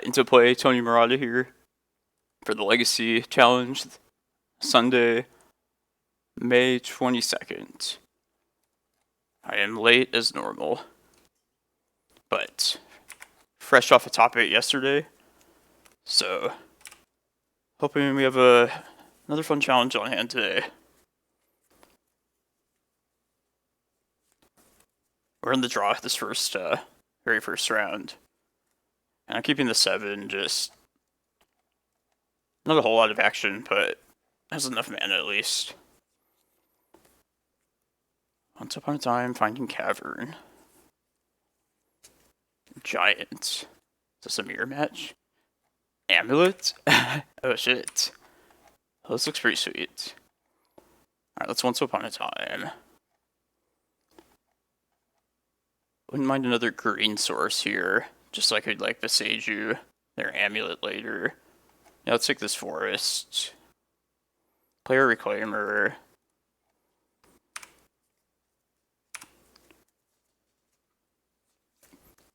Into play, Tony Murata here for the Legacy Challenge, Sunday, May 22nd. I am late as normal, but fresh off a top 8 yesterday, so hoping we have another fun challenge on hand today. We're in the draw this very first round, and I'm keeping the 7, just not a whole lot of action, but has enough mana at least. Once upon a time, finding Cavern. Giant. Is this a mirror match? Amulet? Oh shit. Oh, this looks pretty sweet. Alright, let's Once Upon a Time. Wouldn't mind another green source here, just so I could like Boseiju their amulet later. Yeah, let's take this forest. Player Reclaimer.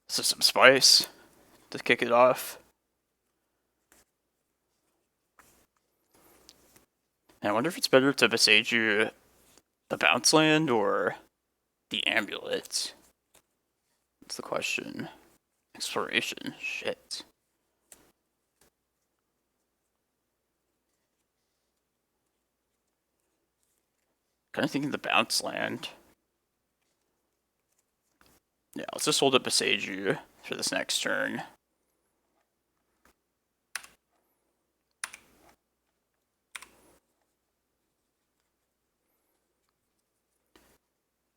This is some spice to kick it off. And I wonder if it's better to Boseiju the bounce land or the amulet. That's the question. Exploration. Shit. Kind of thinking the bounce land. Yeah, let's just hold up Boseiju for this next turn.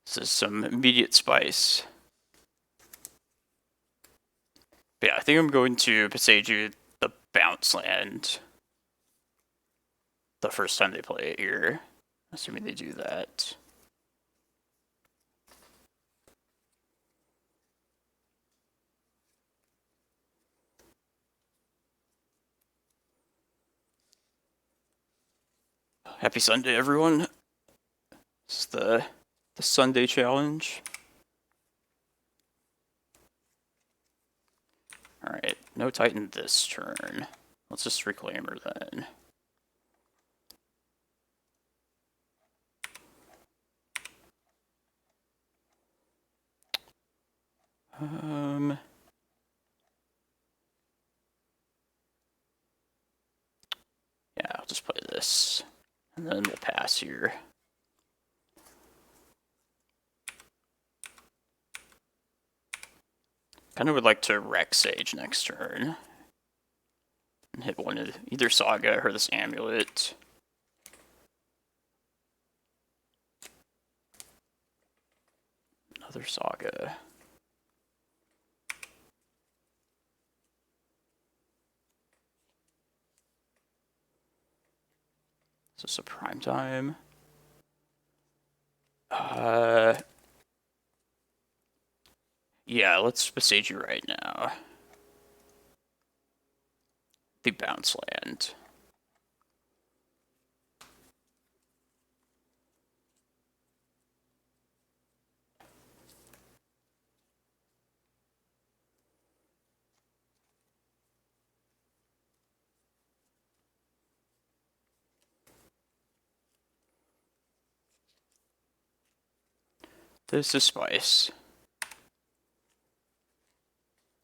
This is some immediate spice. But yeah, I think I'm going to Boseiju the bounce land the first time they play it here. Assuming they do that. Happy Sunday, everyone. This is the Sunday challenge. Alright, no Titan this turn. Let's just Reclaimer then. Yeah, I'll just play this. And then we'll pass here. Kind of would like to Rec Sage next turn. And hit one of either Saga or this amulet. Another Saga. Is this a prime time? Yeah, let's Boseiju right now. The bounce land. This is spice.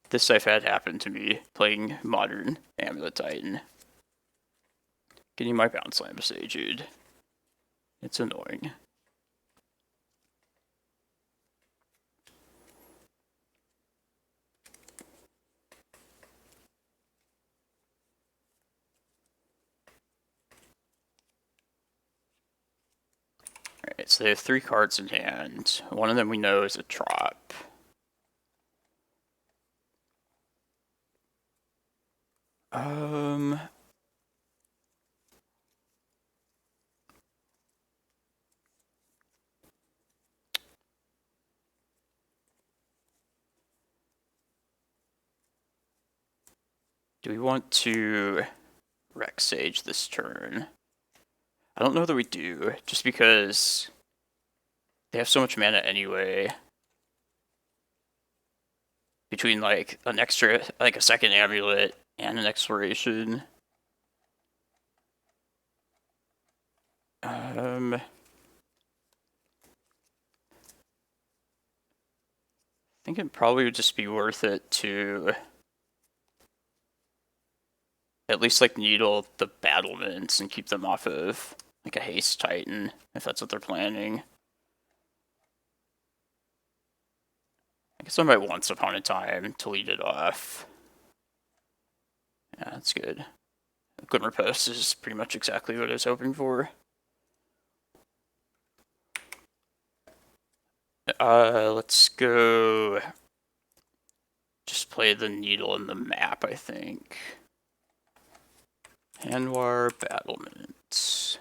This I've had happen to me playing modern Amulet Titan. Getting my bounce land Boseiju'd. It's annoying. Alright, so they have 3 cards in hand. One of them we know is a drop. Do we want to Rec Sage this turn? I don't know that we do, just because they have so much mana anyway. between like an extra, like a second amulet and an exploration. I think it probably would just be worth it to at least like needle the battlements and keep them off of like a haste titan, if that's what they're planning. I guess I might once upon a time to lead it off. Yeah, that's good. Glimmerpost is pretty much exactly what I was hoping for. Let's go. Just play the needle in the map, I think. Hanwar battlements.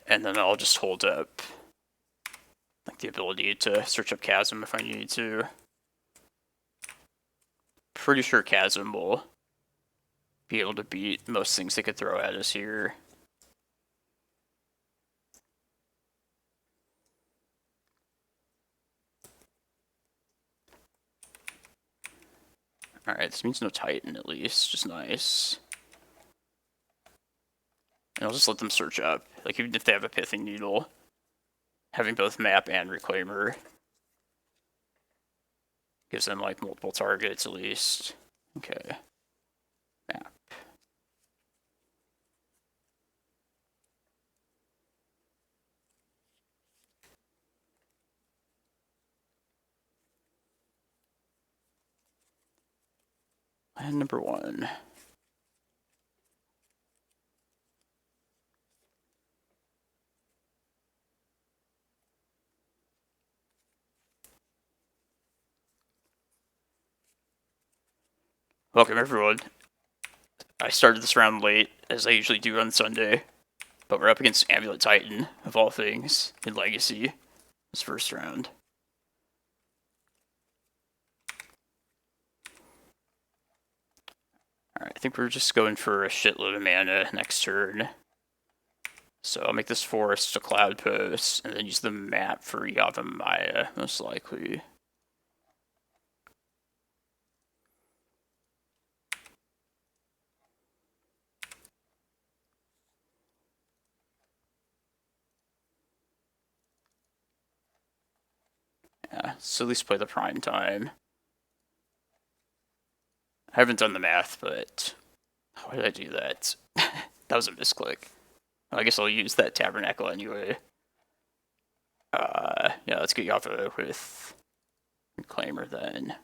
And then I'll just hold up like the ability to search up Chasm if I need to. Pretty sure Chasm will be able to beat most things they could throw at us here. Alright, this means no Titan at least, just nice. And I'll just let them search up, like even if they have a Pithing Needle, having both map and Reclaimer gives them like multiple targets at least. Okay. Map. And number 1. Welcome everyone. I started this round late, as I usually do on Sunday, but we're up against Amulet Titan, of all things, in Legacy, this first round. Alright, I think we're just going for a shitload of mana next turn. So I'll make this forest a Cloudpost, and then use the map for Yavimaya, most likely. Yeah, so at least play the prime time. I haven't done the math, but why did I do that? That was a misclick. Well, I guess I'll use that Tabernacle anyway. Yeah, let's get Yava with Reclaimer then.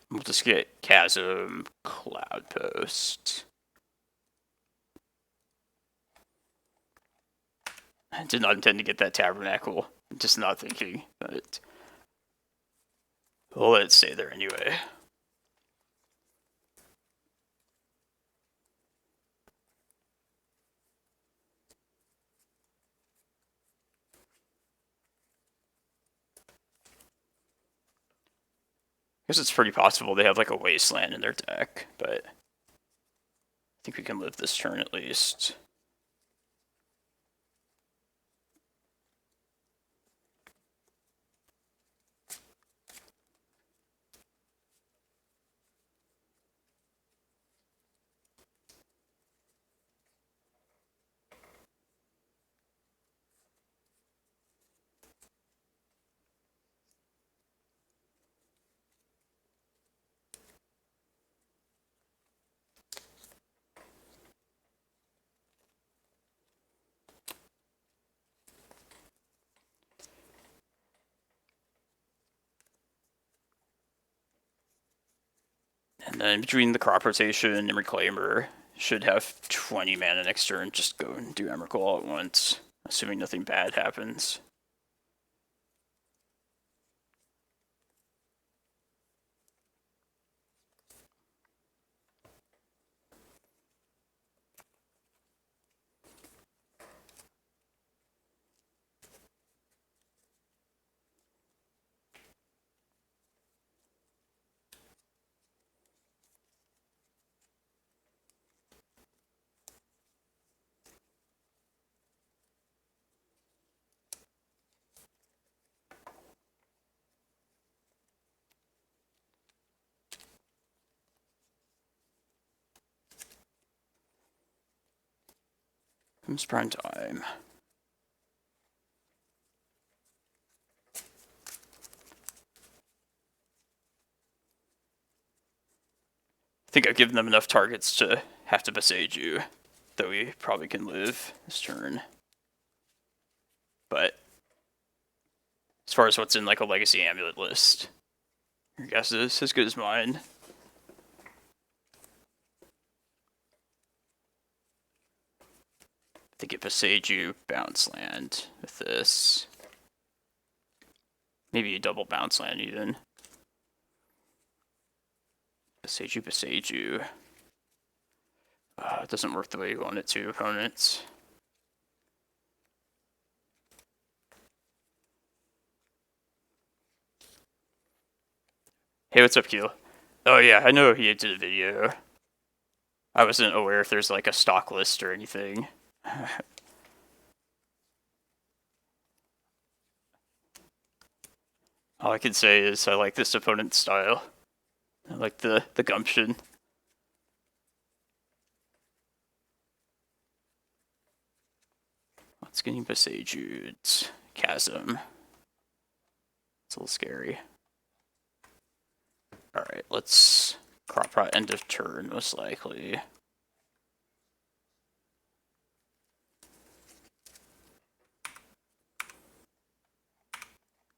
We'll just get Chasm, Cloudpost. I did not intend to get that Tabernacle. I'm just not thinking, but we'll let it stay there anyway. I guess it's pretty possible they have like a Wasteland in their deck, but I think we can live this turn at least. And then between the crop rotation and Reclaimer, should have 20 mana next turn. Just go and do Emrakul all at once, assuming nothing bad happens. Comes prime time. I think I've given them enough targets to have to Boseiju, though we probably can live this turn. But as far as what's in like a Legacy Amulet list, your guess is as good as mine. I think it Boseiju bounce land with this. Maybe a double bounce land even. Boseiju. It doesn't work the way you want it to, opponents. Hey, what's up, Keel? Oh yeah, I know he did a video. I wasn't aware if there's like a stock list or anything. All I can say is I like this opponent's style. I like the gumption. What's getting Boseiju? Chasm. It's a little scary. Alright, let's crop rot end of turn, most likely.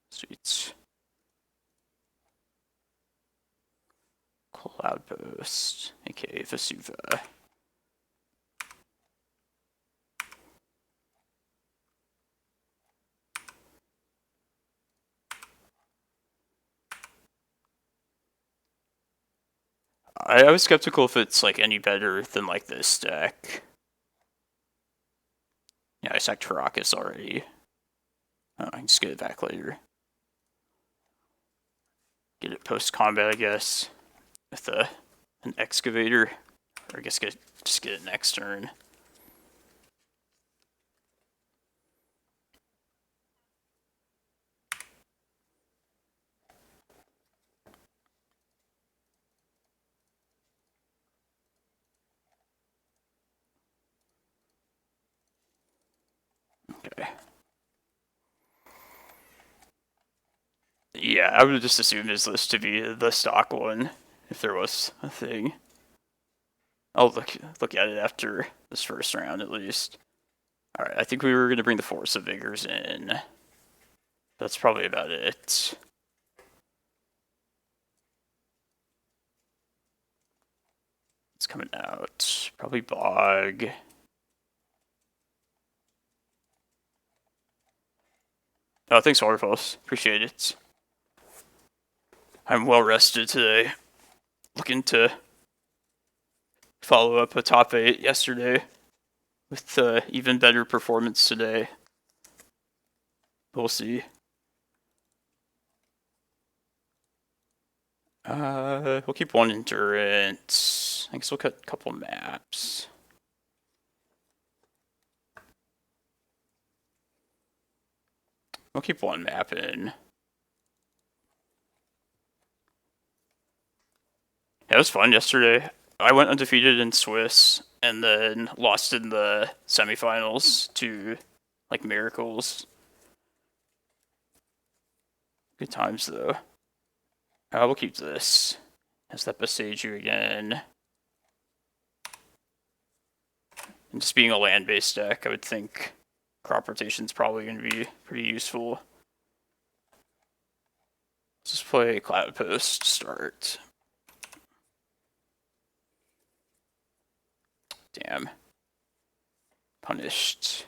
Sweet. Cloudpost, aka Vesuva. I was skeptical if it's like any better than like this deck. Yeah, I sacked Karakas already. Oh, I can just get it back later. Get it post combat, I guess, with an excavator, or I guess just get it next turn. Okay. Yeah, I would just assume this list to be the stock one, if there was a thing. I'll look at it after this first round, at least. Alright, I think we were going to bring the Force of Vigors in. That's probably about it. It's coming out. Probably Bog. Oh, thanks, Waterfalls. Appreciate it. I'm well rested today. Looking to follow up a top 8 yesterday with even better performance today. We'll see. We'll keep one endurance. I guess we'll cut a couple maps. We'll keep one map in. Yeah, it was fun yesterday. I went undefeated in Swiss and then lost in the semifinals to like Miracles. Good times though. We'll keep this. Has that Boseiju again. And just being a land-based deck, I would think crop rotation's probably going to be pretty useful. Let's just play Cloudpost to start. Damn. Punished.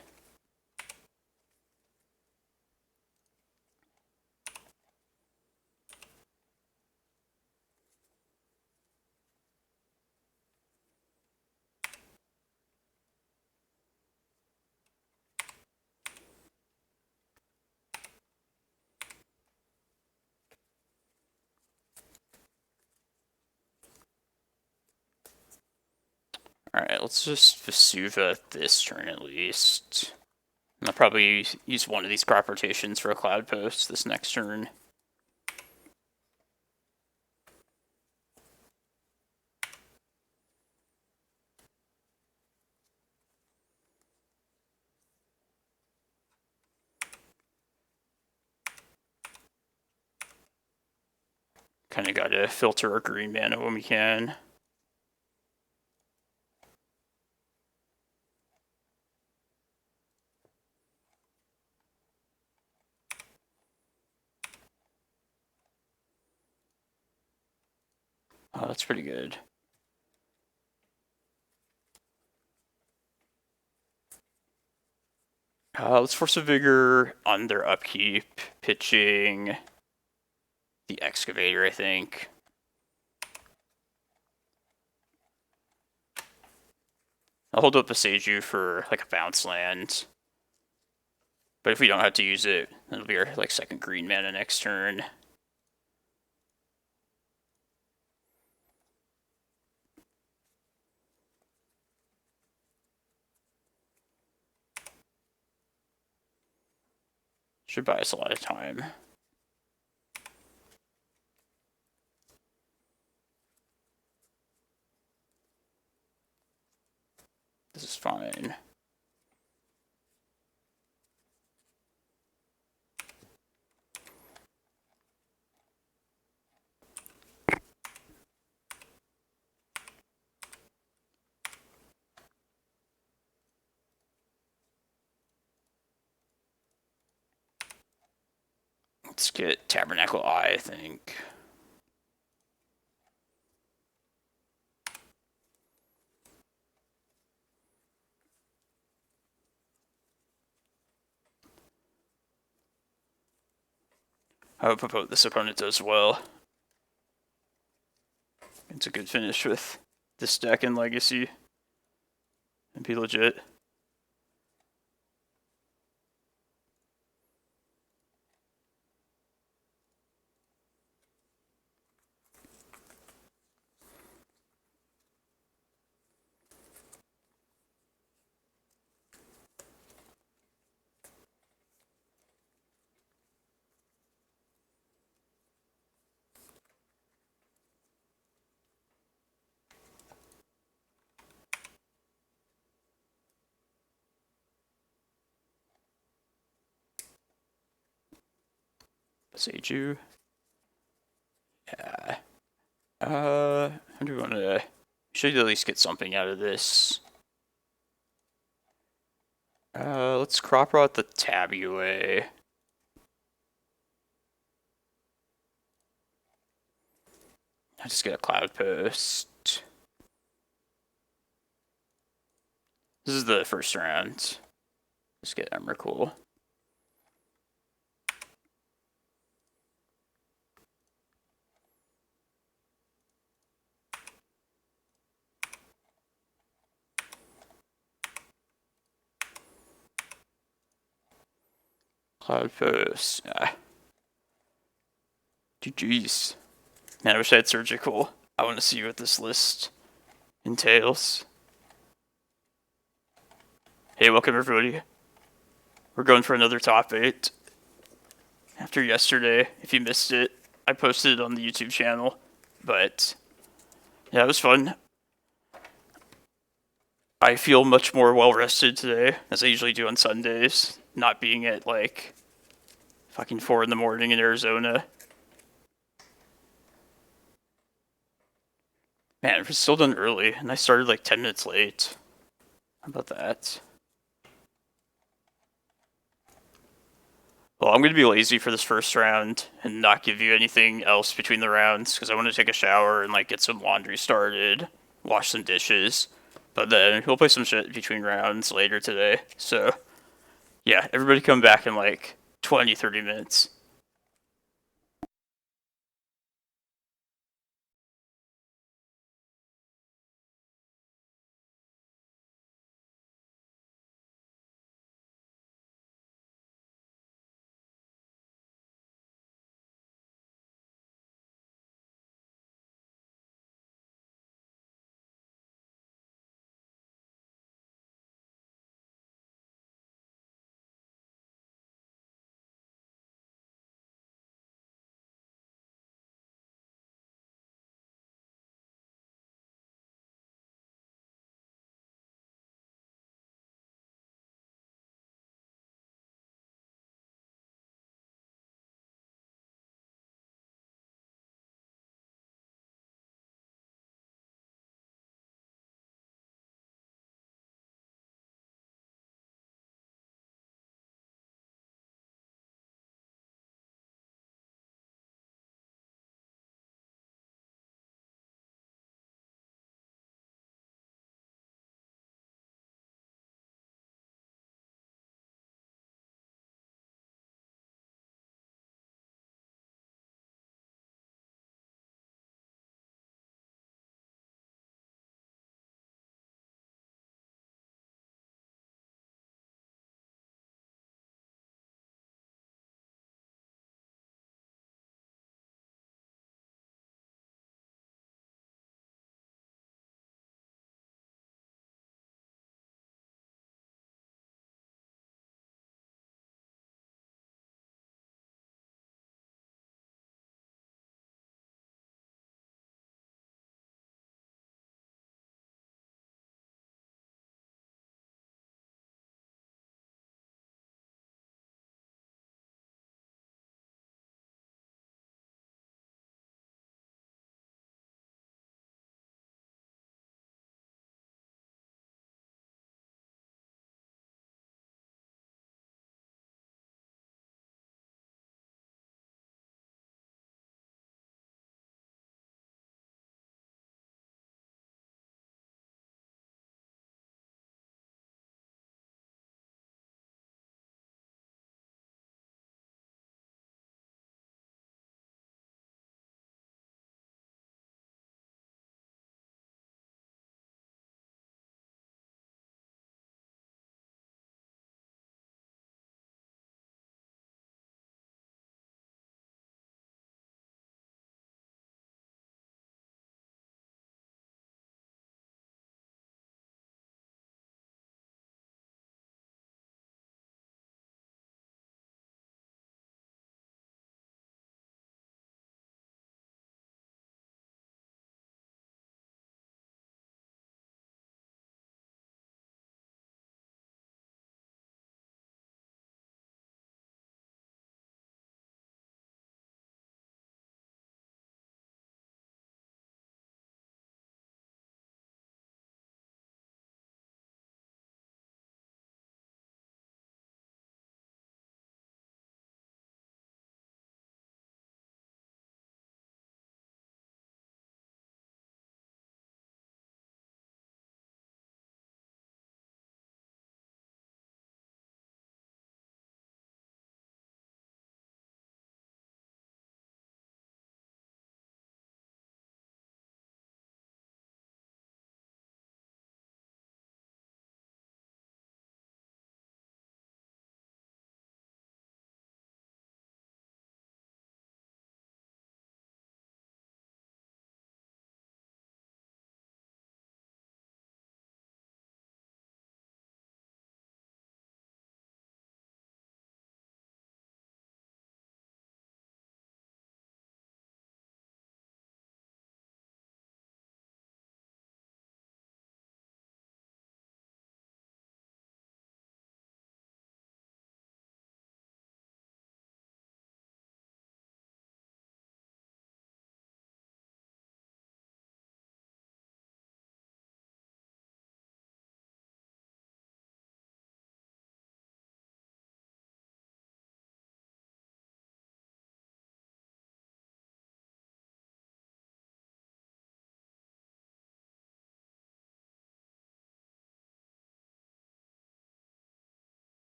Alright, let's just Vesuva this turn at least. I'll probably use one of these crop rotations for a Cloudpost this next turn. Kind of gotta filter our green mana when we can. Oh, that's pretty good. Let's Force of Vigor on their upkeep, pitching the Excavator, I think. I'll hold up Boseiju for like a bounce land. But if we don't have to use it, it'll be our like second green mana next turn. Should buy us a lot of time. This is fine. Let's get Tabernacle Eye, I think. I hope this opponent does well. It's a good finish with this deck and Legacy. And be legit. Boseiju. Yeah. How do we want to... Should at least get something out of this. Let's crop rot the Tabula. I just get a Cloudpost. This is the first round. Just get Emrakul. Cloudpost. GG's. Man, I wish I had Surgical. I want to see what this list entails. Hey, welcome everybody. We're going for another top 8. After yesterday, if you missed it, I posted it on the YouTube channel. But, yeah, it was fun. I feel much more well-rested today, as I usually do on Sundays. Not being at, like, fucking 4 in the morning in Arizona. Man, we're still done early, and I started like 10 minutes late. How about that? Well, I'm going to be lazy for this first round and not give you anything else between the rounds, because I want to take a shower and like get some laundry started, wash some dishes. But then we'll play some shit between rounds later today. So, yeah, everybody come back in like 20, 30 minutes.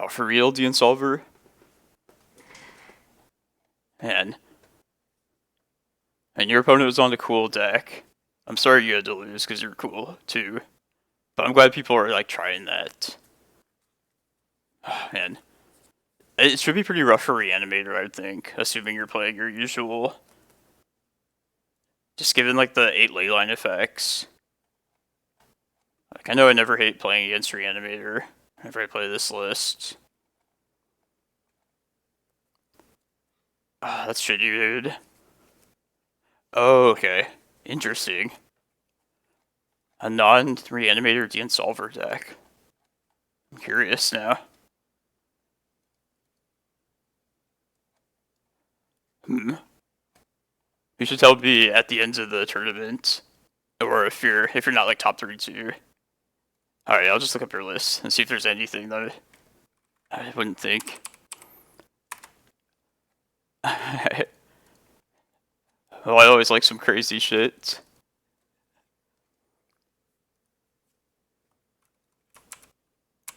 Oh, for real, the Insolver? Man. And your opponent was on the cool deck. I'm sorry you had to lose, because you're cool, too. But I'm glad people are, like, trying that. Oh, man. It should be pretty rough for Reanimator, I would think, assuming you're playing your usual. Just given, like, the 8 leyline effects. Like, I know I never hate playing against Reanimator whenever I play this list. Ah, that's shitty, dude. Oh, okay. Interesting. A non-Reanimator de-Insolver deck. I'm curious now. You should tell me at the end of the tournament, or if you're not like top 32. All right, I'll just look up your list and see if there's anything that I wouldn't think. Well, I always like some crazy shit.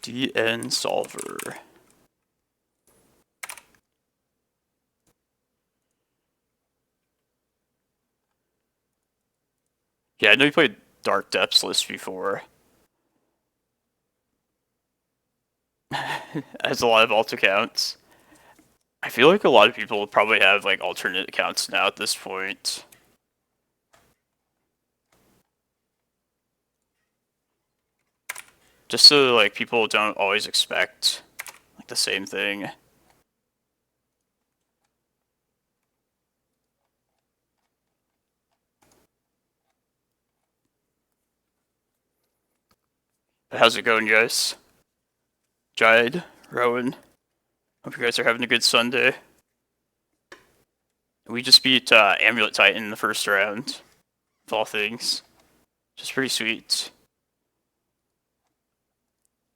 de-Insolver. Yeah, I know you played Dark Depths list before. Has a lot of alt accounts. I feel like a lot of people probably have like alternate accounts now at this point. Just so like people don't always expect like the same thing. But how's it going, guys? Jide, Rowan. Hope you guys are having a good Sunday. We just beat Amulet Titan in the first round, of all things. Just pretty sweet.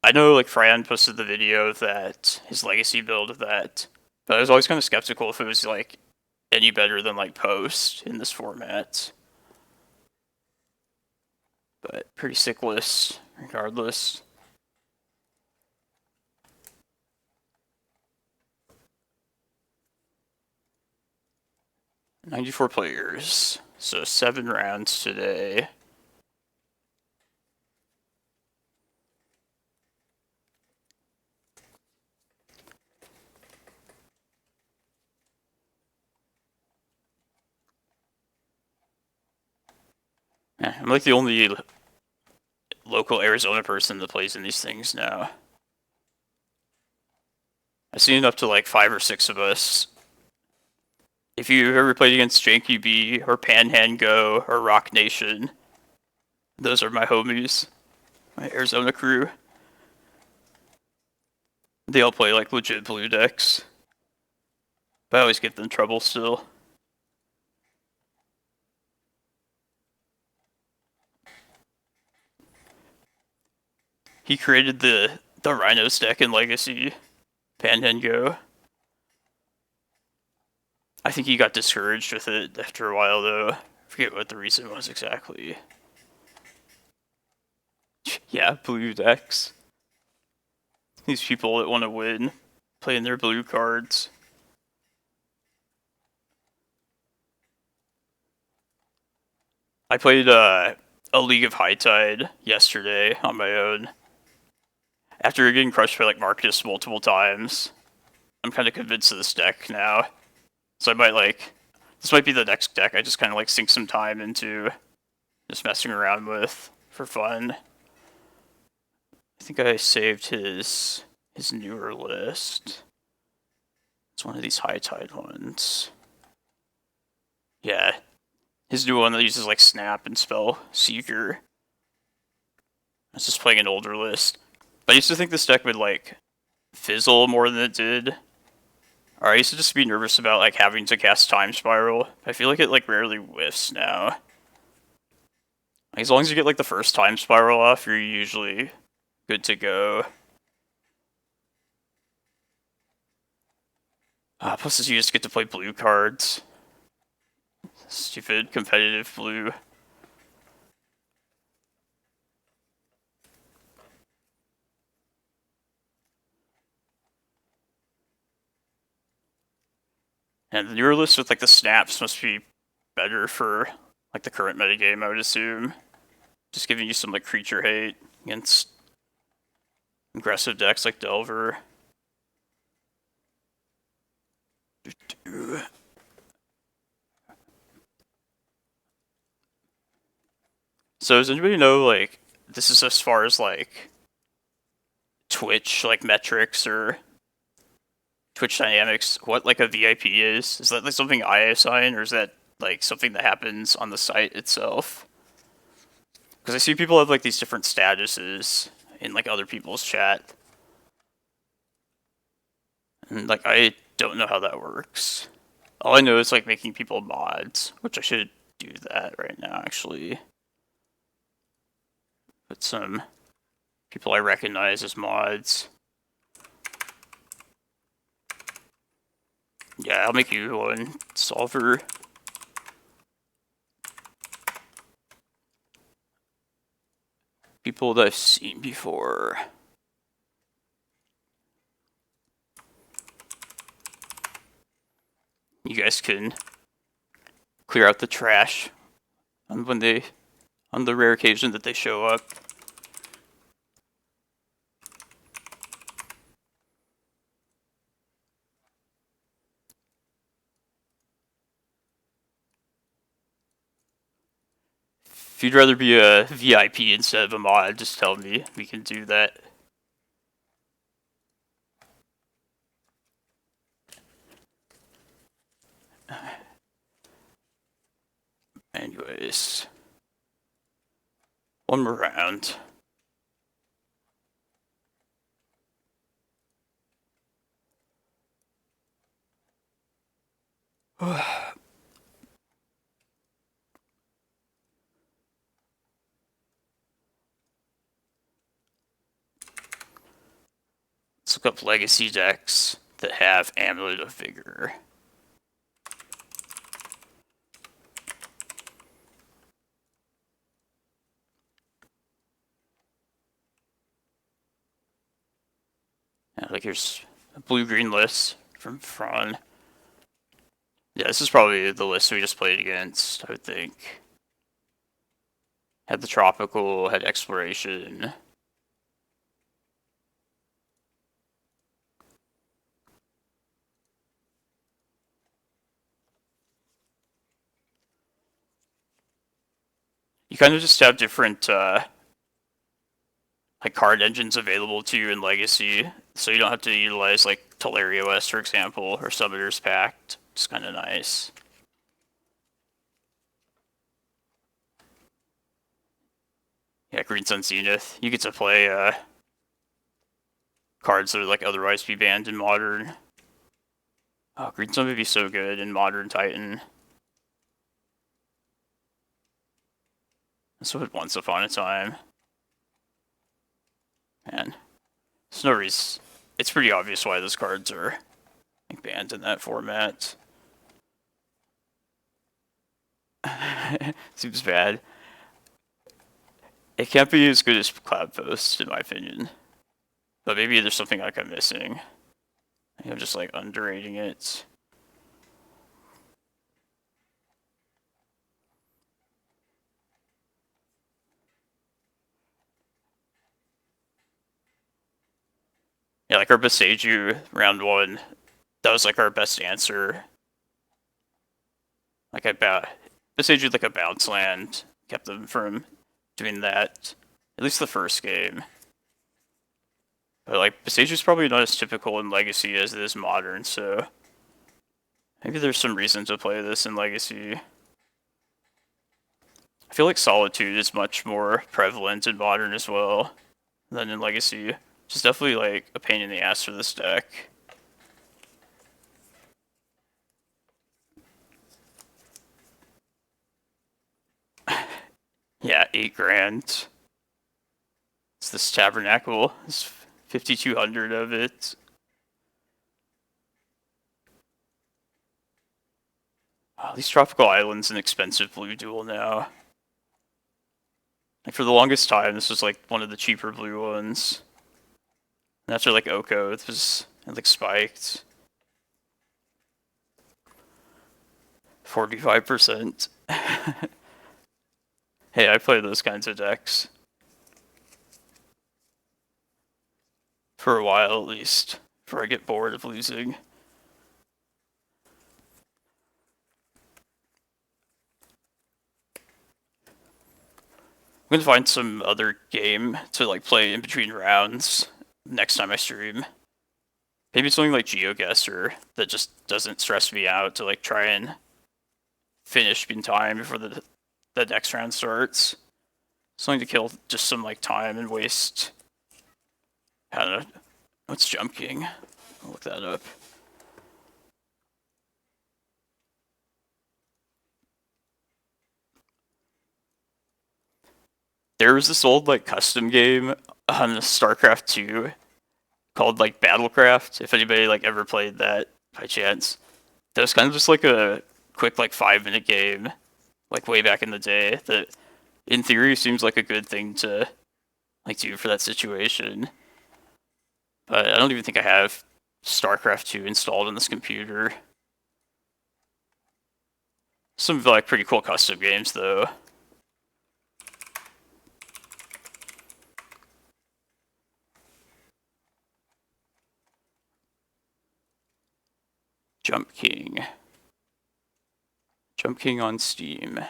I know like Fran posted the video of that, his legacy build of that, but I was always kind of skeptical if it was like any better than like Post in this format. But pretty sick list, regardless. "94 players, so 7 rounds today. I'm like the only local Arizona person that plays in these things now. I've seen up to like 5 or 6 of us. If you've ever played against Janky B or Panhand Go or Rock Nation, those are my homies, my Arizona crew. They all play like legit blue decks, but I always get them in trouble still. He created the Rhinos deck in Legacy, Panhand Go. I think he got discouraged with it after a while though. I forget what the reason was exactly. Yeah, blue decks. These people that want to win, playing their blue cards. I played a League of High Tide yesterday on my own. After getting crushed by like Marcus multiple times, I'm kind of convinced of this deck now. So I might like, this might be the next deck I just kind of like sink some time into just messing around with for fun. I think I saved his newer list. It's one of these High Tide ones. Yeah. His new one that uses like Snap and Spell Seeker. I was just playing an older list. But I used to think this deck would like fizzle more than it did. Or I used to just be nervous about like having to cast Time Spiral. I feel like it like rarely whiffs now. Like, as long as you get like the first Time Spiral off, you're usually good to go. Plus you just get to play blue cards. Stupid competitive blue. And the newer list with like the snaps must be better for like the current metagame, I would assume. Just giving you some like creature hate against aggressive decks like Delver. So does anybody know, like, this is as far as like Twitch like metrics or Twitch dynamics, what like a VIP is? Is that like something I assign, or is that like something that happens on the site itself? Because I see people have like these different statuses in like other people's chat. And like I don't know how that works. All I know is like making people mods, which I should do that right now actually. Put some people I recognize as mods. Yeah, I'll make you one. Solver. People that I've seen before. You guys can clear out the trash on the rare occasion that they show up. If you'd rather be a VIP instead of a mod, just tell me. We can do that. Anyways. One more round. Let's look up legacy decks that have Amulet of Vigor. Yeah, like here's a blue-green list from Fron. Yeah, this is probably the list we just played against, I would think. Had the Tropical, had Exploration. You kind of just have different like card engines available to you in Legacy, so you don't have to utilize like Teleria West, for example, or Summoner's Pact. It's kind of nice. Yeah, Green Sun Zenith. You get to play cards that would like otherwise be banned in Modern. Oh, Green Sun would be so good in Modern Titan. That's what Once Upon a Time. Man, there's no reason. It's pretty obvious why those cards are like, banned in that format. Seems bad. It can't be as good as Cloudpost, in my opinion. But maybe there's something like I'm missing. I'm just like underrating it. Yeah, like our Boseiju round 1, that was like our best answer. Like Boseiju like a bounce land kept them from doing that. At least the first game. But like Boseiju's probably not as typical in Legacy as it is Modern, so maybe there's some reason to play this in Legacy. I feel like Solitude is much more prevalent in Modern as well than in Legacy. Which is definitely like a pain in the ass for this deck. Yeah, 8 grand. It's this Tabernacle. It's 5,200 of it. Oh, these Tropical Islands an expensive blue duel now. Like for the longest time, this was like one of the cheaper blue ones. And after like Oko, it was like spiked. 45%. Hey, I play those kinds of decks. For a while, at least. Before I get bored of losing. I'm gonna find some other game to like play in between rounds next time I stream. Maybe something like GeoGuessr that just doesn't stress me out to like try and finish in time before the next round starts. Something to kill just some like time and waste. I don't know. What's Jump King? I'll look that up. There was this old like custom game on StarCraft 2 called like Battlecraft. If anybody like ever played that by chance, that was kind of just like a quick like 5-minute game, like way back in the day. That in theory seems like a good thing to like do for that situation. But I don't even think I have StarCraft 2 installed on this computer. Some like pretty cool custom games though. Jump King. Jump King on Steam.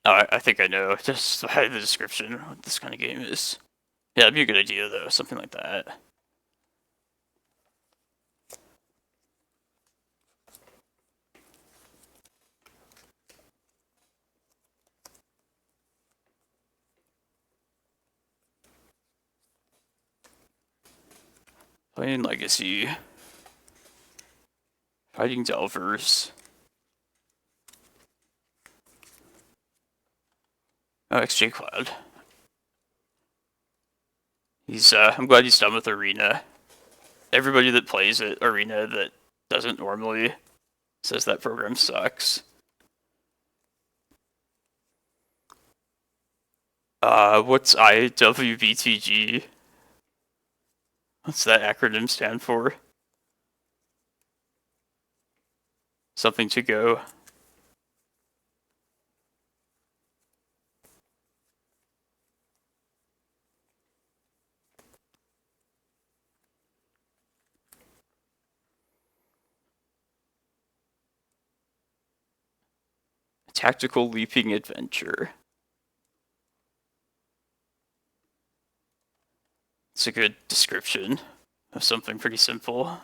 Oh, I think I know, just by the description, what this kind of game is. Yeah, that'd be a good idea though, something like that. Playing Legacy. Fighting Delvers. Oh, XJ Cloud. I'm glad he's done with Arena. Everybody that plays it, Arena, that doesn't normally says that program sucks. What's IWBTG? What's that acronym stand for? Something to go. Tactical leaping adventure. It's a good description of something pretty simple.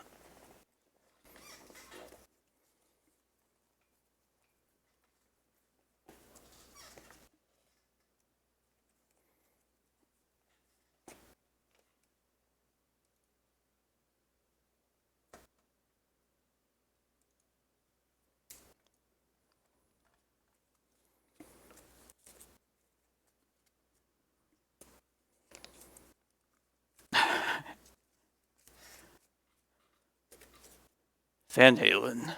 Van Halen.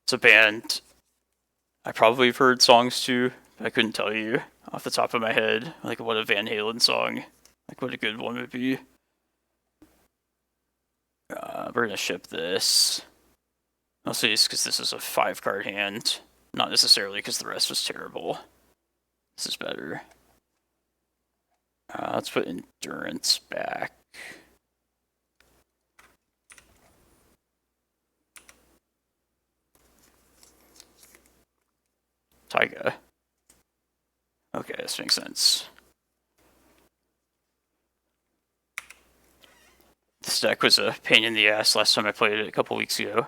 It's a band I probably have heard songs to, but I couldn't tell you off the top of my head, like what a Van Halen song, like what a good one would be. We're gonna ship this. Mostly just because this is a 5-card hand, not necessarily because the rest was terrible. This is better. Let's put Endurance back. Taiga. Okay, this makes sense. This deck was a pain in the ass last time I played it a couple weeks ago.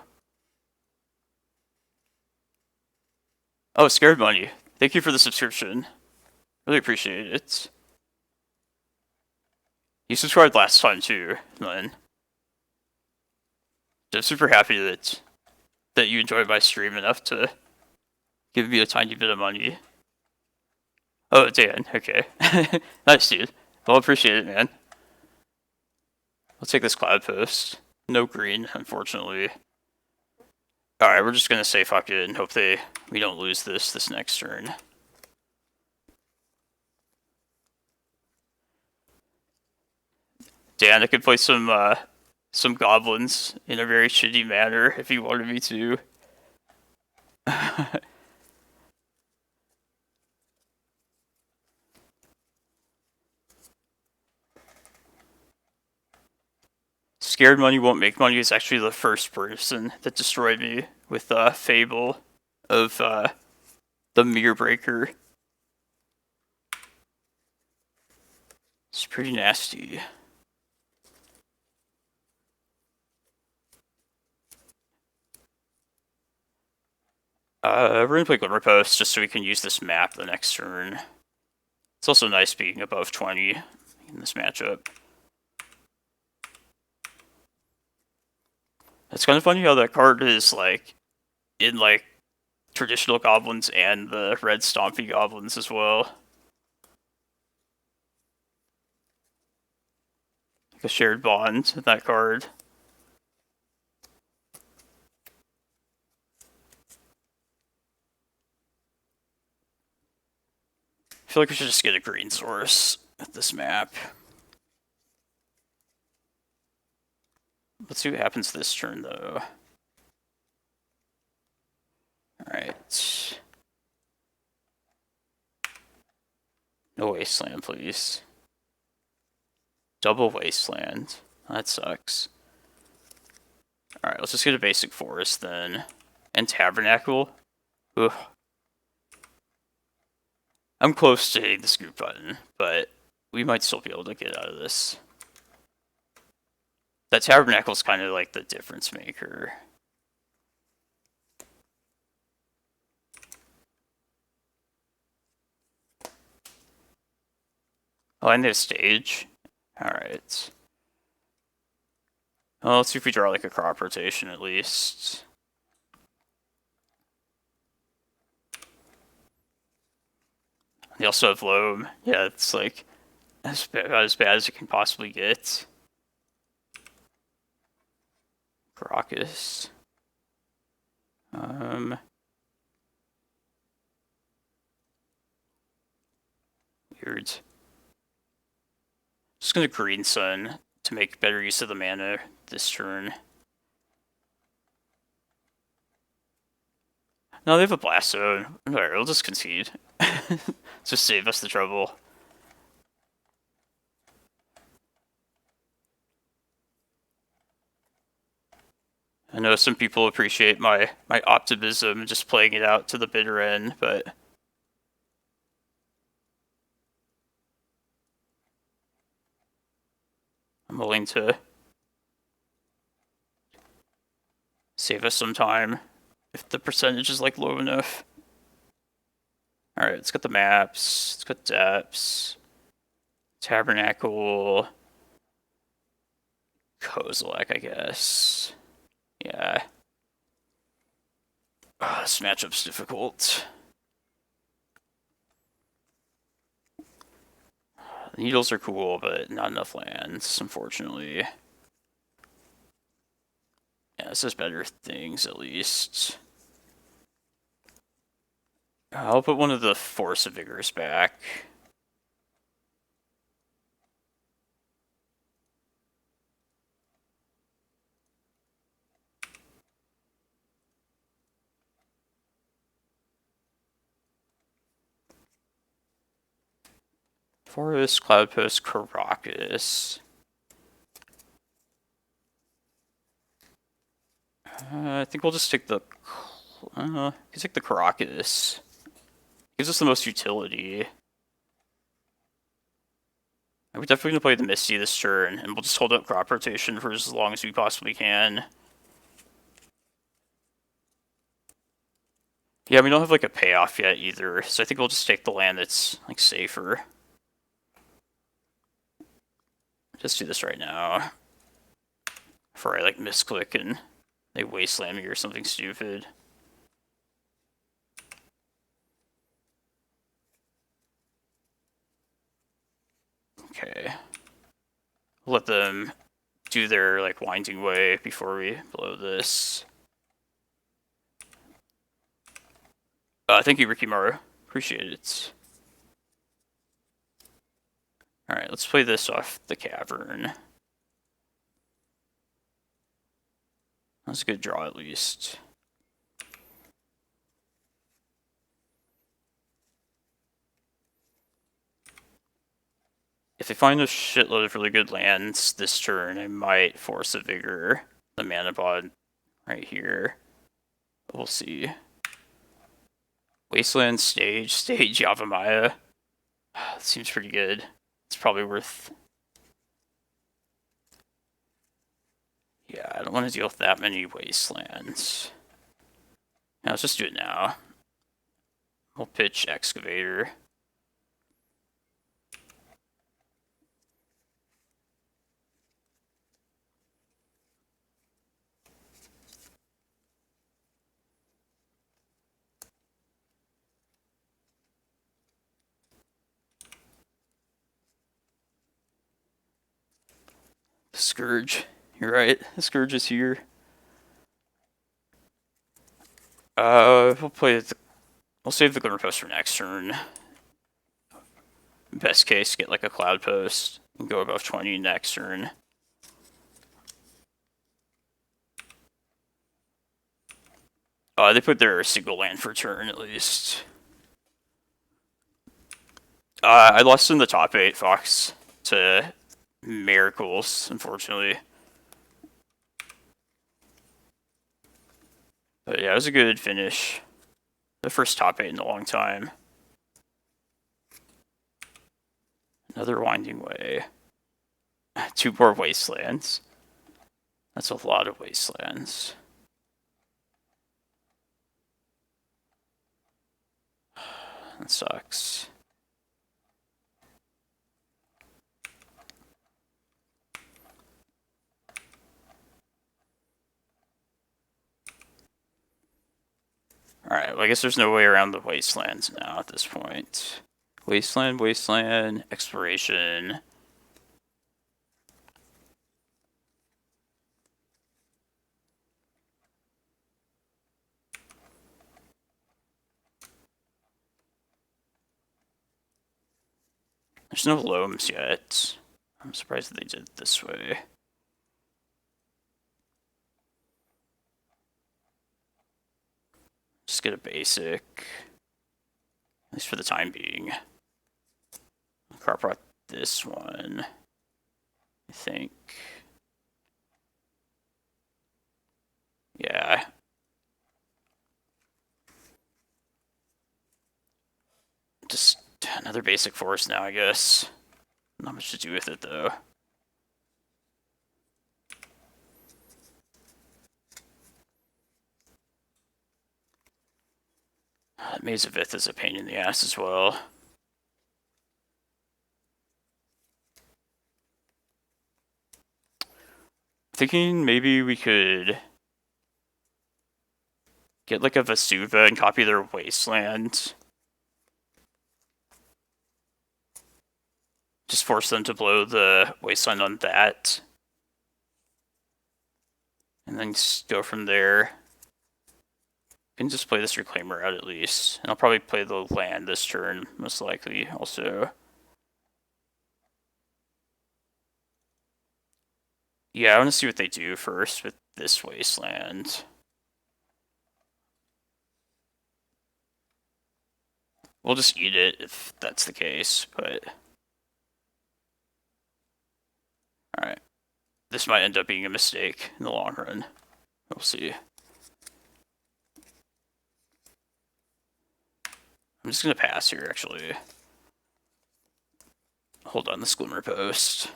Oh, Scared Money. Thank you for the subscription. Really appreciate it. You subscribed last time too, Lynn. I'm super happy that you enjoyed my stream enough to give me a tiny bit of money. Oh, Dan. Okay. Nice, dude. Well, appreciate it, man. I'll take this Cloudpost. No green, unfortunately. Alright, we're just gonna say fuck it and hope we don't lose this next turn. Dan, I could play some goblins in a very shitty manner if you wanted me to. Scared Money Won't Make Money is actually the first person that destroyed me with Fable of the Mirror Breaker. It's pretty nasty. We're gonna play Glimmerpost just so we can use this map the next turn. It's also nice being above 20 in this matchup. It's kind of funny how that card is like in like traditional goblins and the red stompy goblins as well. Like a shared bond with that card. I feel like we should just get a green source at this map. Let's see what happens this turn, though. Alright. No Wasteland, please. Double Wasteland. That sucks. Alright, let's just get a basic forest then. And Tabernacle. Ugh. I'm close to hitting the scoop button, but we might still be able to get out of this. That Tabernacle is kind of like the difference maker. Oh, I need a stage. Alright. Well, let's see if we draw like a crop rotation at least. They also have Loam. Yeah, it's like about as bad as it can possibly get. Karakas. Weird. Just gonna Green Sun to make better use of the mana this turn. No, they have a Blast Zone. Alright, we'll just concede. Just save us the trouble. I know some people appreciate my optimism just playing it out to the bitter end, but I'm willing to save us some time if the percentage is like low enough. Alright, let's get the maps. Let's get depths. Tabernacle. Kozilek, I guess. Yeah. Oh, this matchup's difficult. The needles are cool, but not enough lands, unfortunately. Yeah, this has better things, at least. I'll put one of the Force of Vigors back. Forest, Cloudpost, Karakas. I think we'll just take the... let's take the Karakas. Gives us the most utility. We're definitely going to play the Misty this turn, and we'll just hold up crop rotation for as long as we possibly can. Yeah, we don't have like a payoff yet either, so I think we'll just take the land that's like safer. Just do this right now. Before I like misclick and they wasteland me or something stupid. Okay. We'll let them do their like winding way before we blow this. Thank you, Ricky Mara. Appreciate it. Alright, let's play this off the Cavern. That's a good draw, at least. If I find a shitload of really good lands this turn, I might Force of Vigor the mana bod right here. We'll see. Wasteland, Stage, Yavimaya. Seems pretty good. It's probably worth... Yeah, I don't want to deal with that many Wastelands. Now, let's just do it now. We'll pitch Excavator. Scourge. You're right. The Scourge is here. We'll save the Glimmerpost for next turn. Best case, get like a Cloudpost and go above 20 next turn. They put their single land for turn at least. I lost in the top 8, Fox, to Miracles, unfortunately. But yeah, it was a good finish. The first top 8 in a long time. Another Winding Way. 2 more Wastelands. That's a lot of Wastelands. That sucks. Alright, well I guess there's no way around the Wastelands now at this point. Wasteland, Exploration. There's no Loams yet. I'm surprised that they did it this way. Just get a basic. At least for the time being. Crop rot this one. I think. Yeah. Just another basic force now, I guess. Not much to do with it, though. Maze of Ith is a pain in the ass as well. Thinking maybe we could get like a Vesuva and copy their Wasteland. Just force them to blow the Wasteland on that. And then just go from there. I can just play this Reclaimer out at least. And I'll probably play the land this turn, most likely, also. Yeah, I want to see what they do first with this Wasteland. We'll just eat it if that's the case, but... Alright. This might end up being a mistake in the long run. We'll see. I'm just gonna pass here, actually. Hold on, this Glimmerpost.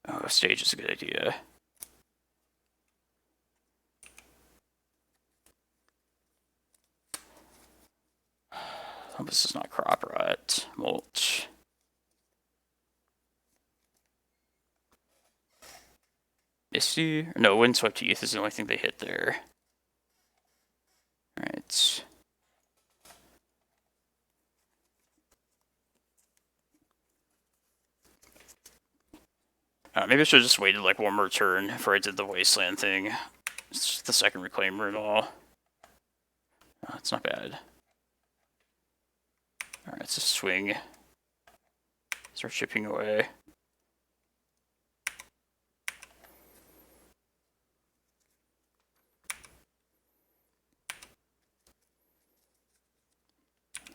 Oh, Stage is a good idea. Oh, this is not crop rot. Mulch. Misty? No, Windswept Heath is the only thing they hit there. Alright. Maybe I should have just waited like one more turn before I did the Wasteland thing. It's the second Reclaimer and all. It's not bad. Alright, let's just swing. Start chipping away.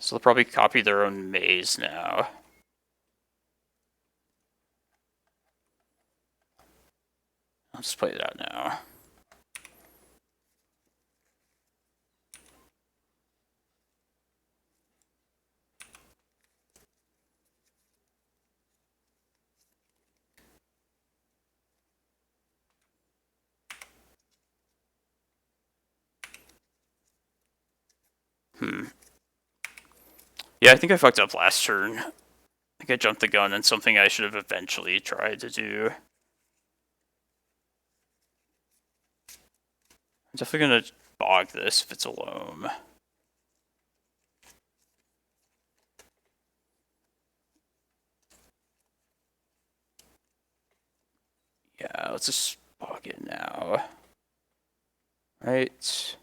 So they'll probably copy their own maze now. I'll just play it out now. Yeah, I think I fucked up last turn. I think I jumped the gun on something I should have eventually tried to do. I'm definitely gonna bog this if it's a loam. Yeah, let's just bog it now. Right.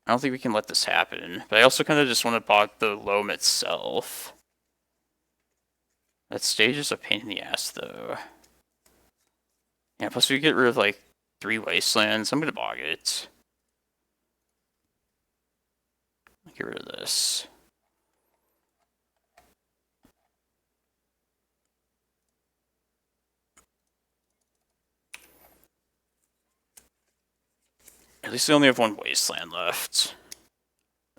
I don't think we can let this happen, but I also kind of just want to bog the loam itself. That stage is a pain in the ass, though. Yeah, plus we get rid of, like, 3 wastelands. I'm gonna bog it. Get rid of this. At least they only have 1 wasteland left.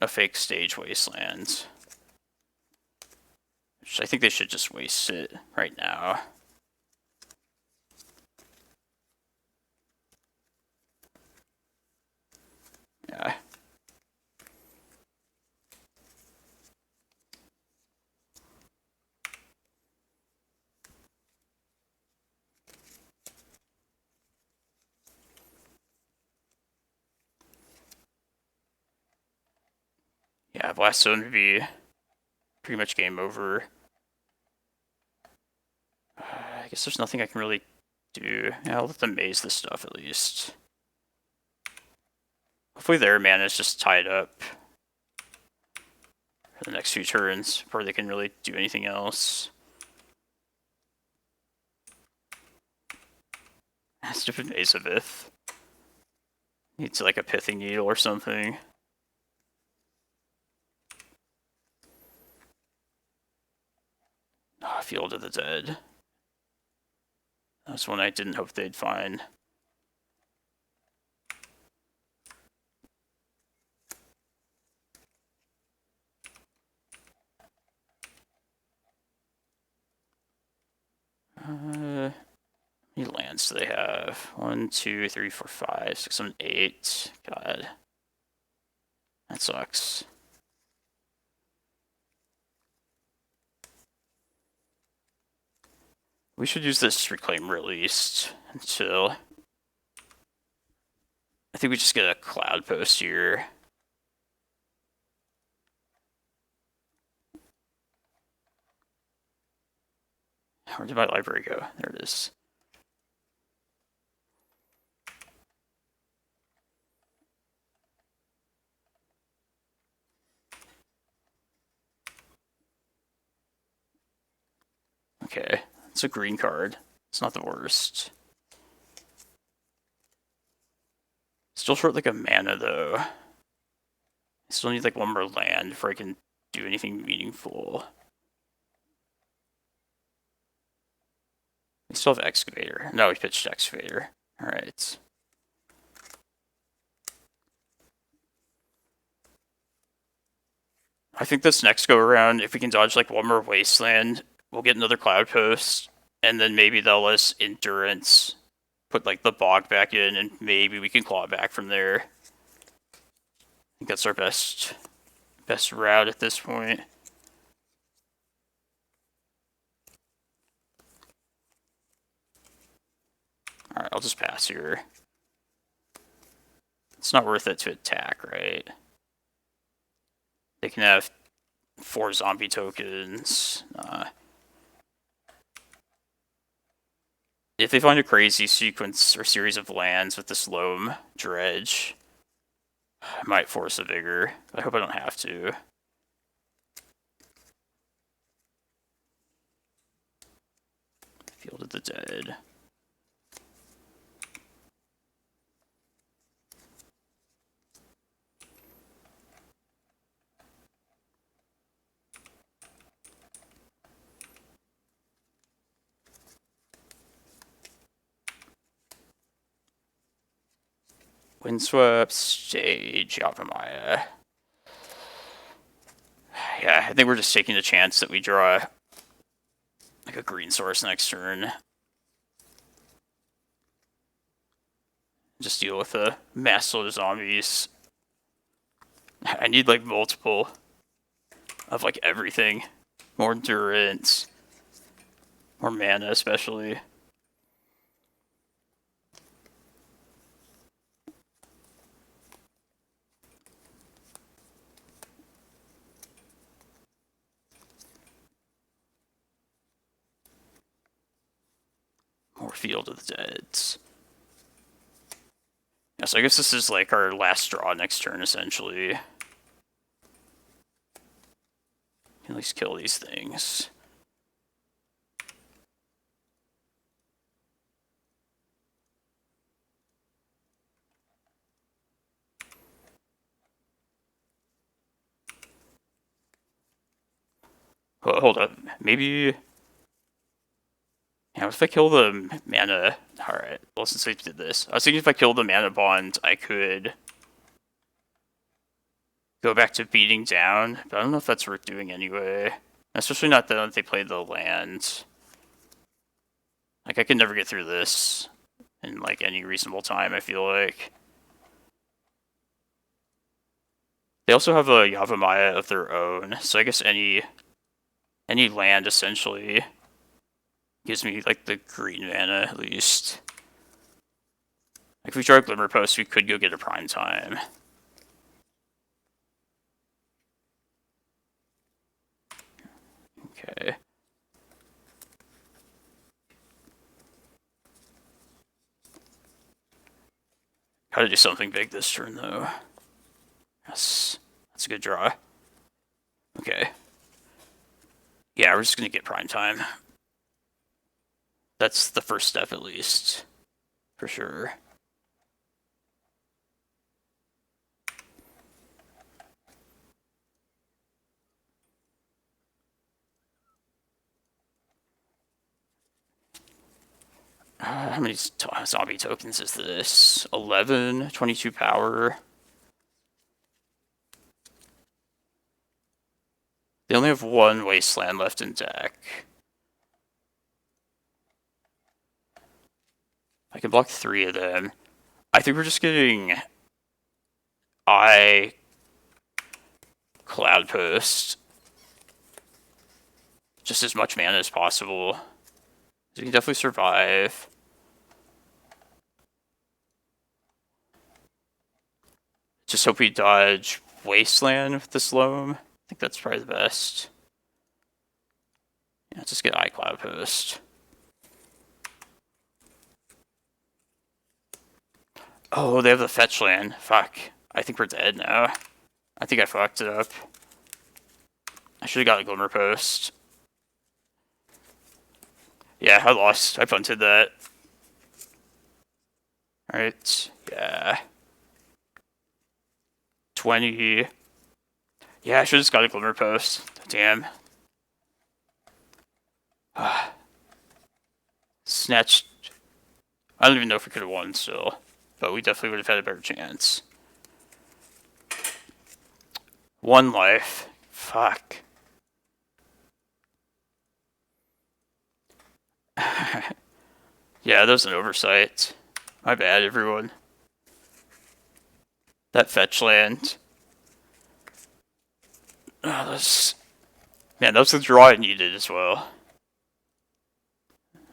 A fake stage wasteland. Which I think they should just waste it right now. Yeah. Yeah, Blast Zone would be pretty much game over. I guess there's nothing I can really do. Yeah, I'll let them maze this stuff at least. Hopefully their mana is just tied up for the next few turns before they can really do anything else. Stupid Vesuva. Needs like a Pithing Needle or something. Field of the Dead. That's one I didn't hope they'd find. How many lands do they have? 1, 2, 3, 4, 5, 6, 7, 8. God. That sucks. We should use this Reclaimer at least until... I think we just get a Cloudpost here. Where did my library go? There it is. Okay, it's a green card. It's not the worst. Still short like a mana though. I still need like 1 more land before I can do anything meaningful. We still have Excavator. No, we pitched Excavator. Alright. I think this next go around, if we can dodge like 1 more Wasteland, we'll get another Cloudpost, and then maybe they'll let us Endurance, put like the Bog back in, and maybe we can claw back from there. I think that's our best route at this point. Alright, I'll just pass here. It's not worth it to attack, right? They can have 4 zombie tokens. If they find a crazy sequence or series of lands with this loam dredge, I might Force of Vigor. I hope I don't have to. Field of the Dead. Windswept, Sage, Yavimaya. Yeah, I think we're just taking the chance that we draw like a green source next turn. Just deal with a mass load of zombies. I need like multiple of like everything. More endurance. More mana especially. More Field of the Deads. Yeah, so I guess this is like our last draw next turn, essentially. At least kill these things. Oh, hold up. Maybe... Yeah, what if I kill the mana... Alright, well, since I did this. I was thinking if I kill the mana bond, I could go back to beating down, but I don't know if that's worth doing anyway. Especially not that they play the land. Like, I could never get through this in, like, any reasonable time, I feel like. They also have a Yavimaya of their own, so I guess any land, essentially, gives me, like, the green mana, at least. Like, if we draw a Glimmerpost, we could go get a Prime Time. Okay. Gotta do something big this turn, though. Yes. That's a good draw. Okay. Yeah, we're just gonna get Prime Time. That's the first step, at least. For sure. How many zombie tokens is this? 11, 22 power. They only have one Wasteland left in deck. I can block 3 of them. I think we're just getting Cloudpost. Just as much mana as possible. You can definitely survive. Just hope we dodge Wasteland with this loam. I think that's probably the best. Yeah, just get Cloudpost. Oh, they have the fetch land. Fuck. I think we're dead now. I think I fucked it up. I should have got a Glimmerpost. Yeah, I lost. I punted that. Alright. Yeah. 20. Yeah, I should have just got a Glimmerpost. Damn. Snatched. I don't even know if we could have won still. But we definitely would have had a better chance. 1 life. Fuck. Yeah, that was an oversight. My bad, everyone. That fetch land. Oh, man, that was the draw I needed as well.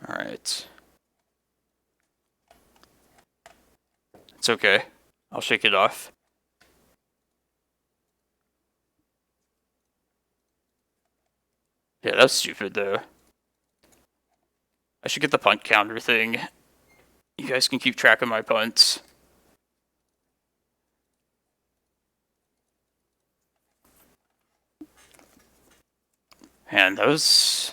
Alright. It's okay. I'll shake it off. Yeah, that's stupid though. I should get the punt counter thing. You guys can keep track of my punts. And that was...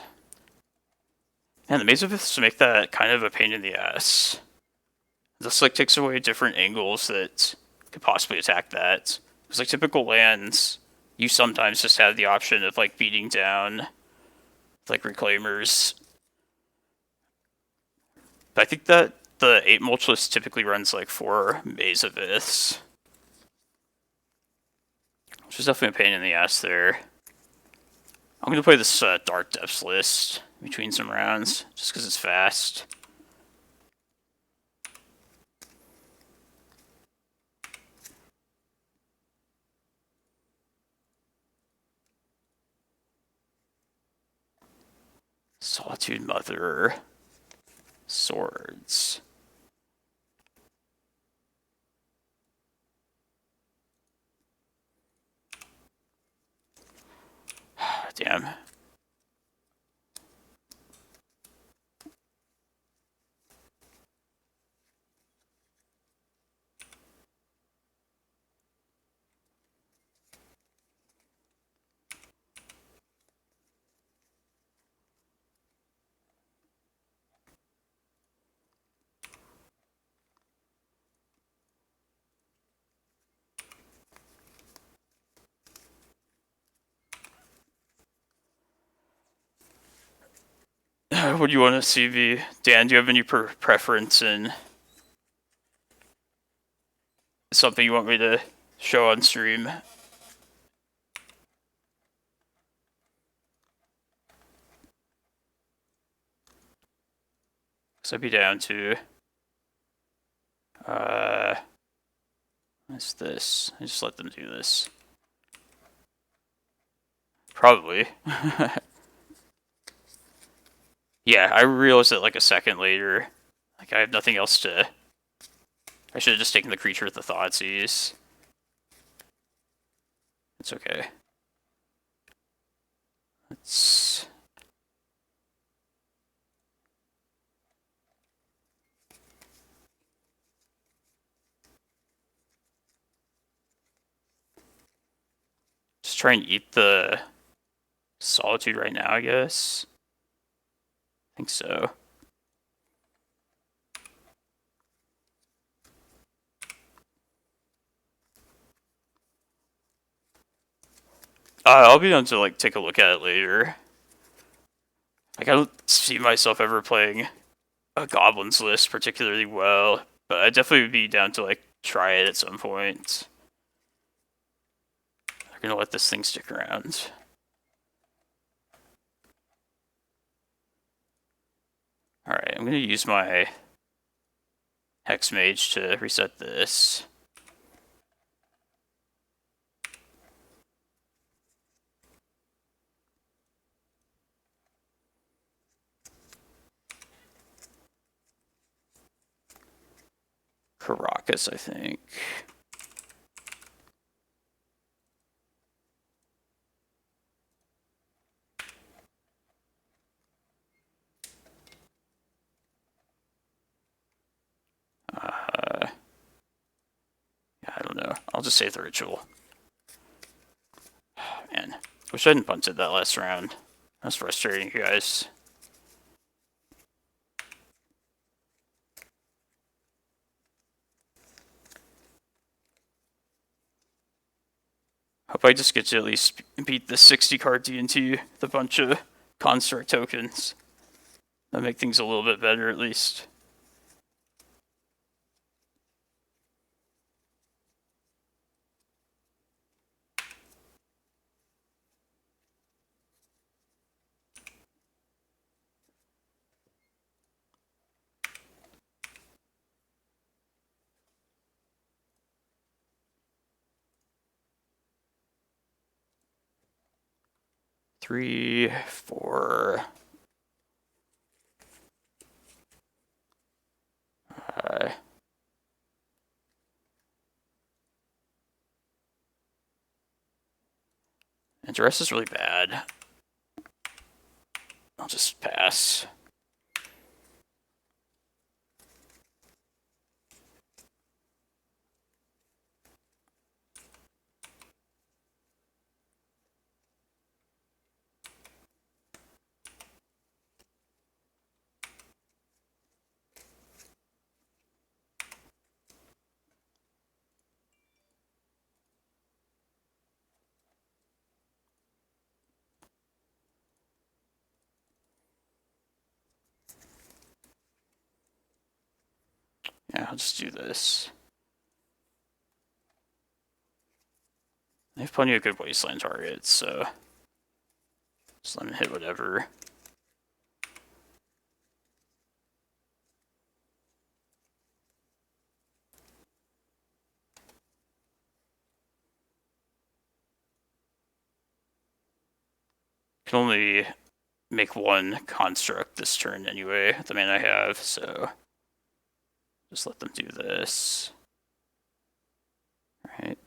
Man, the Maze of Myths make that kind of a pain in the ass. This like takes away different angles that could possibly attack that. Because like typical lands, you sometimes just have the option of like beating down like Reclaimers. But I think that the 8 mulch list typically runs like 4 Maze of Myths. Which is definitely a pain in the ass there. I'm going to play this Dark Depths list between some rounds, just because it's fast. Solitude Mother. Swords. Damn. What do you want to see me? Dan, do you have any preference in something you want me to show on stream? So I'd be down to... what's this? I just let them do this. Probably. Yeah, I realized it like a second later. Like, I have nothing else to... I should have just taken the creature with the Thoughtseize. It's okay. Let's... just try and eat the Solitude right now, I guess. I think so. I'll be down to like take a look at it later. Like I don't see myself ever playing a Goblins list particularly well, but I'd definitely be down to like try it at some point. I'm gonna let this thing stick around. Alright, I'm gonna use my Hex Mage to reset this. Karakas, I think. Yeah, I don't know. I'll just save the ritual. Man, wish I hadn't punted that last round. That's frustrating, you guys. Hope I just get to at least beat the 60 card D&T with a bunch of construct tokens. That'll make things a little bit better at least. Three, four. And Duress is really bad. I'll just pass. I'll just do this. They have plenty of good wasteland targets, so just let them hit whatever. Can only make one construct this turn anyway, the mana I have, so just let them do this. Right.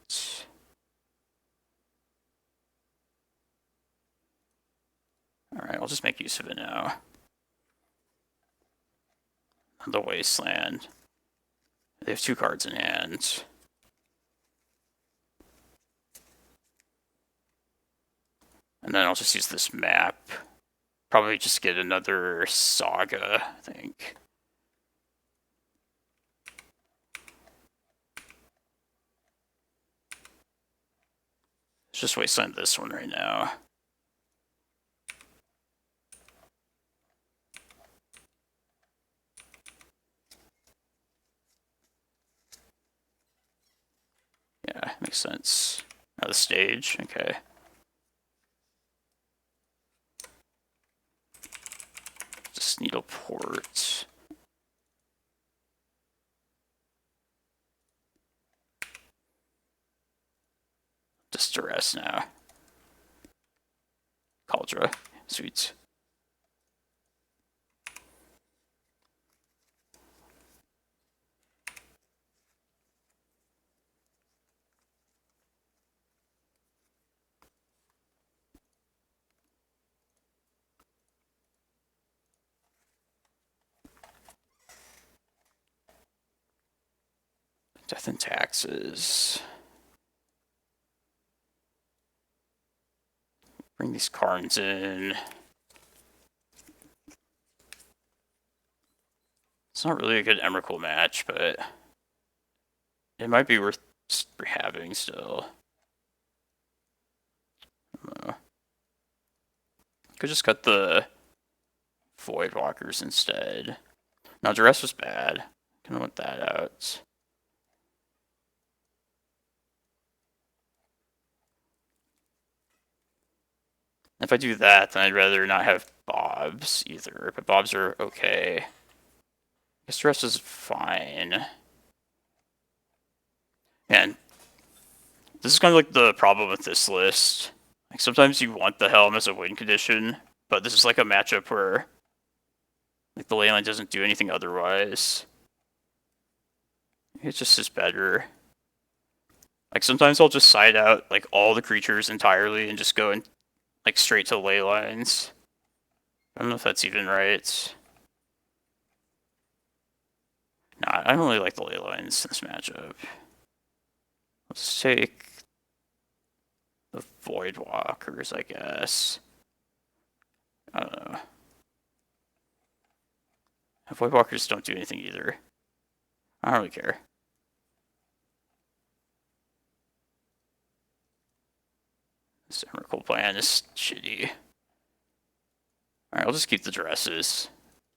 Alright, I'll just make use of it now. The Wasteland. They have 2 cards in hand. And then I'll just use this map. Probably just get another Saga, I think. Let's just wasteland this one right now. Yeah, makes sense. Now the stage, okay. Just need a port. Just duress now. Cauldra, sweet. Death and taxes. Bring these cards in. It's not really a good Emrakul match, but it might be worth having still. Could just cut the Voidwalkers instead. Now, duress was bad. Gonna want that out. If I do that, then I'd rather not have Bobs either, but Bobs are okay. I guess duress is fine. And this is kind of like the problem with this list. Like sometimes you want the Helm as a win condition, but this is like a matchup where like the leyline doesn't do anything otherwise. It just is better. Like sometimes I'll just side out like all the creatures entirely and just go in like straight to ley lines. I don't know if that's even right. Nah, I don't really like the ley lines in this matchup. Let's take the Voidwalkers, I guess. I don't know. Voidwalkers don't do anything either. I don't really care. This Emrakul plan is shitty. Alright, I'll just keep the dresses.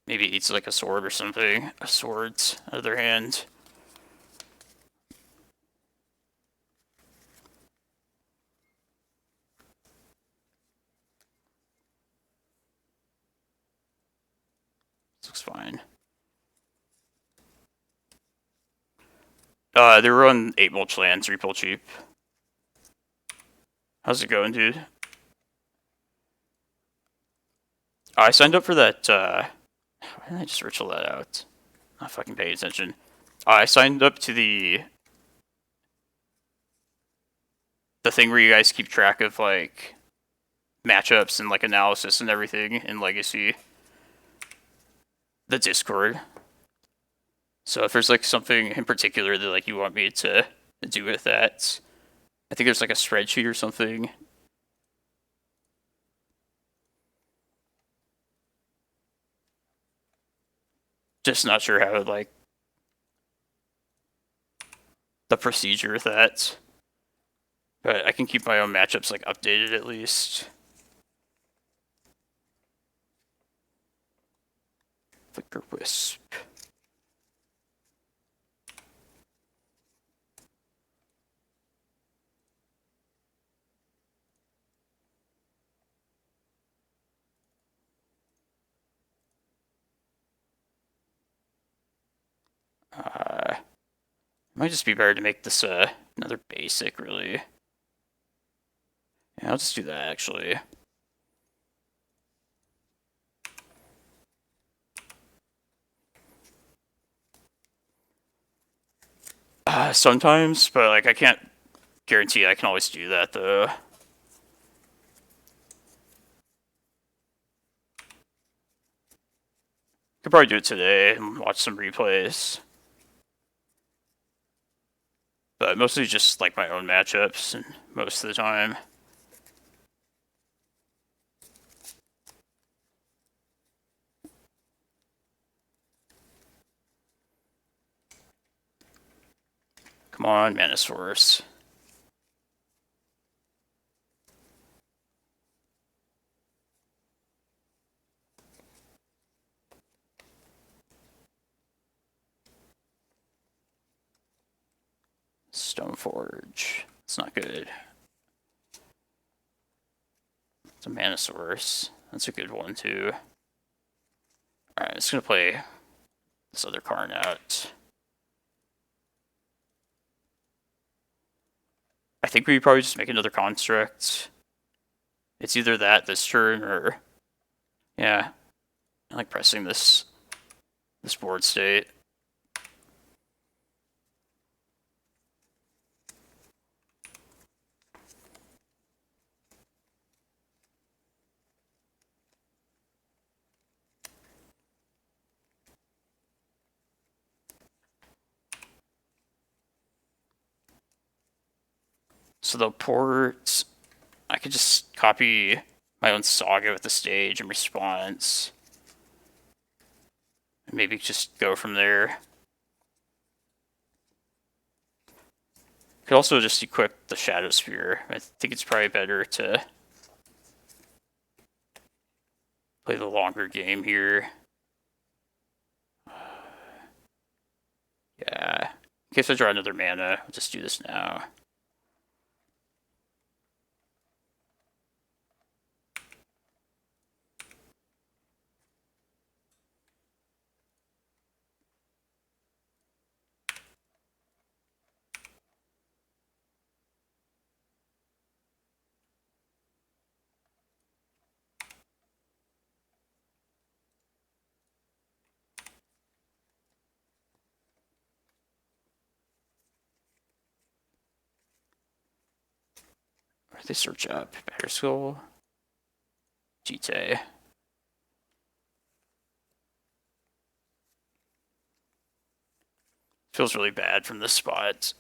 Maybe it eats like a sword or something. A sword's out of their hand. This looks fine. They were on 8 mulch land, 3 pull cheap. How's it going, dude? I signed up for that, why didn't I just ritual that out? Not fucking paying attention. I signed up to the thing where you guys keep track of, like, matchups and, like, analysis and everything in Legacy. The Discord. So if there's, like, something in particular that, like, you want me to do with that, I think there's, like, a spreadsheet or something. Just not sure how, like, the procedure with that. But I can keep my own matchups, like, updated at least. Flicker Wisp. Might just be better to make this another basic, really. Yeah, I'll just do that, actually. Sometimes, but like I can't guarantee I can always do that, though. Could probably do it today and watch some replays. But mostly just like my own matchups and most of the time. Come on, Mana Source. Stoneforge. It's not good. It's a Mana Source. That's a good one, too. Alright, I'm just gonna play this other card out. I think we probably just make another construct. It's either that this turn or... Yeah. I like pressing this board state. So the port, I could just copy my own saga with the stage and response. And maybe just go from there. Could also just equip the Shadow Spear. I think it's probably better to play the longer game here. Yeah. In case I draw another mana, I'll just do this now. Where did they search up? Better Skull? Jite. Feels really bad from this spot.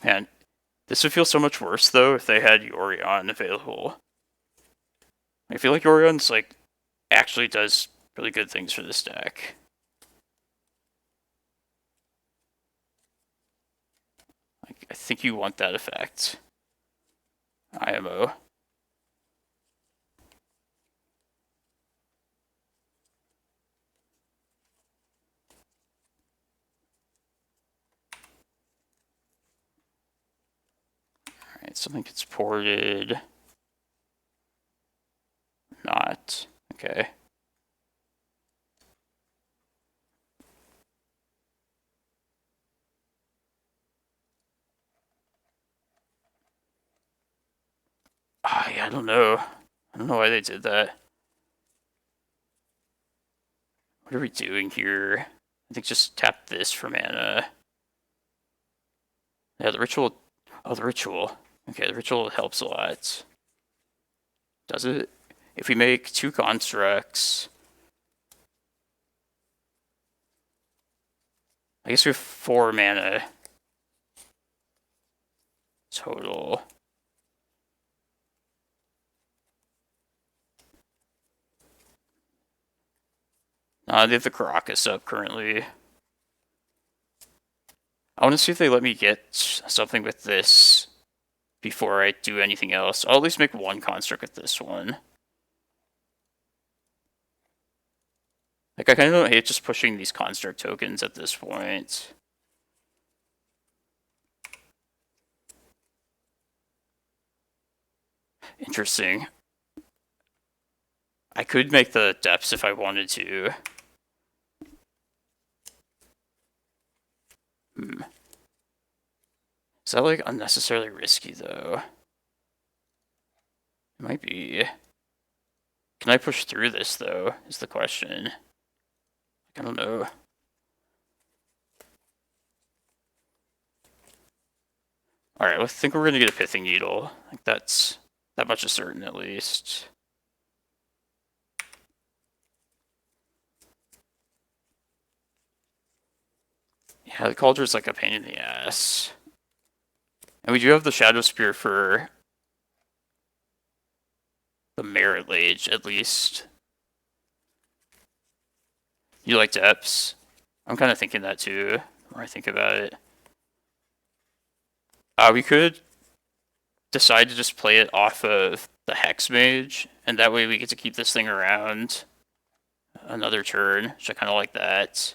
Man, this would feel so much worse, though, if they had Yorion available. I feel like Yorion's, like, actually does really good things for this deck. Like, I think you want that effect. IMO. Alright, something gets ported. Not. Okay. Yeah, I don't know. I don't know why they did that. What are we doing here? I think just tap this for mana. Yeah, the ritual... Oh, the ritual. Okay, the ritual helps a lot. Does it? If we make 2 constructs... I guess we have 4 mana total. They have the Karakas up currently. I want to see if they let me get something with this before I do anything else. I'll at least make one construct with this one. Like, I kind of don't hate just pushing these construct tokens at this point. Interesting. I could make the depths if I wanted to. Is that, like, unnecessarily risky, though? It might be. Can I push through this, though, is the question. I don't know. Alright, I think we're gonna get a Pithing Needle. Like, that's that much is certain, at least. Yeah, the Cauldron's like a pain in the ass. And we do have the Shadow Spear for the Merit Lage, at least. You like depths? I'm kind of thinking that too, the more I think about it. We could decide to just play it off of the Hex Mage, and that way we get to keep this thing around another turn, which I kind of like that.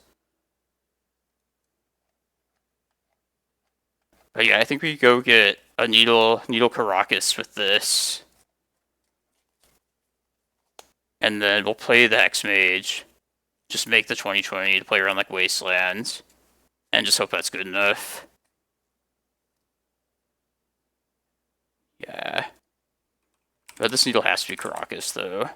But yeah, I think we go get a Needle Karakas with this. And then we'll play the Hex Mage. Just make the 2020 to play around like Wasteland. And just hope that's good enough. Yeah. But this Needle has to be Karakas, though.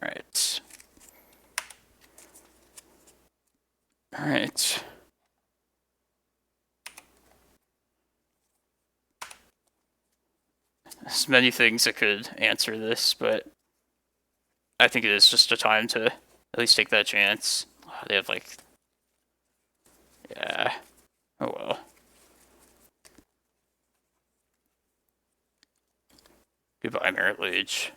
Alright. Alright. There's many things that could answer this, but I think it is just a time to at least take that chance. They have like... Yeah. Oh well. Goodbye, Merit Lage.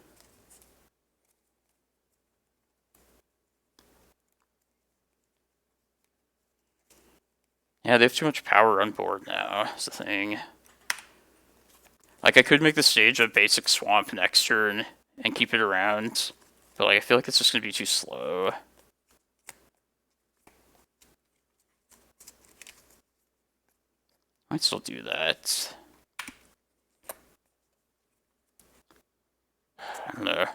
Yeah, they have too much power on board now, is the thing. Like, I could make the stage a basic swamp next turn and keep it around, but like, I feel like it's just gonna be too slow. Might still do that. I don't know.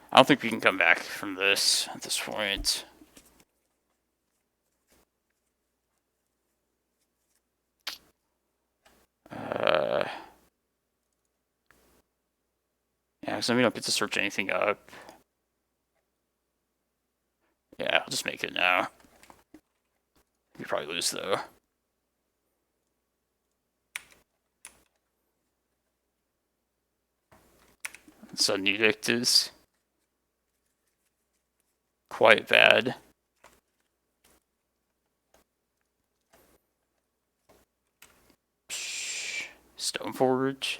I don't think we can come back from this at this point. Yeah, because then we don't get to search anything up. Yeah, I'll just make it now. We probably lose, though. Sudden Edict is quite bad. Stoneforge.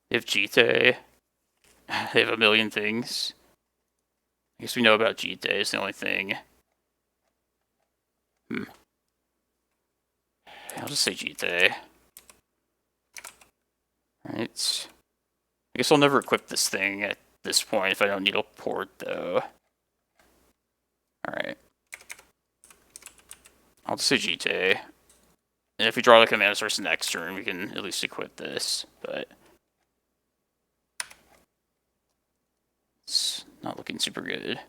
They have Jite. They have a million things. I guess we know about Jite is the only thing. I'll just say Jite. Right. I guess I'll never equip this thing at this point if I don't need a port, though. Alright. I'll just say Jite. And if we draw like a mana source next turn, we can at least equip this, but it's not looking super good.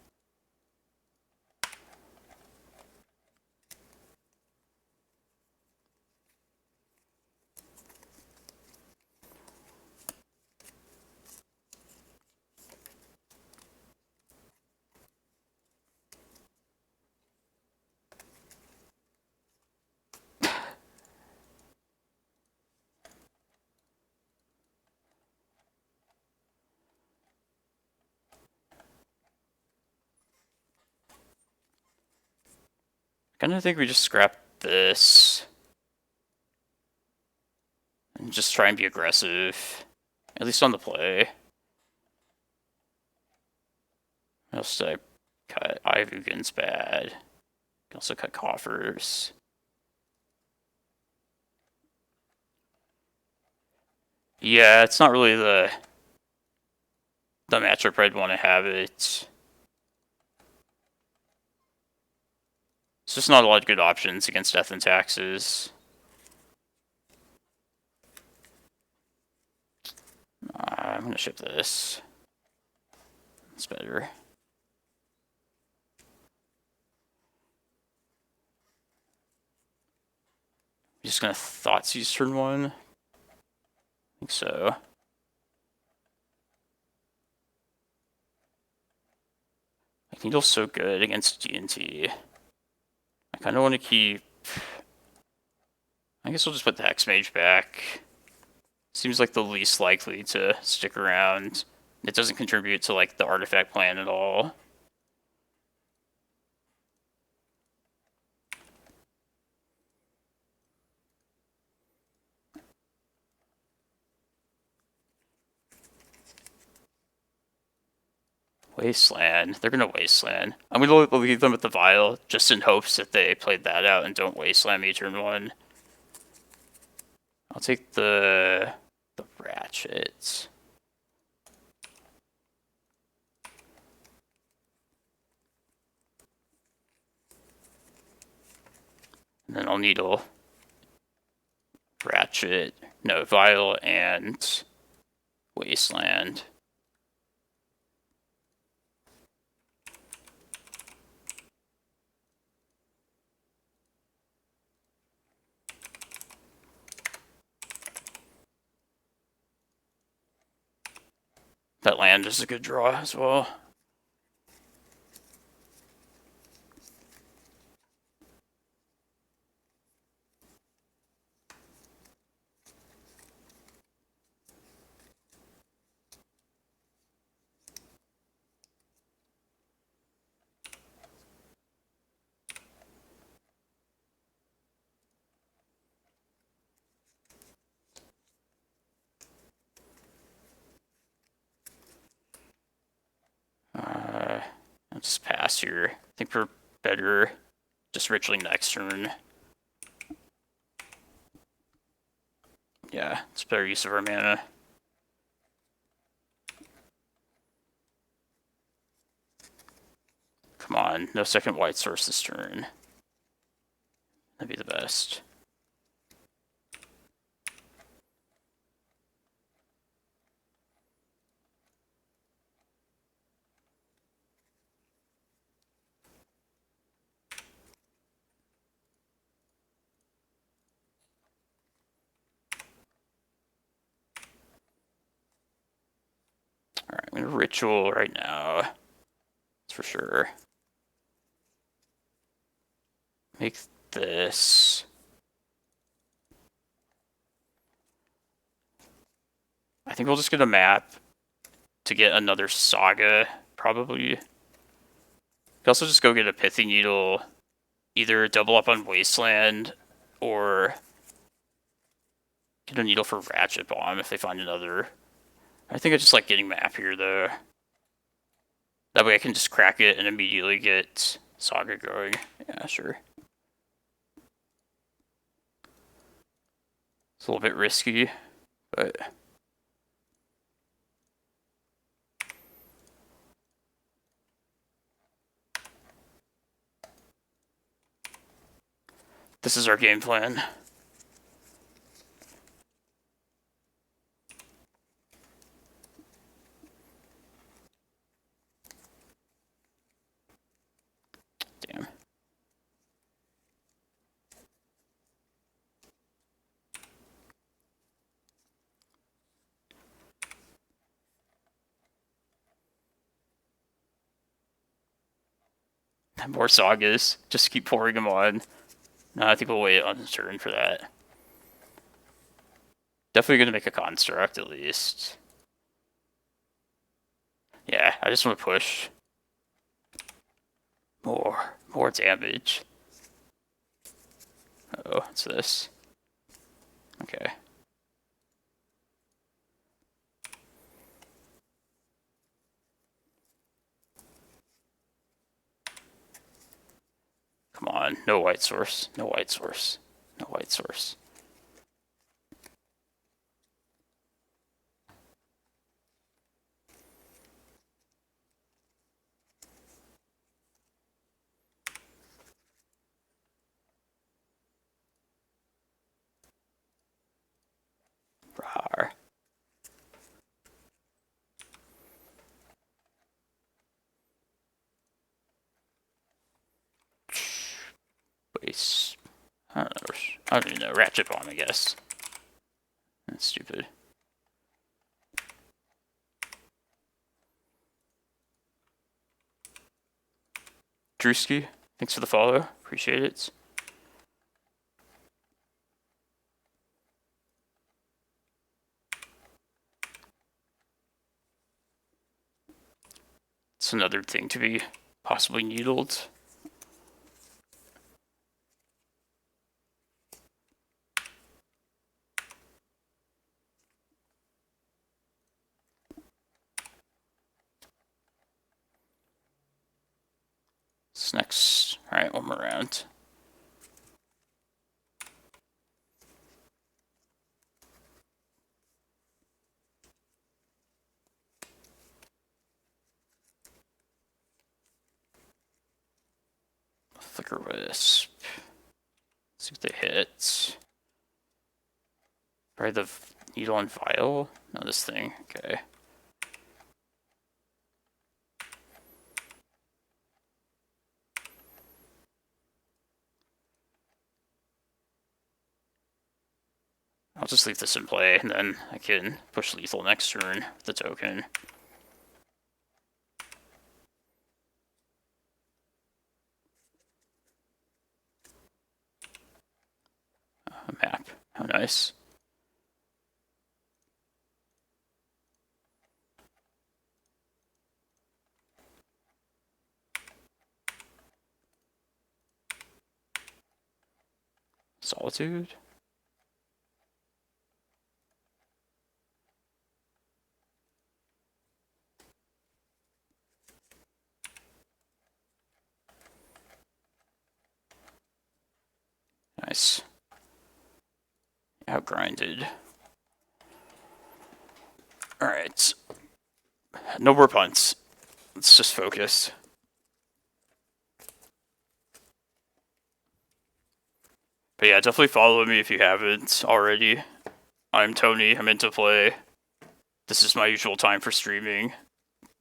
kind of think we just scrap this. And just try and be aggressive. At least on the play. What else did I cut? Eye of Ugin's bad. Can also cut coffers. Yeah, it's not really the matchup I'd want to have it. It's just not a lot of good options against Death and Taxes. I'm gonna ship this. It's better. I'm just gonna Thoughtseize turn 1. I think so. Needle's so good against D&T. I kind of want to keep... I guess we'll just put the Hex Mage back. Seems like the least likely to stick around. It doesn't contribute to like the artifact plan at all. Wasteland. They're going to Wasteland. I'm going to leave them at the Vile, just in hopes that they played that out and don't Wasteland me turn 1. I'll take the Ratchet. And then I'll Needle. Ratchet. No, Vile and Wasteland. That land is a good draw as well. I'll just pass here. I think we're better just ritualing next turn. Yeah, it's better use of our mana. Come on, no second white source this turn. That'd be the best. Alright, I'm gonna ritual right now. That's for sure. Make this. I think we'll just get a map to get another Saga, probably. We can also just go get a Pithing Needle, either double up on Wasteland, or get a Needle for Ratchet Bomb if they find another. I think I just like getting map here, though. That way I can just crack it and immediately get Saga going. Yeah, sure. It's a little bit risky, but... this is our game plan. Damn. More Sagas. Just keep pouring them on. No, I think we'll wait on the turn for that. Definitely gonna make a construct at least. Yeah, I just want to push more damage. Oh, what's this? Okay. Come on, no white source, no white source, no white source. Rawr. Waste. I don't even know. Ratchet bomb, I guess. That's stupid. Drewski, thanks for the follow. Appreciate it. It's another thing to be possibly needled. This next, alright, one more round. Flicker Wisp. See what they hit. Probably the Needle and Vial? No, this thing. Okay. I'll just leave this in play, and then I can push lethal next turn with the token. A map. How nice. Solitude? Nice. Outgrinded. Alright. No more punts. Let's just focus. But yeah, definitely follow me if you haven't already. I'm Tony, I'm into play. This is my usual time for streaming.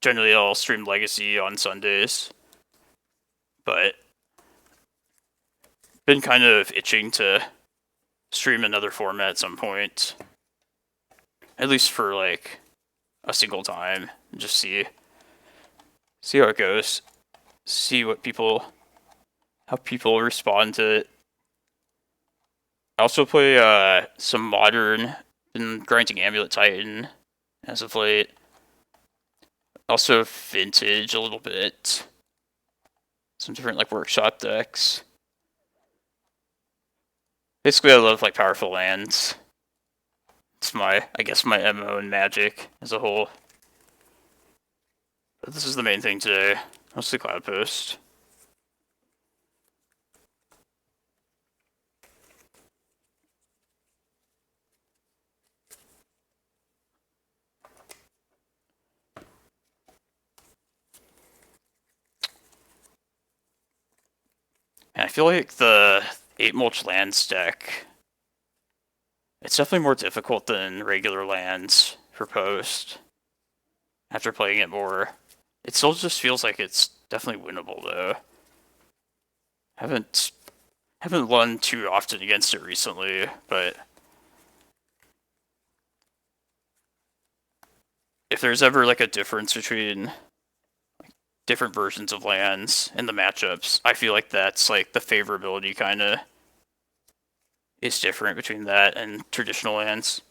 Generally I'll stream Legacy on Sundays. But been kind of itching to stream another format at some point. At least for like a single time. Just see how it goes. See what how people respond to it. I also play some modern, been grinding Amulet Titan as of late. Also vintage a little bit. Some different like workshop decks. Basically I love like powerful lands. It's I guess my MO in Magic as a whole. But this is the main thing today. Mostly Cloudpost. And I feel like the 8 mulch lands deck, it's definitely more difficult than regular lands for post. After playing it more, it still just feels like it's definitely winnable though. Haven't won too often against it recently, but if there's ever like a difference between different versions of lands and the matchups, I feel like that's like the favorability kind of is different between that and traditional lands.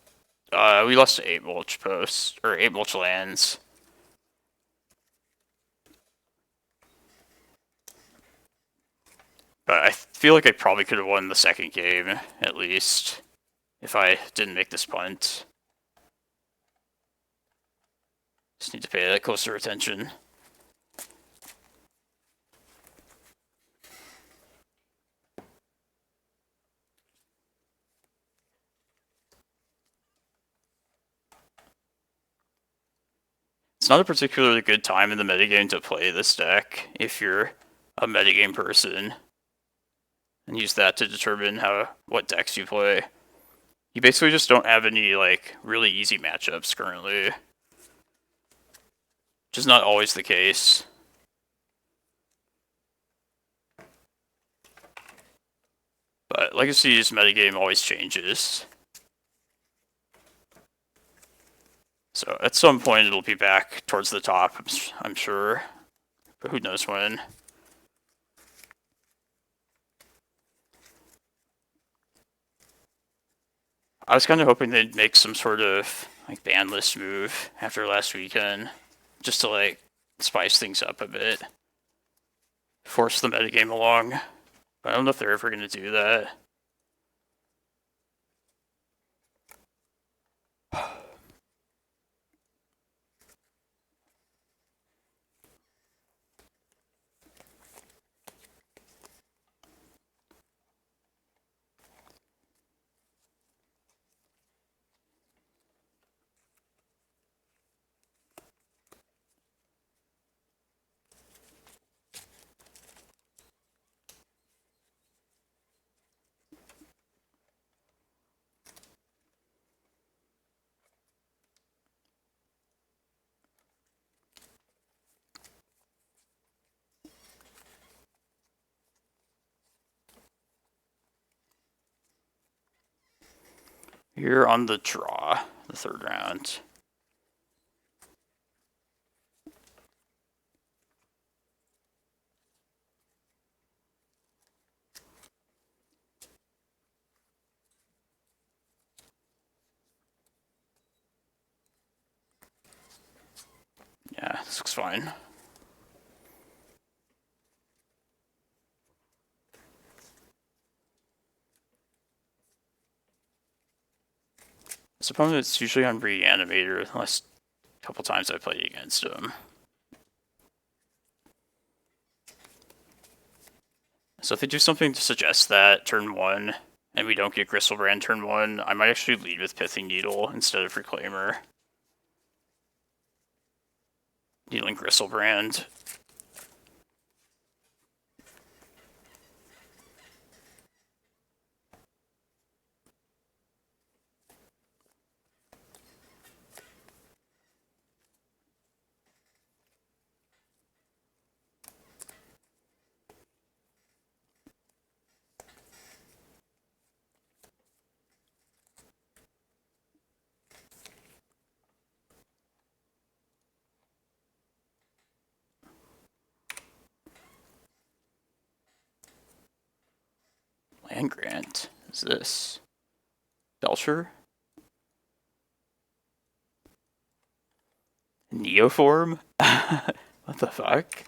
We lost to 8 mulch posts, or 8 mulch lands. But I feel like I probably could have won the second game, at least, if I didn't make this punt. Just need to pay that closer attention. It's not a particularly good time in the metagame to play this deck if you're a metagame person, and use that to determine what decks you play. You basically just don't have any like really easy matchups currently, which is not always the case. But Legacy's metagame always changes. So at some point it'll be back towards the top, I'm sure. But who knows when. I was kind of hoping they'd make some sort of like ban list move after last weekend, just to like spice things up a bit. Force the metagame along. But I don't know if they're ever going to do that. You're on the draw, the third round. Yeah, this looks fine. This opponent's usually on Reanimator, the last couple times I played against him. So if they do something to suggest that turn 1, and we don't get Gristlebrand turn 1, I might actually lead with Pithing Needle instead of Reclaimer. Needling Gristlebrand. Land Grant. Is this Belcher? Neoform? What the fuck?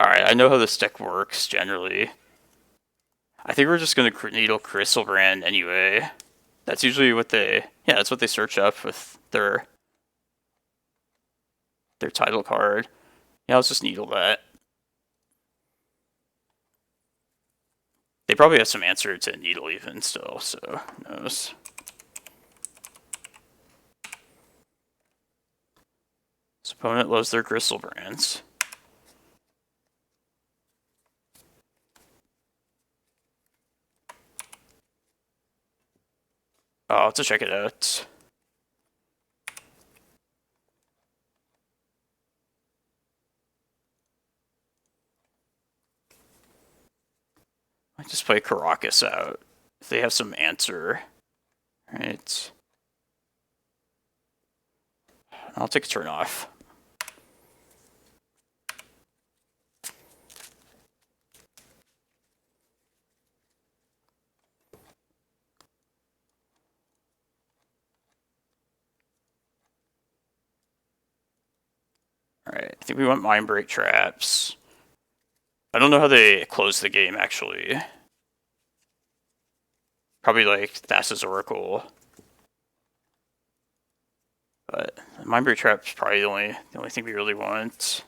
Alright, I know how this deck works generally. I think we're just gonna needle Gristlebrand anyway. That's usually what that's what they search up with their title card. Yeah, let's just needle that. They probably have some answer to needle even still, so who knows. This opponent loves their Gristlebrands. I'll have to check it out. I just play Karakas out if they have some answer. Right. I'll take a turn off. Alright, I think we want Mindbreak Traps. I don't know how they close the game, actually. Probably like Thassa's Oracle. But Mindbreak Trap's probably the only thing we really want.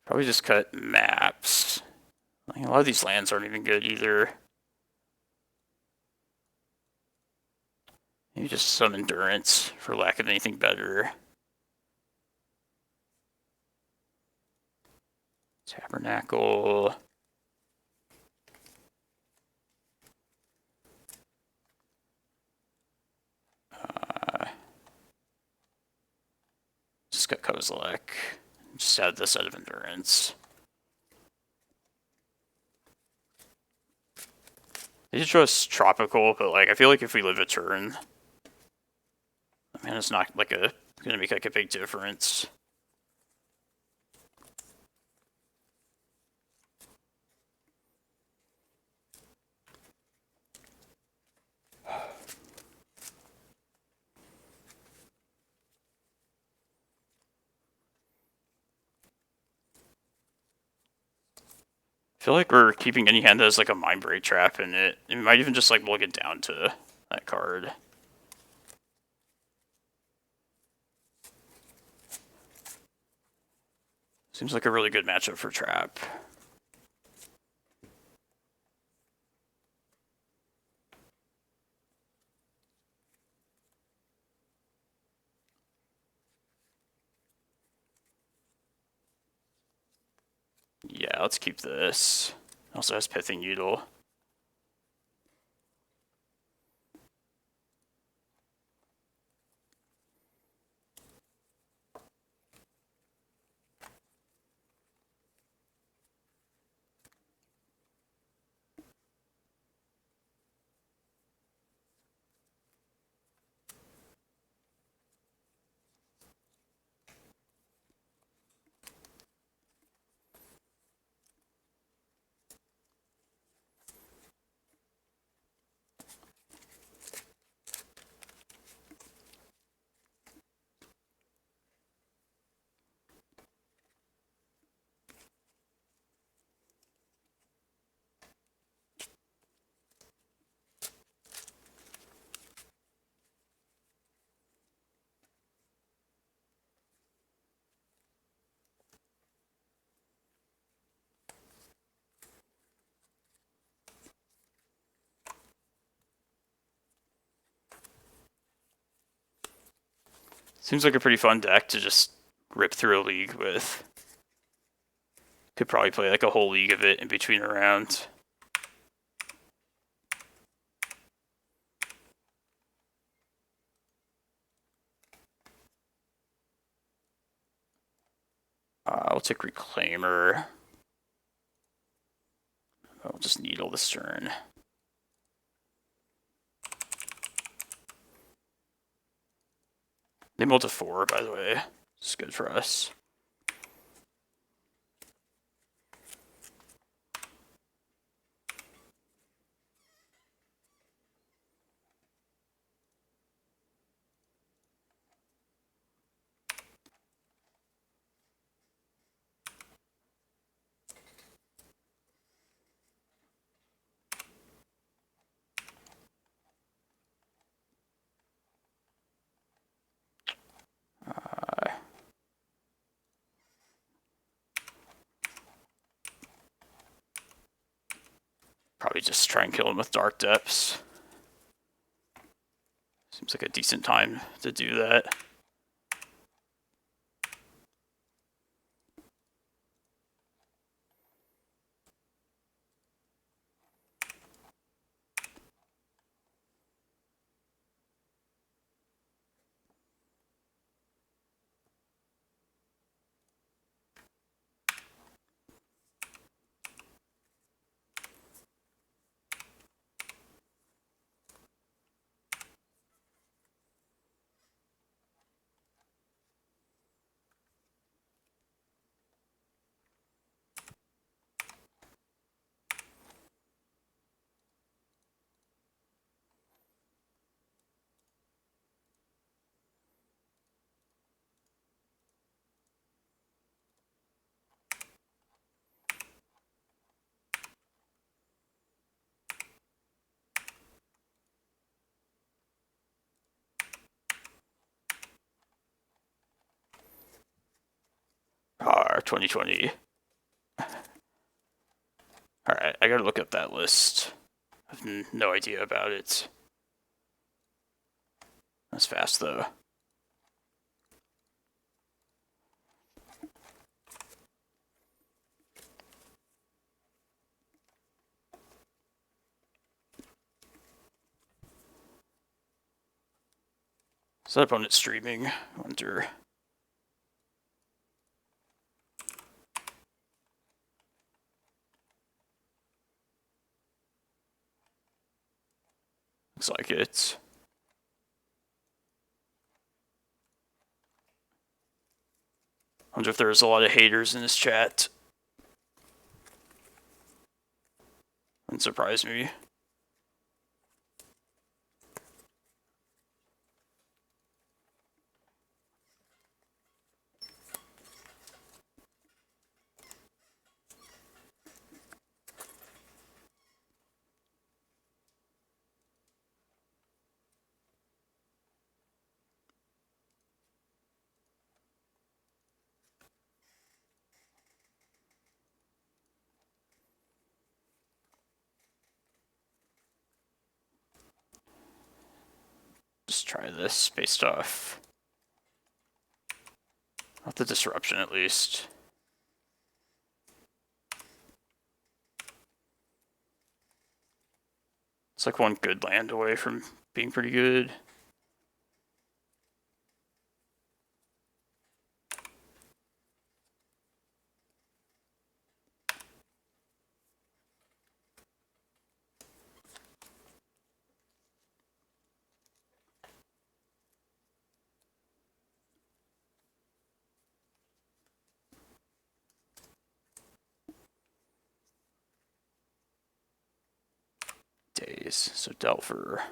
Probably just cut maps. Like, a lot of these lands aren't even good either. Maybe just some endurance for lack of anything better. Tabernacle. Just got Kozilek. Just add this out of endurance. They just trust Tropical, but like I feel like if we live a turn, I mean it's not like gonna make like a big difference. I feel like we're keeping any hand that has like a Mindbreak Trap in it. And we might even just like lug it down to that card. Seems like a really good matchup for Trap. Yeah, let's keep this. Also has Pithing Needle. Seems like a pretty fun deck to just rip through a league with. Could probably play like a whole league of it in between a round. I'll take Reclaimer. I'll just Needle this turn. They mulled to 4, by the way. It's good for us. Probably just try and kill him with Dark Depths. Seems like a decent time to do that. 2020. Alright, I gotta look up that list. I have no idea about it. That's fast, though. Is that opponent streaming? I wonder. Looks like it. I wonder if there's a lot of haters in this chat. Wouldn't surprise me. Just try this based off the disruption, at least. It's like one good land away from being pretty good. Days, so Delver.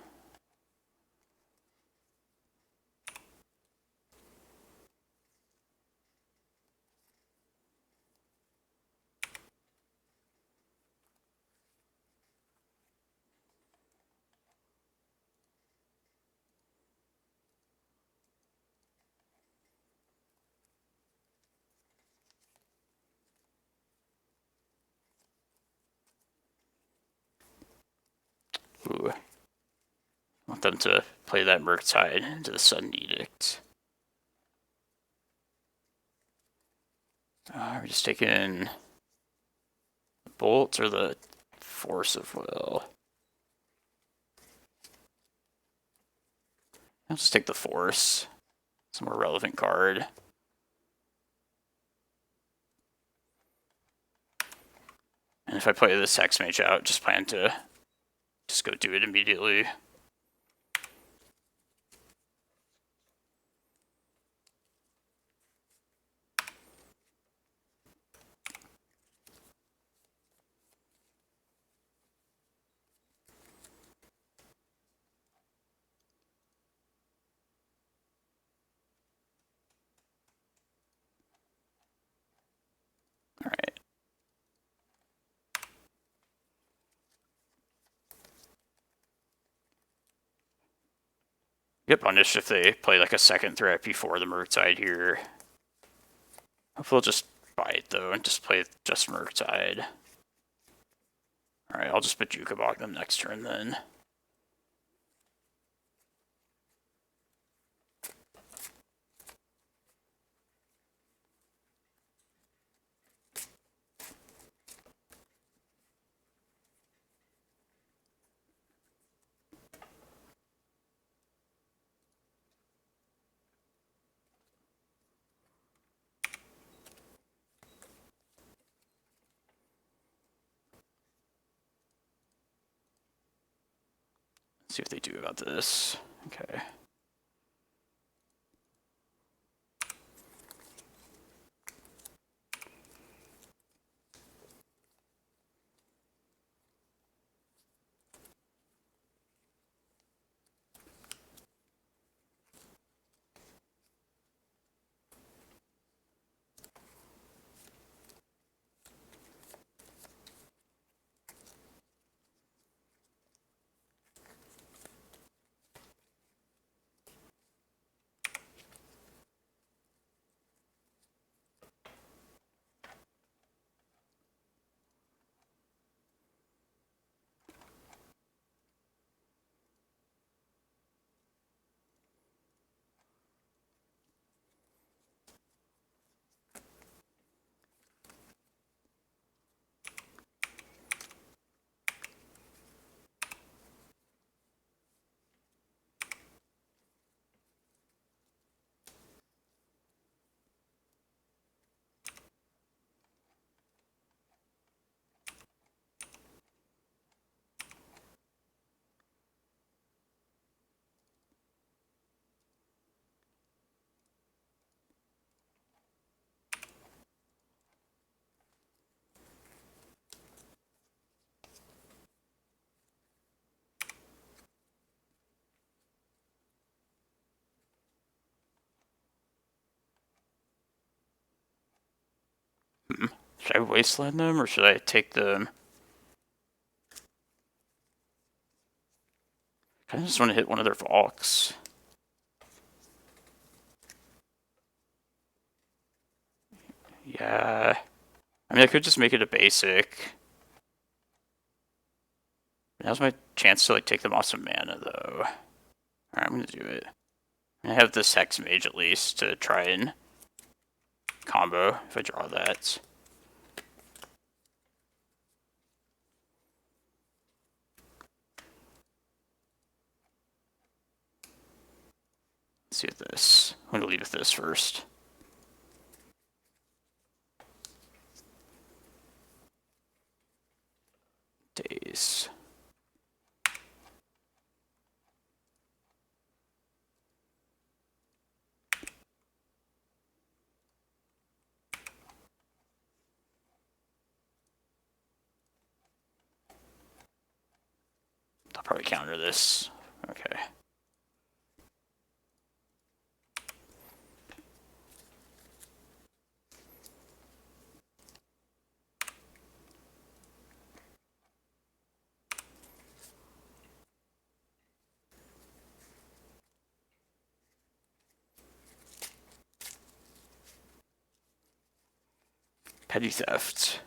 Ooh. I want them to play that Murktide into the Sudden Edict. We're just taking the Bolt or the Force of Will. I'll just take the Force. It's a more relevant card. And if I play this Hexmage out, just plan to just go do it immediately. Alright. Get punished if they play like a second threat before the Murktide here. Hopefully they'll just buy it though and just play just Murktide. Alright, I'll just Bojuka Bog them next turn then. See what they do about this. Okay. Should I wasteland them or should I take them? I just want to hit one of their Valks. Yeah. I mean, I could just make it a basic. Now's my chance to like take them off some mana, though. Alright, I'm gonna do it. I have this Hex Mage at least to try and combo if I draw that. Let's see with this. I'm gonna leave with this first. Days. I'll probably counter this. Okay. Petty theft.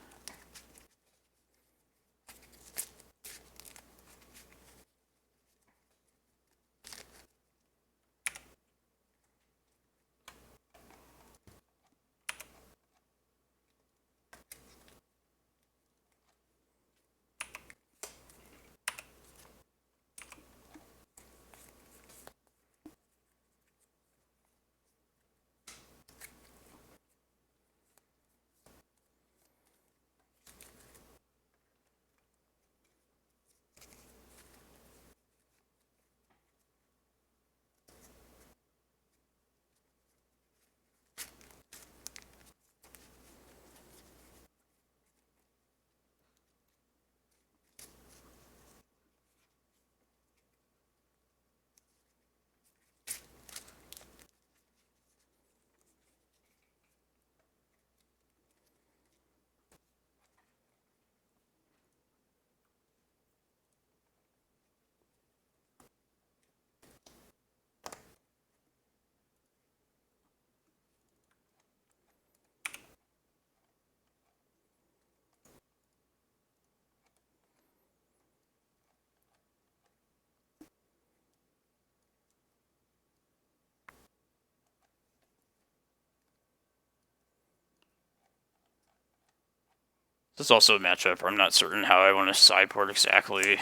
This is also a matchup where I'm not certain how I want to sideboard exactly.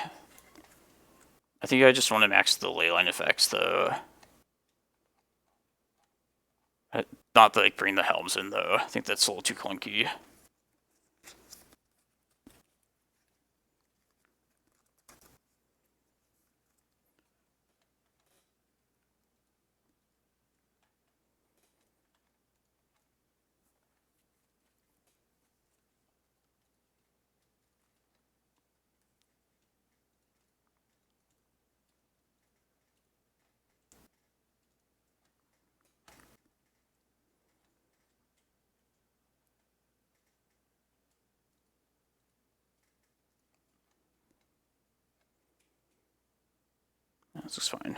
I think I just want to max the leyline effects, though. Not like bring the helms in, though. I think that's a little too clunky. This looks fine.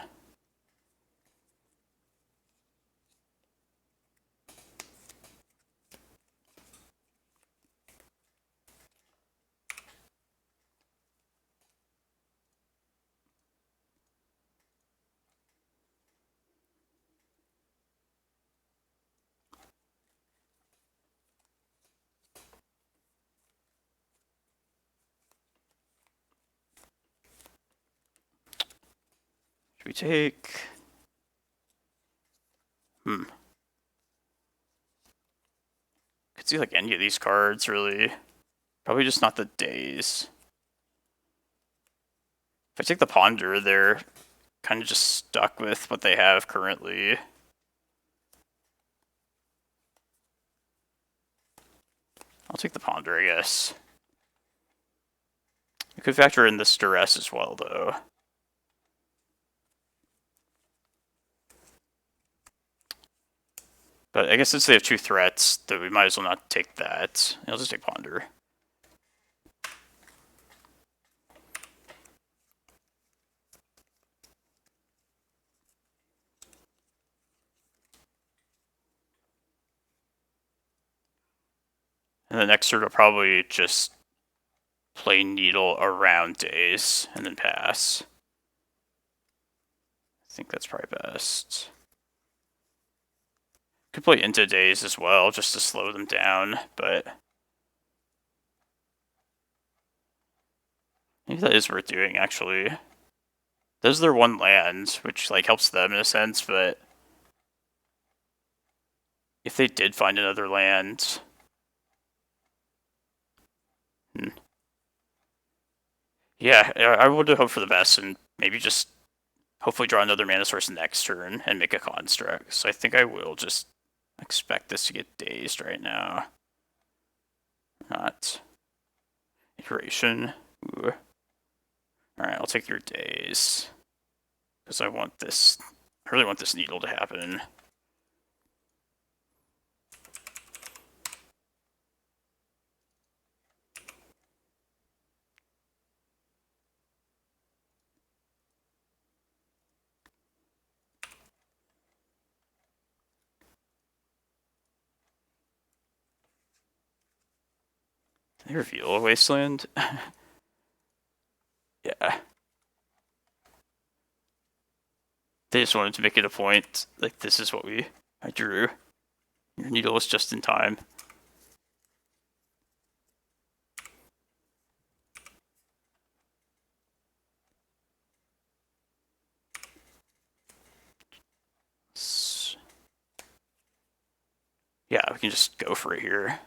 Should we take... Could see like any of these cards, really. Probably just not the days. If I take the Ponder, they're kind of just stuck with what they have currently. I'll take the Ponder, I guess. I could factor in this duress as well, though. But I guess since they have 2 threats, that we might as well not take that. I'll just take Ponder. And the next turn will probably just play Needle around Daze and then pass. I think that's probably best. Could play into Daze as well, just to slow them down, but maybe that is worth doing, actually. Those are their 1 land, which like helps them in a sense, but if they did find another land... Yeah, I would hope for the best and maybe just hopefully draw another mana source next turn and make a construct. So I think I will just expect this to get dazed right now. Not. Iteration. Ooh. Alright, I'll take your daze. Because I want this. I really want this needle to happen. Can they reveal a wasteland? Yeah. They just wanted to make it a point. Like, this is what I drew. Your needle was just in time. Yeah, we can just go for it here.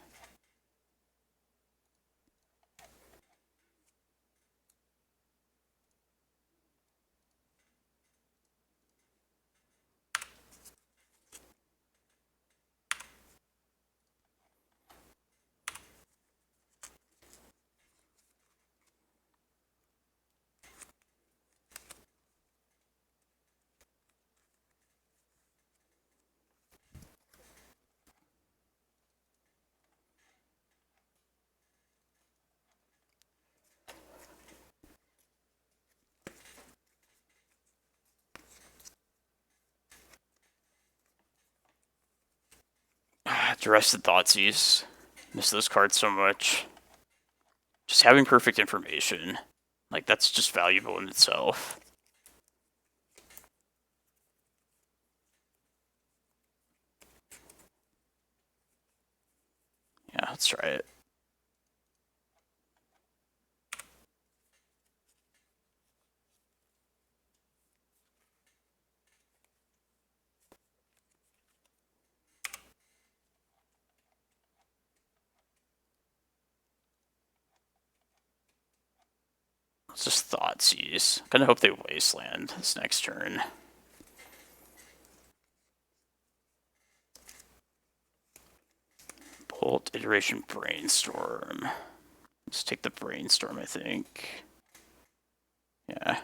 Arrested Thoughtseize. Miss those cards so much. Just having perfect information. Like, that's just valuable in itself. Yeah, let's try it. Let's just Thoughtseize. Kinda hope they Wasteland this next turn. Bolt, Iteration, Brainstorm. Let's take the Brainstorm, I think. Yeah.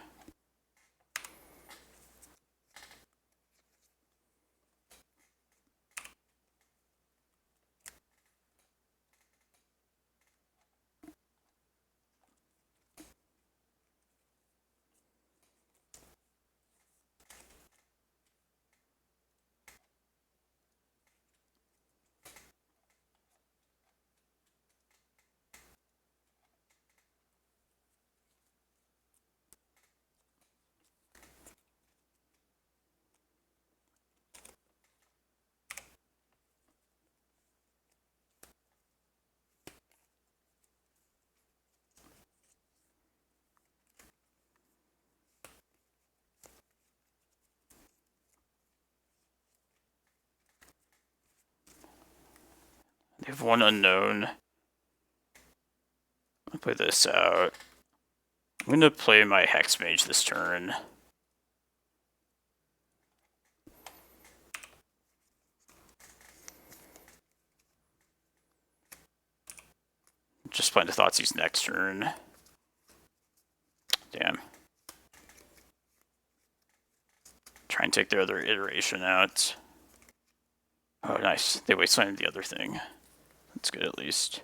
They have 1 unknown. I'll play this out. I'm gonna play my Hex Mage this turn. Just playing the Thoughtseize next turn. Damn. Try and take their other iteration out. Oh, nice. They wastelanded the other thing. That's good at least.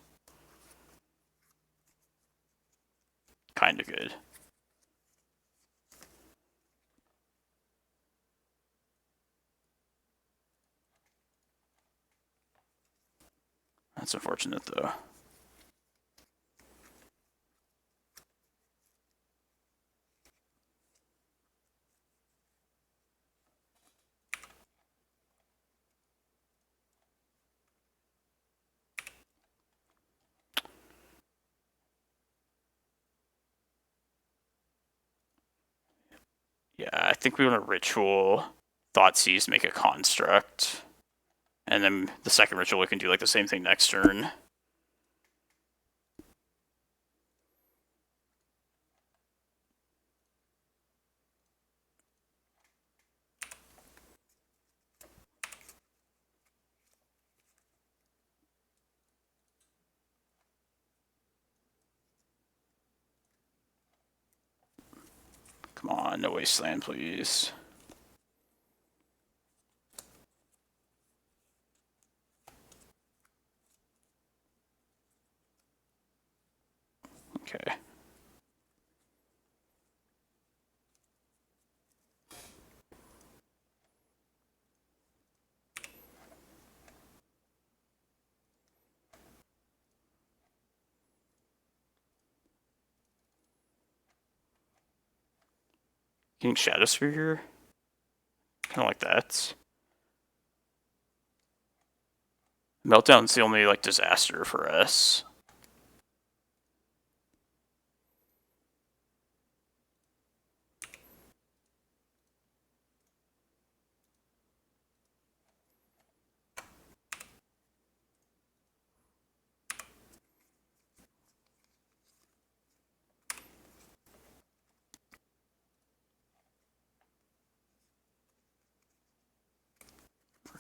Kinda good. That's unfortunate though. Yeah, I think we want to ritual Thoughtseize, make a construct. And then the second ritual we can do like the same thing next turn. Come on, no wasteland, please. Okay. Getting Shadowsphere here? Kind of like that. Meltdown's the only like disaster for us.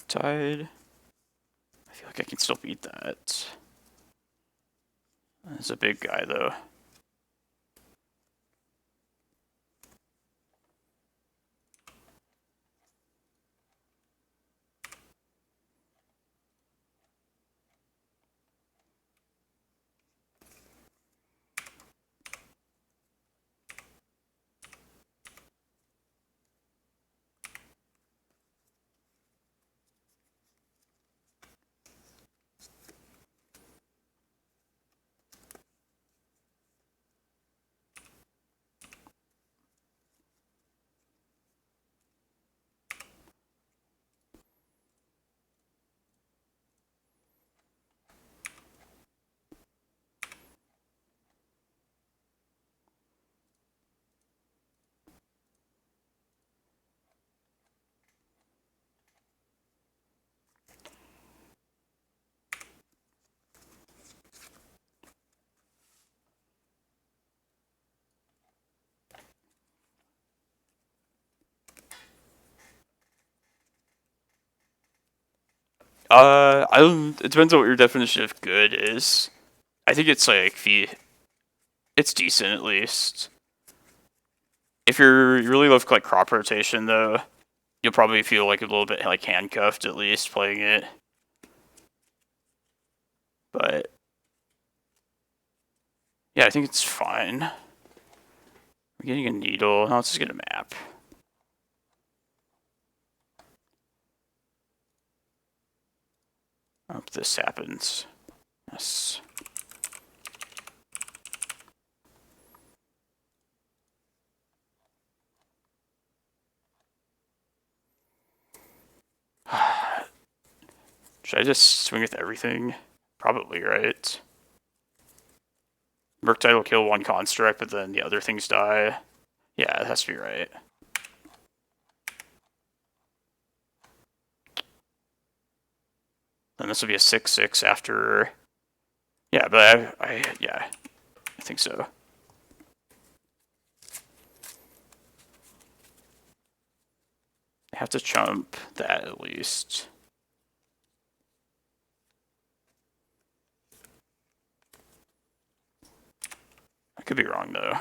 Tide. I feel like I can still beat that. It's a big guy though. I don't. It depends on what your definition of good is. I think it's like it's decent at least. If you really love like crop rotation though, you'll probably feel like a little bit like handcuffed at least playing it. But yeah, I think it's fine. We're getting a needle. Now let's just get a map. I hope this happens. Yes. Should I just swing with everything? Probably, right? Murktide will kill one construct, but then the other things die. Yeah, it has to be right. Then this will be a 6/6 after. Yeah, but I think so. I have to chump that at least. I could be wrong though.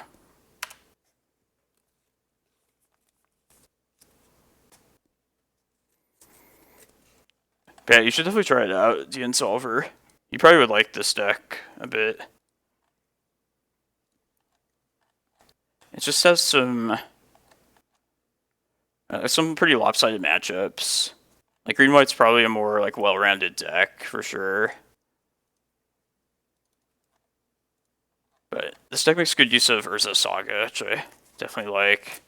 Yeah, you should definitely try it out, the Insolver. You probably would like this deck a bit. It just has some pretty lopsided matchups. Like green-white's probably a more like well-rounded deck for sure. But this deck makes good use of Urza Saga, which I definitely like.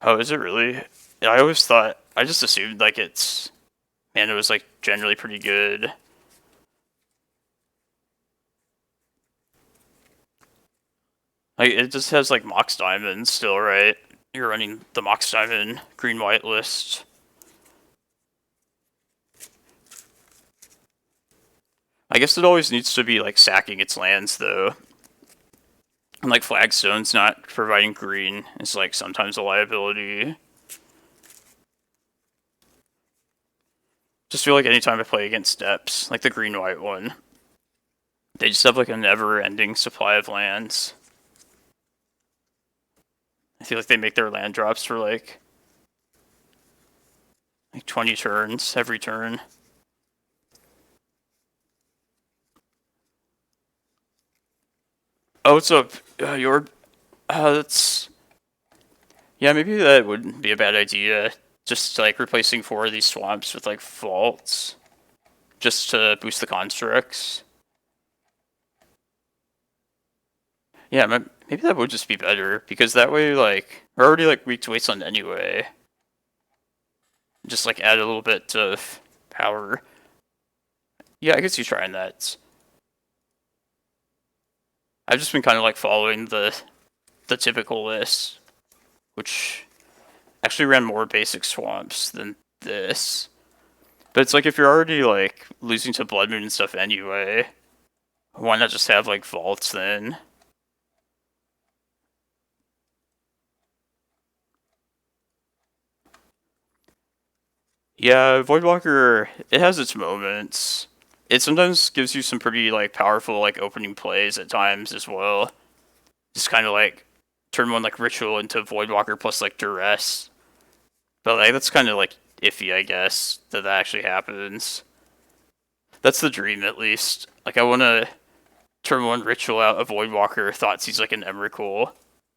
Oh, is it really? Yeah, I always thought, I just assumed like it was like generally pretty good. Like it just has like Mox Diamond still, right? You're running the Mox Diamond green-white list. I guess it always needs to be like sacking its lands though. And like Flagstone's not providing green is like sometimes a liability. Just feel like anytime I play against steps, like the green-white one, they just have like a never-ending supply of lands. I feel like they make their land drops for like 20 turns every turn. Oh, what's up? That's... Yeah, maybe that wouldn't be a bad idea. Just like replacing 4 of these swamps with like vaults. Just to boost the constructs. Yeah, maybe that would just be better. Because that way, like, we're already like weak to wasteland anyway. Just like add a little bit of power. Yeah, I guess you trying that. I've just been kind of like following the typical list, which actually ran more basic swamps than this. But it's like if you're already like losing to Blood Moon and stuff anyway, why not just have like vaults then? Yeah, Voidwalker, it has its moments. It sometimes gives you some pretty like powerful like opening plays at times as well. Just kind of like turn one like ritual into Voidwalker plus like duress. But like that's kind of like iffy, I guess, that actually happens. That's the dream, at least. Like I want to turn one ritual out of Voidwalker, thought he's like an Emrakul,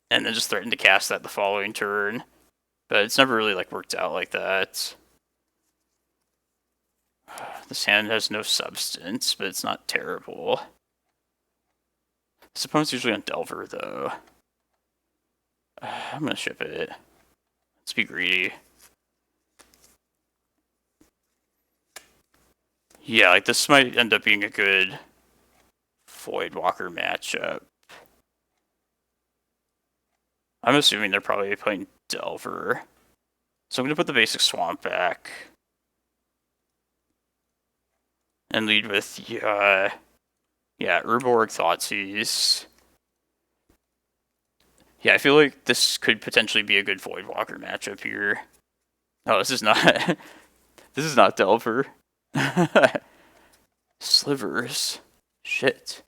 and then just threaten to cast that the following turn. But it's never really like worked out like that. This hand has no substance, but it's not terrible. This opponent's usually on Delver, though. I'm gonna ship it. Let's be greedy. Yeah, like this might end up being a good Voidwalker matchup. I'm assuming they're probably playing Delver. So I'm gonna put the basic swamp back. And lead with, yeah, Urborg Thoughtseize. Yeah, I feel like this could potentially be a good Voidwalker matchup here. Oh, this is not... this is not Delver. Slivers. Shit.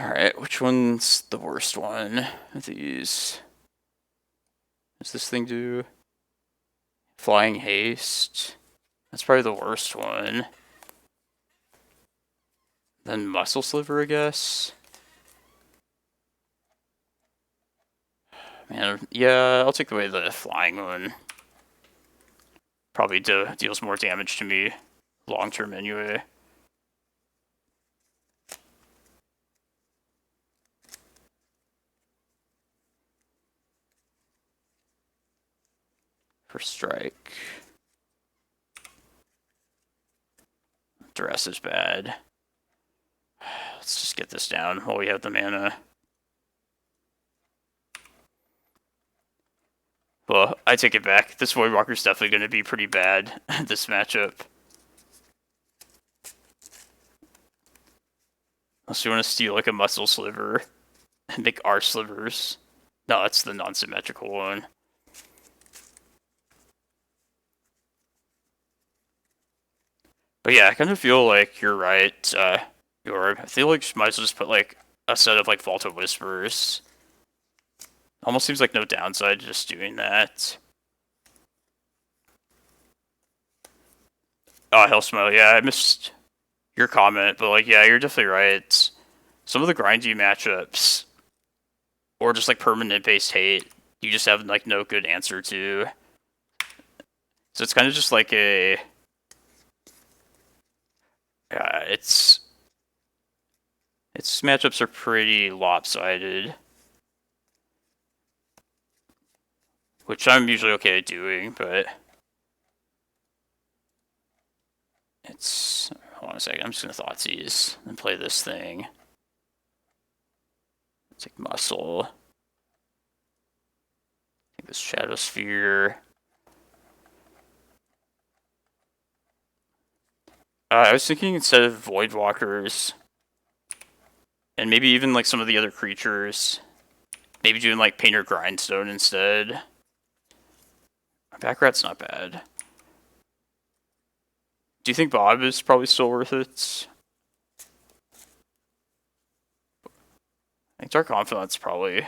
Alright, which one's the worst one of these? Does this thing do? Flying Haste. That's probably the worst one. Then Muscle Sliver, I guess. Man, yeah, I'll take away the flying one. Probably deals more damage to me long term anyway. First strike. Duress is bad. Let's just get this down while we have the mana. Well, I take it back. This Voidwalker's definitely going to be pretty bad this matchup. Unless you want to steal like a Muscle Sliver and make our slivers. No, that's the non-symmetrical one. But yeah, I kind of feel like you're right, Yorb. I feel like she might as well just put like a set of like Vault of Whispers. Almost seems like no downside to just doing that. Oh, Hellsmile, yeah, I missed your comment, but like, yeah, you're definitely right. Some of the grindy matchups, or just like permanent based hate, you just have like no good answer to. So it's kind of just like a, its matchups are pretty lopsided, which I'm usually okay at doing, but it's. Hold on a second, I'm just gonna Thoughtseize and play this thing. Take Muscle. Take this Shadow Sphere. I was thinking instead of Voidwalkers, and maybe even like some of the other creatures, maybe doing like Painter Grindstone instead. Backrat's not bad. Do you think Bob is probably still worth it? I think Dark Confidant's probably.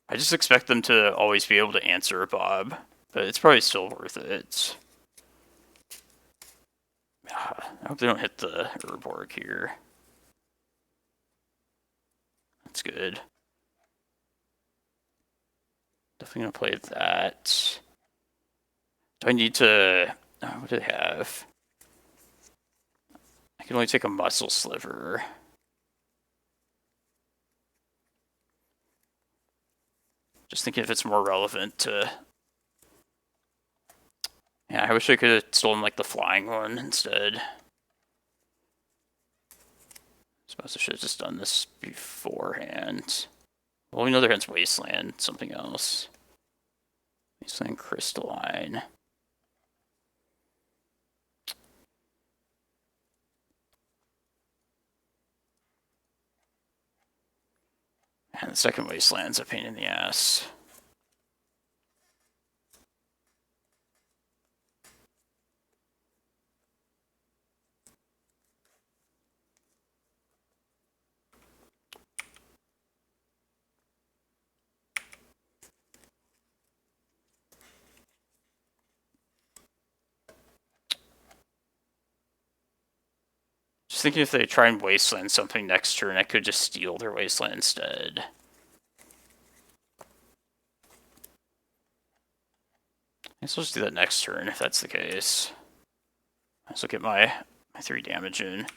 I just expect them to always be able to answer Bob, but it's probably still worth it. I hope they don't hit the Urborg here. That's good. Definitely gonna play that. Do I need to... what do they have? I can only take a Muscle Sliver. Just thinking if it's more relevant to... Yeah, I wish I could have stolen like the flying one instead. I suppose I should have just done this beforehand. Well, we know their hand's Wasteland, something else. Wasteland Crystalline. And the second Wasteland's a pain in the ass. Just thinking if they try and Wasteland something next turn, I could just steal their Wasteland instead. I guess I'll just do that next turn if that's the case. I also get my 3 damage in.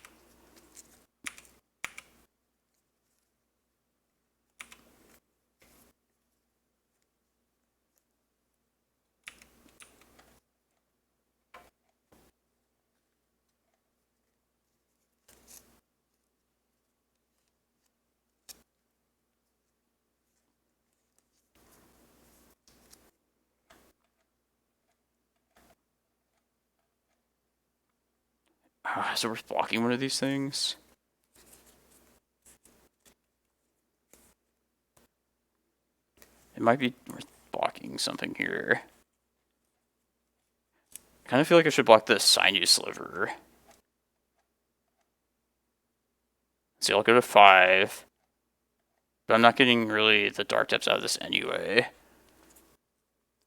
Is it worth blocking one of these things? It might be worth blocking something here. I kind of feel like I should block the Sinew Sliver. See, I'll go to 5. But I'm not getting really the Dark Depths out of this anyway.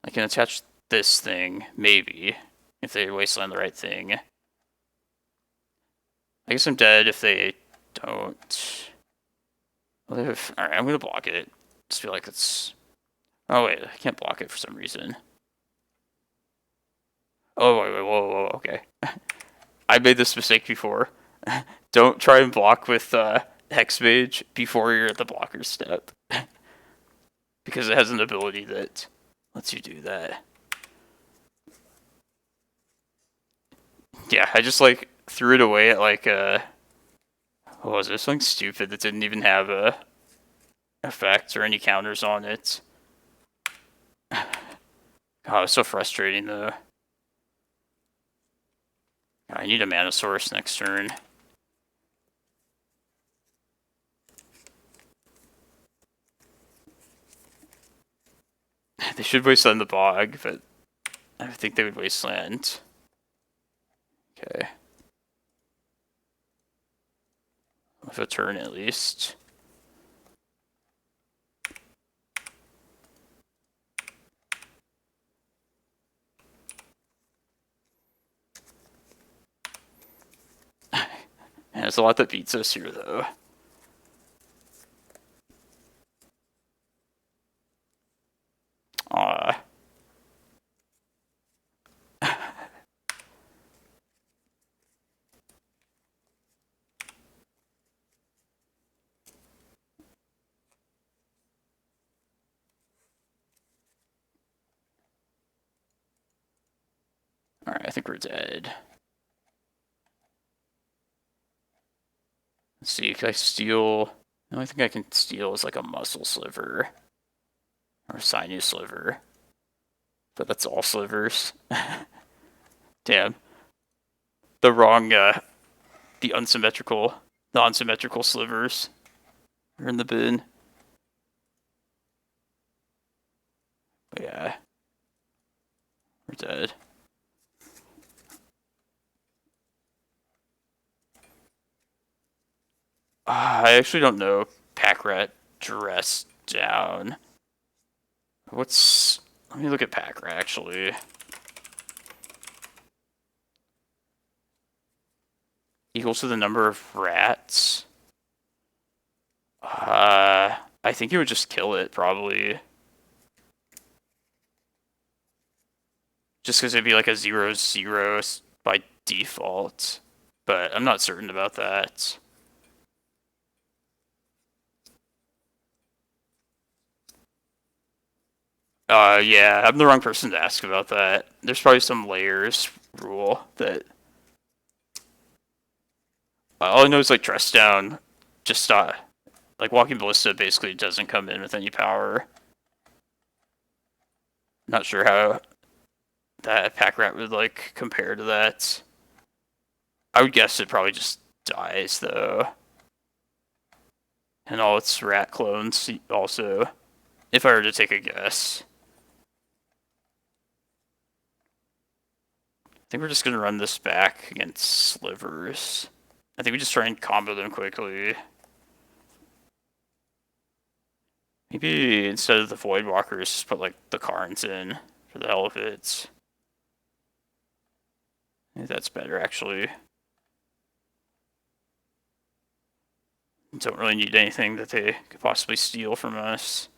I can attach this thing, maybe, if they Wasteland the right thing. I guess I'm dead if they don't. Well, alright, I'm gonna block it. Just feel like it's... Oh wait, I can't block it for some reason. Oh wait, whoa, okay. I made this mistake before. Don't try and block with Hexmage before you're at the blocker step. Because it has an ability that lets you do that. Yeah, I just like threw it away at like what was it? Something stupid that didn't even have a effect or any counters on it. Oh, it's so frustrating though. I need a mana source next turn. They should waste on the bog, but I think they would wasteland. Okay. With a turn at least. Man, there's a lot that beats us here, though. Aw. Alright, I think we're dead. Let's see, can I steal? The only thing I can steal is like a muscle sliver. Or a sinew sliver. But that's all slivers. Damn. The wrong, the non-symmetrical slivers are in the bin. But yeah. We're dead. I actually don't know. Pack rat dress down. Let me look at pack rat actually. Equals to the number of rats. I think it would just kill it probably. Just because it'd be like a 0/0 by default. But I'm not certain about that. Yeah, I'm the wrong person to ask about that. There's probably some layers rule that... all I know is like dress down, just like Walking Ballista basically doesn't come in with any power. Not sure how that pack rat would like compare to that. I would guess it probably just dies though. And all its rat clones also, if I were to take a guess. I think we're just gonna run this back against slivers. I think we just try and combo them quickly. Maybe instead of the Voidwalkers, just put like the Karns in for the hell of it. I think that's better actually. Don't really need anything that they could possibly steal from us.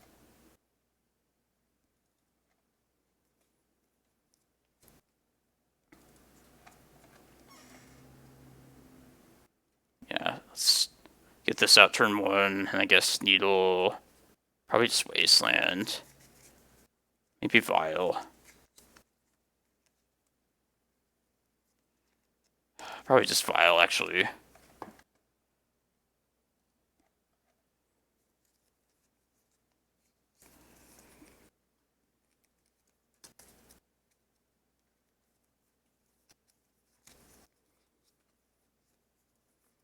Yeah, let's get this out turn 1, and I guess Needle, probably just Wasteland. Maybe Vile. Probably just Vile, actually.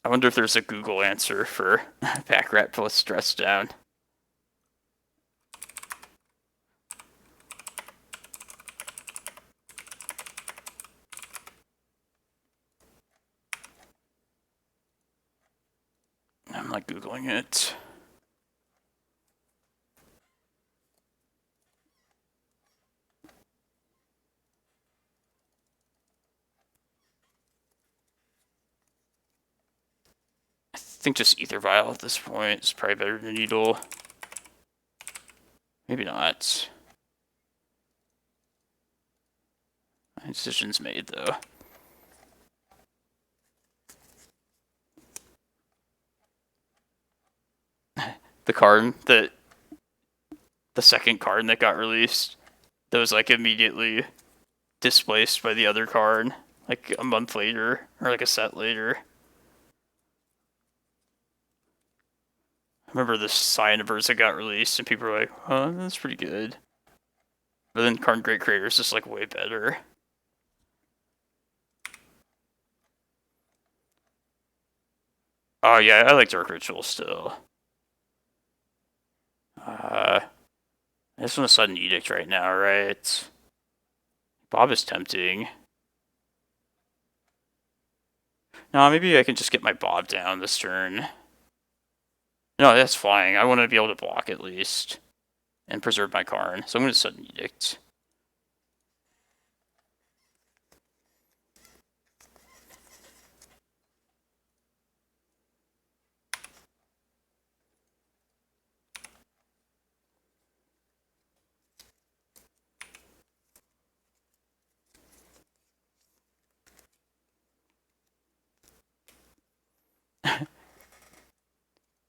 I wonder if there's a Google answer for pack rat plus dress down. I'm like Googling it. I think just Ether Vial at this point is probably better than Needle. Maybe not. My decision's made though. The card that the second card that got released that was like immediately displaced by the other card like a month later or like a set later. I remember the Cyanivers that got released and people were like, "Huh, that's pretty good." But then Karn Great Creator is just like way better. Oh yeah, I like Dark Ritual still. I just want a Sudden Edict right now, right? Bob is tempting. No, maybe I can just get my Bob down this turn. No, that's flying. I want to be able to block at least. And preserve my Karn. So I'm going to Sudden Edict.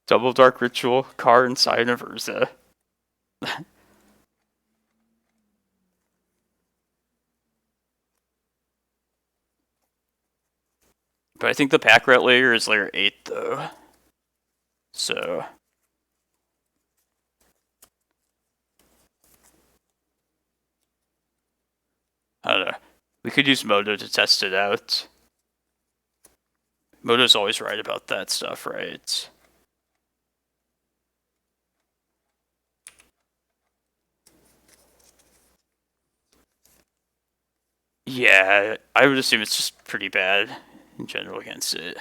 Double Dark Ritual, Karn, Sign of Urza. But I think the pack rat layer is layer 8 though. So I don't know. We could use Moto to test it out. Moto's always right about that stuff, right? Yeah, I would assume it's just pretty bad in general against it.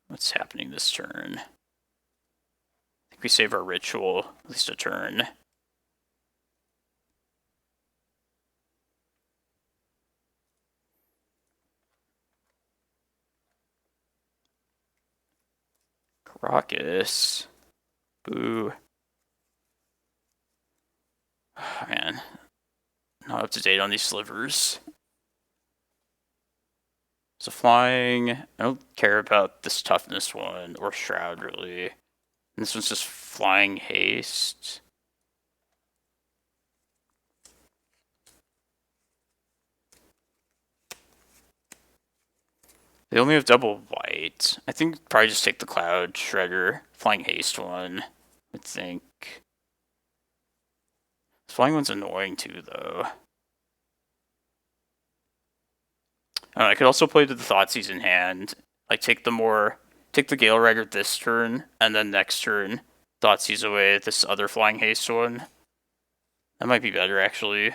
What's happening this turn? I think we save our ritual, at least a turn. Karakas. Boo. Oh, man. Not up to date on these slivers. So flying, I don't care about this toughness one or shroud really. And this one's just flying haste. They only have double white. I think probably just take the Cloud Shredder flying haste one. I think. This flying one's annoying too though. I could also play to the Thoughtseize in hand. Like take the Gale Ragged this turn, and then next turn Thoughtseize away this other flying haste one. That might be better actually.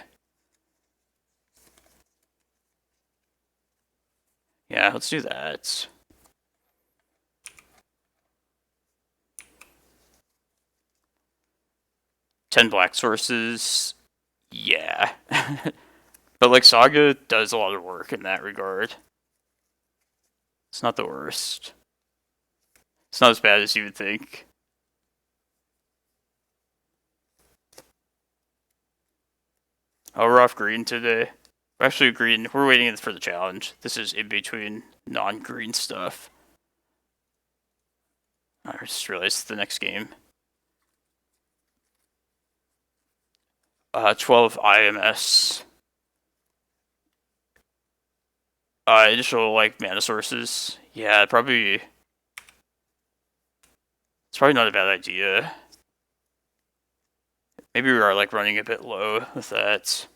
Yeah, let's do that. Ten black sources. Yeah. But like Saga does a lot of work in that regard. It's not the worst. It's not as bad as you would think. Oh, we're off green today. Actually, green. We're waiting for the challenge. This is in between non-green stuff. I just realized the next game. 12 IMS. Additional like mana sources. Yeah, it's probably not a bad idea. Maybe we are like running a bit low with that.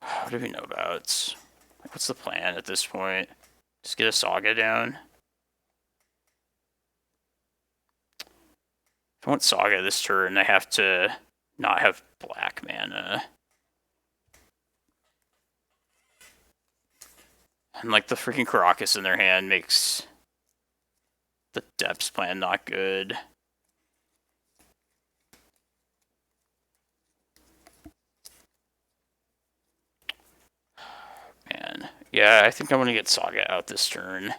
What do we know about? Like, what's the plan at this point? Just get a Saga down. If I want Saga this turn, I have to not have black mana. And like the freaking Karakas in their hand makes the Depths plan not good. Man. Yeah, I think I'm gonna get Saga out this turn.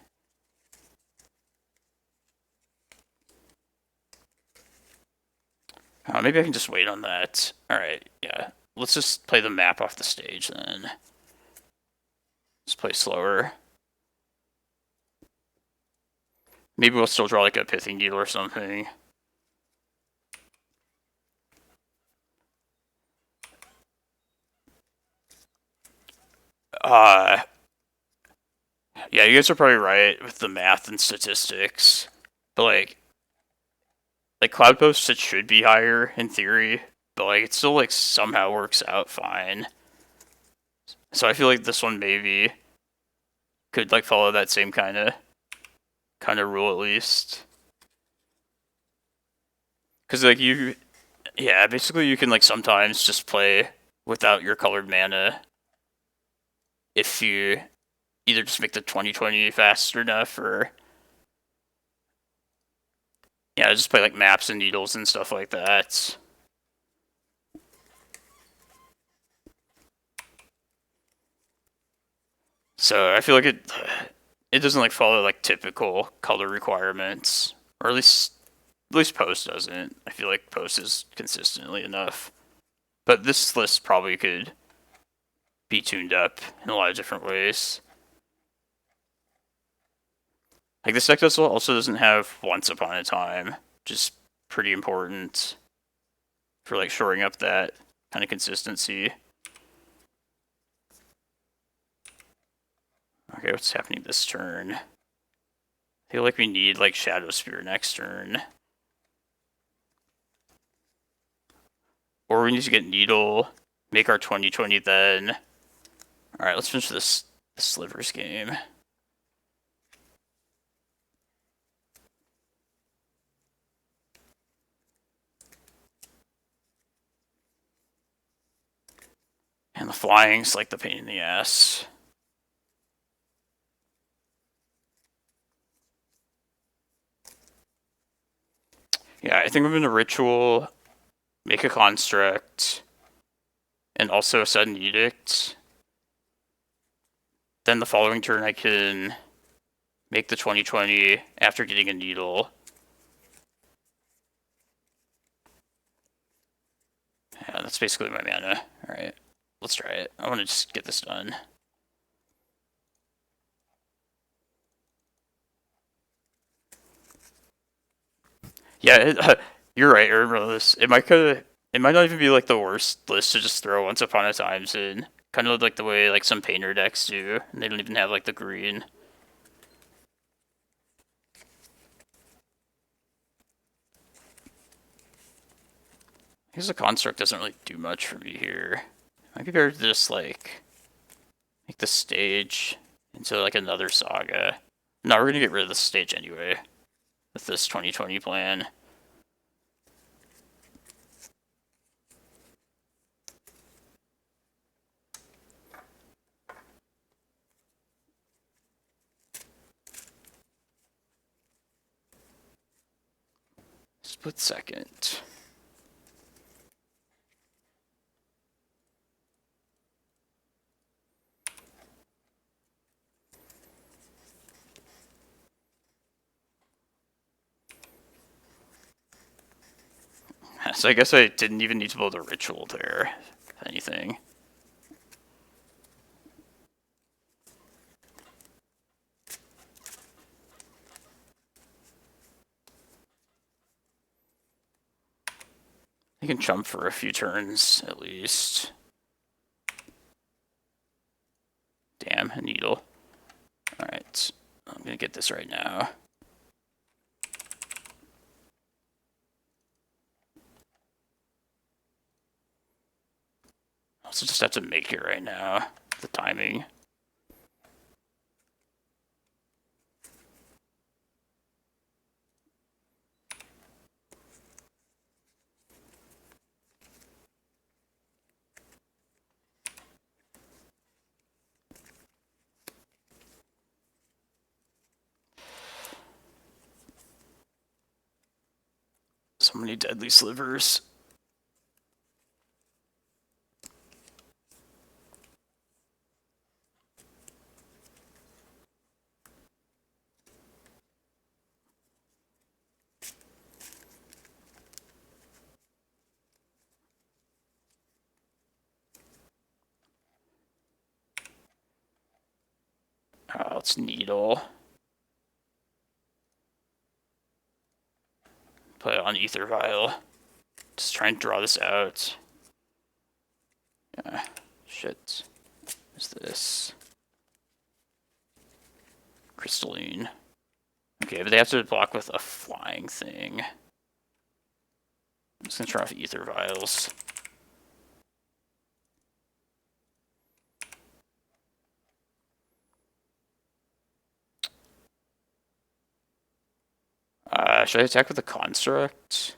Maybe I can just wait on that. Alright, yeah. Let's just play the map off the stage then. Let's play slower. Maybe we'll still draw like a Pithing Needle or something. Yeah, you guys are probably right with the math and statistics. But like Cloudpost, it should be higher in theory, but like it still like somehow works out fine. So I feel like this one maybe could like follow that same kind of rule at least. Because like Yeah, basically you can like sometimes just play without your colored mana if you either just make the 20/20 fast enough or yeah, just play like maps and needles and stuff like that. So I feel like it doesn't like follow like typical color requirements, or at least Post doesn't. I feel like Post is consistently enough, but this list probably could be tuned up in a lot of different ways. Like this deck also doesn't have Once Upon a Time, which is pretty important for like shoring up that kind of consistency. Okay, what's happening this turn? I feel like we need like Shadow Spear next turn. Or we need to get Needle, make our 20/20 then. Alright, let's finish this Slivers game. And the flying's like the pain in the ass. Yeah, I think I'm gonna Ritual, make a Construct, and also a Sudden Edict. Then the following turn I can make the 20/20 after getting a Needle. Yeah, that's basically my mana. Alright, let's try it. I want to just get this done. Yeah, you're right. I remember this. It might not even be like the worst list to just throw Once Upon a Times in. Kind of like the way like some painter decks do, and they don't even have like the green. I guess the Construct doesn't really do much for me here. I might be better to just like make the stage into like another saga. No, we're gonna get rid of the stage anyway with this 20/20 plan. Split second. So I guess I didn't even need to build a Ritual there, if anything. I can jump for a few turns, at least. Damn, a Needle. Alright, I'm gonna get this right now. I also just have to make it right now. The timing. So many deadly slivers. Oh, it's Needle. Put it on Ether Vial. Just try and draw this out. Yeah, shit. What's this? Crystalline. Okay, but they have to block with a flying thing. I'm just gonna try off Ether Vials. Should I attack with a Construct?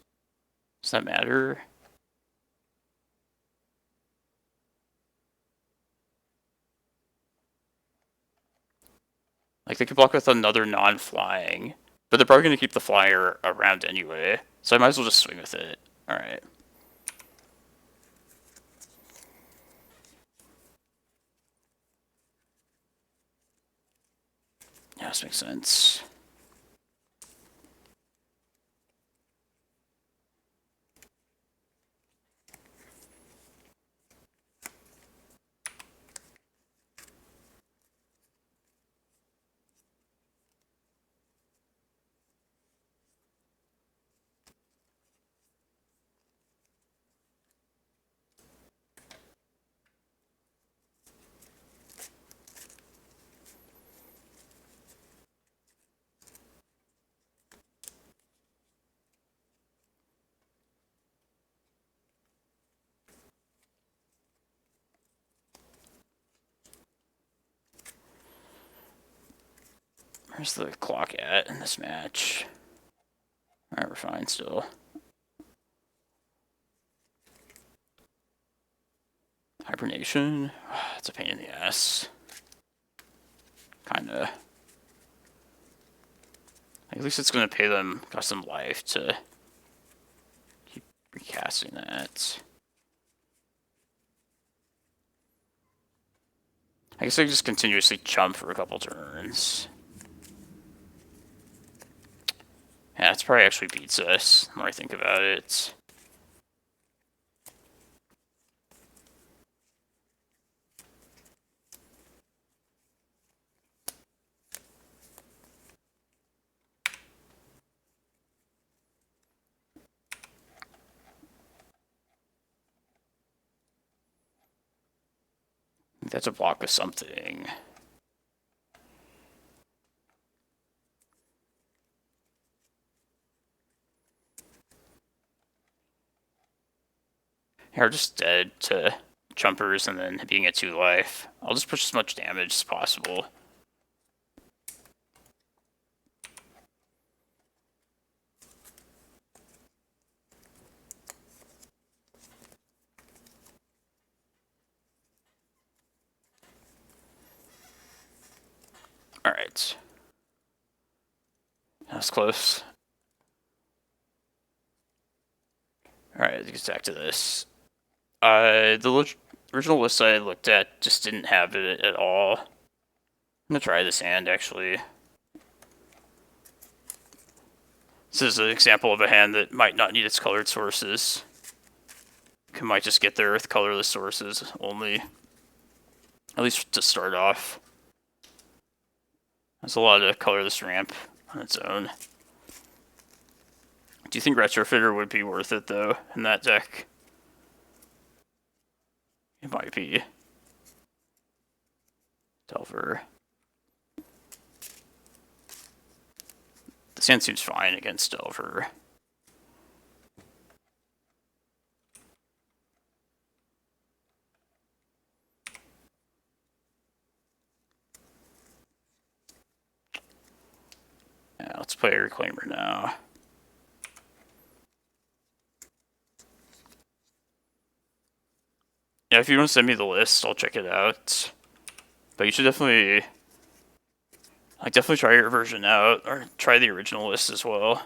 Does that matter? Like, they could block with another non-flying, but they're probably going to keep the flyer around anyway, so I might as well just swing with it. Alright. Yeah, this makes sense. Where's the clock at in this match? Alright, we're fine still. Hibernation? It's a pain in the ass. Kinda. At least it's gonna pay them custom life to keep recasting that. I guess I can just continuously chump for a couple turns. Yeah, it's probably actually beats us, the more I think about it. That's a block of something. Here, we're just dead to jumpers and then being at 2 life. I'll just push as much damage as possible. Alright. That was close. Alright, let's get back to this. The original list I looked at just didn't have it at all. I'm gonna try this hand, actually. This is an example of a hand that might not need its colored sources. It might just get there with colorless sources only. At least to start off. There's a lot of colorless ramp on its own. Do you think Retrofitter would be worth it, though, in that deck? It might be. Delver. This hand seems fine against Delver. Yeah, let's play a Reclaimer now. Yeah, if you want to send me the list, I'll check it out. But you should definitely try your version out, or try the original list as well.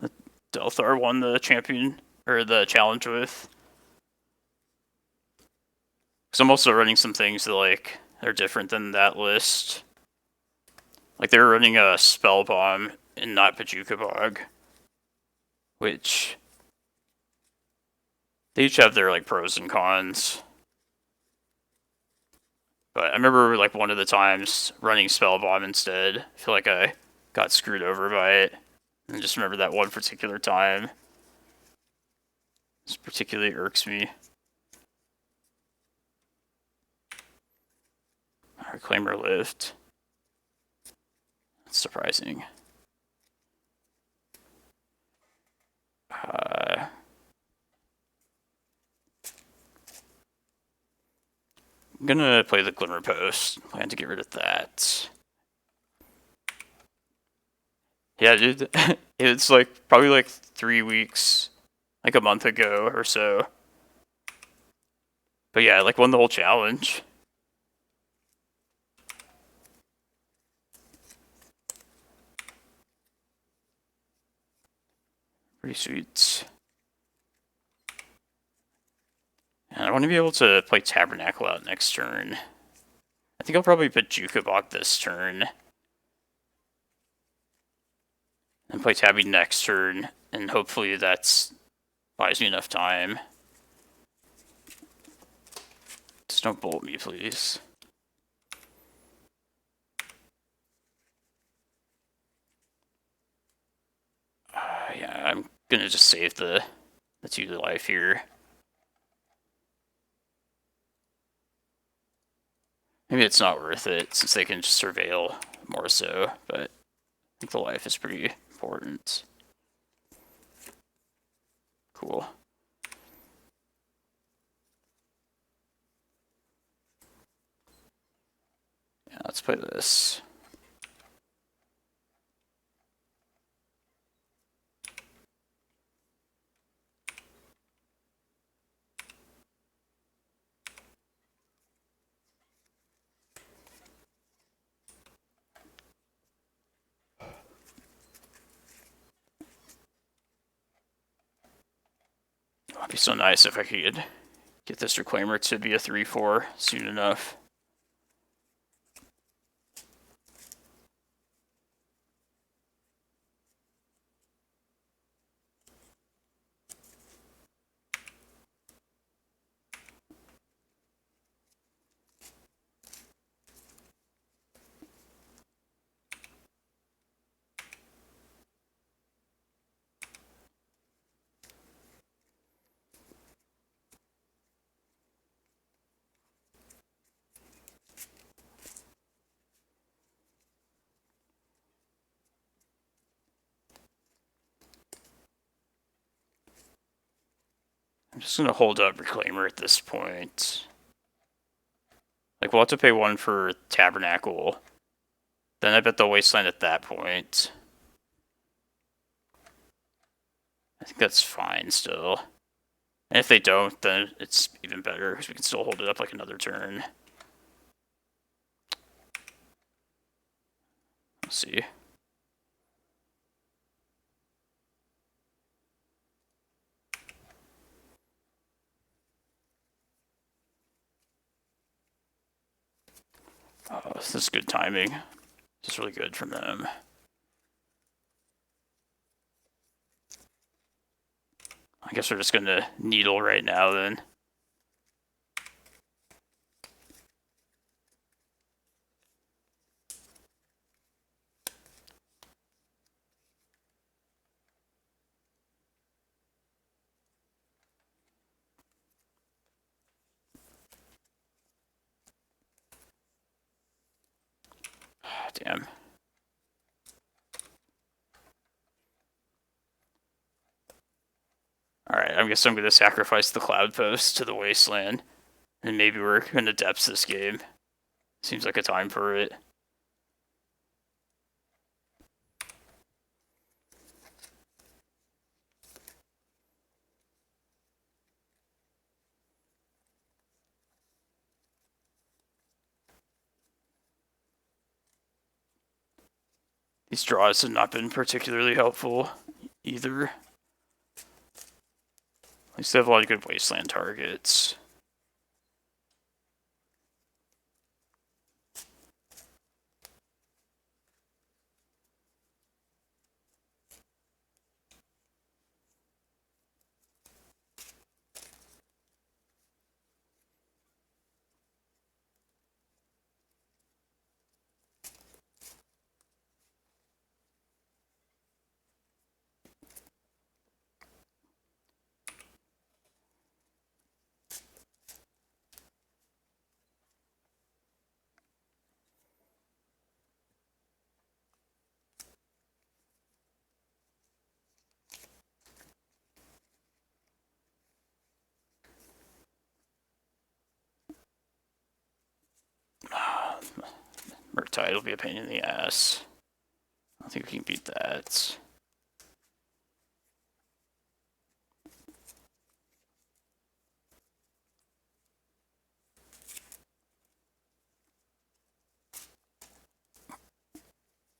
That Delthar won the champion, or the challenge with. Because I'm also running some things that, like, are different than that list. Like, they were running a Spell Bomb and not Bojuka Bog. Which, they each have their, like, pros and cons. But I remember, like, one of the times running Spell Bomb instead. I feel like I got screwed over by it. And just remember that one particular time. This particularly irks me. Reclaimer lived. That's surprising. I'm gonna play the Glimmerpost. Plan to get rid of that. Yeah, dude. It's like probably like 3 weeks, like a month ago or so. But yeah, I like won the whole challenge. Pretty sweet. And I want to be able to play Tabernacle out next turn. I think I'll probably Bojuka Bog this turn. And play Tabby next turn, and hopefully that's buys me enough time. Just don't bolt me, please. Yeah, I'm gonna just save the 2 life here. Maybe it's not worth it, since they can just surveil more so, but I think the life is pretty important. Cool. Yeah, let's play this. It'd be so nice if I could get this Reclaimer to be a 3/4 soon enough. I'm just gonna hold up Reclaimer at this point. Like, we'll have to pay 1 for Tabernacle. Then I bet they'll Wasteland at that point. I think that's fine still. And if they don't, then it's even better, because we can still hold it up like another turn. Let's see. Oh, this is good timing. This is really good from them. I guess we're just gonna Needle right now then. Damn. Alright, I guess I'm going to sacrifice the Cloudpost to the Wasteland. And maybe we're going to depths this game. Seems like a time for it. These draws have not been particularly helpful either. At least they have a lot of good Wasteland targets. Murktide will be a pain in the ass. I don't think we can beat that.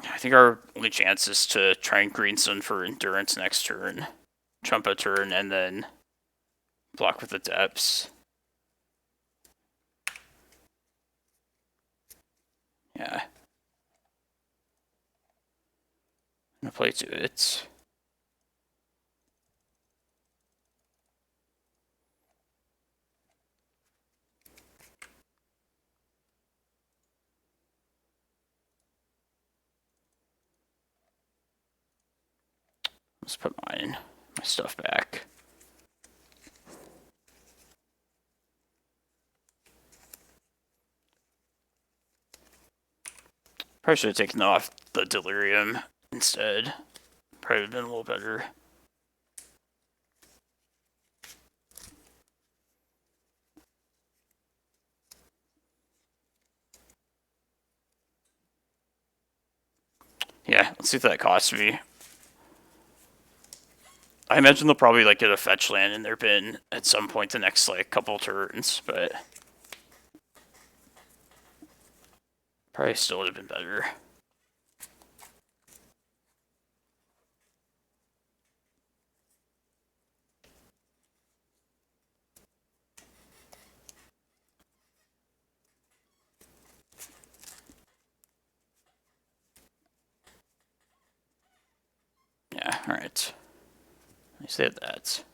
I think our only chance is to try and Greenstone for Endurance next turn. Trump a turn and then block with the depths. Yeah. I'm gonna play to it. Let's put my stuff back. Probably should have taken off the Delirium instead. Probably would have been a little better. Yeah, let's see if that costs me. I imagine they'll probably like get a fetch land in their bin at some point the next like couple turns, but probably still would have been better. Yeah, alright. I said that.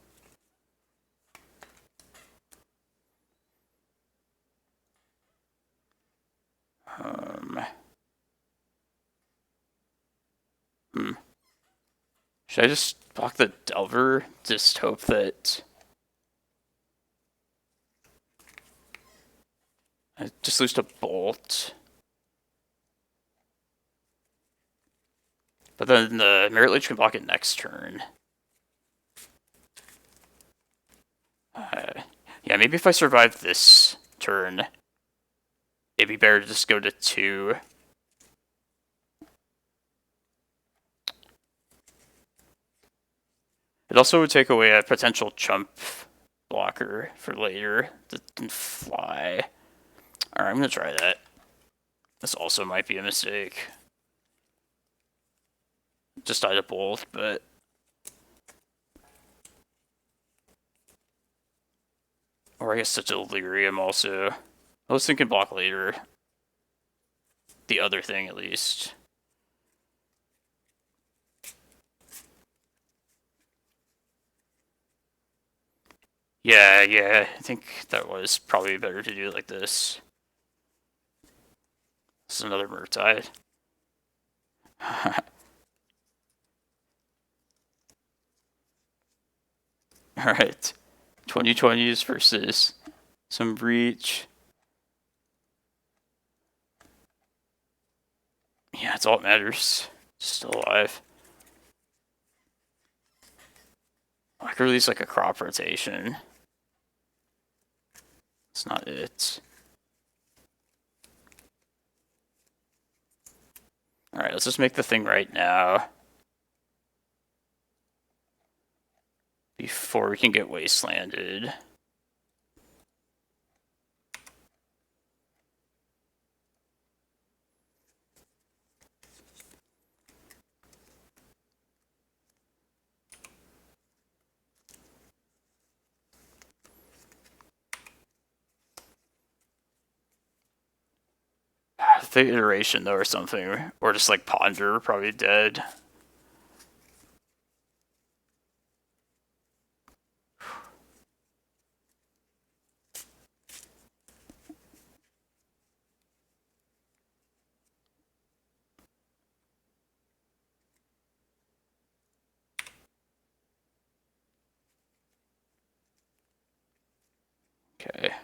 Should I just block the Delver? Just hope that I just lose to Bolt. But then the Merit Leech can block it next turn. Yeah, maybe if I survive this turn, it'd be better to just go to 2. It also would take away a potential chump blocker for later that can fly. Alright, I'm gonna try that. This also might be a mistake. Just died to both, but or I guess such a Delirium also. Those things can block later. The other thing at least. Yeah, I think that was probably better to do it like this. This is another Murktide. Alright. 2020s versus some Breach. Yeah, that's all that matters. Still alive. I could release like a crop rotation. That's not it. Alright, let's just make the thing right now. Before we can get wastelanded. The iteration though or something, or just like Ponder, probably dead. Okay.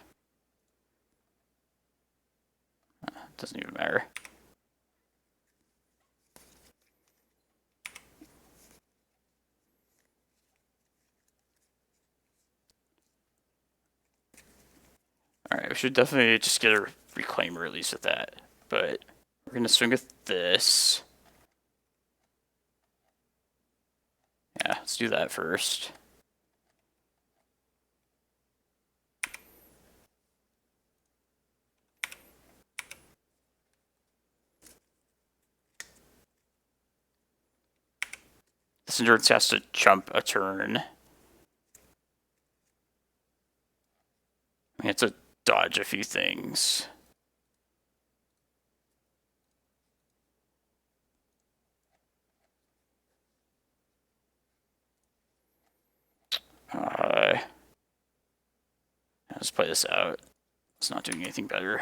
Doesn't even matter. Alright, we should definitely just get a Reclaimer at least with that. But we're gonna swing with this. Yeah, let's do that first. This Endurance has to jump a turn. We have to dodge a few things. Let's play this out. It's not doing anything better.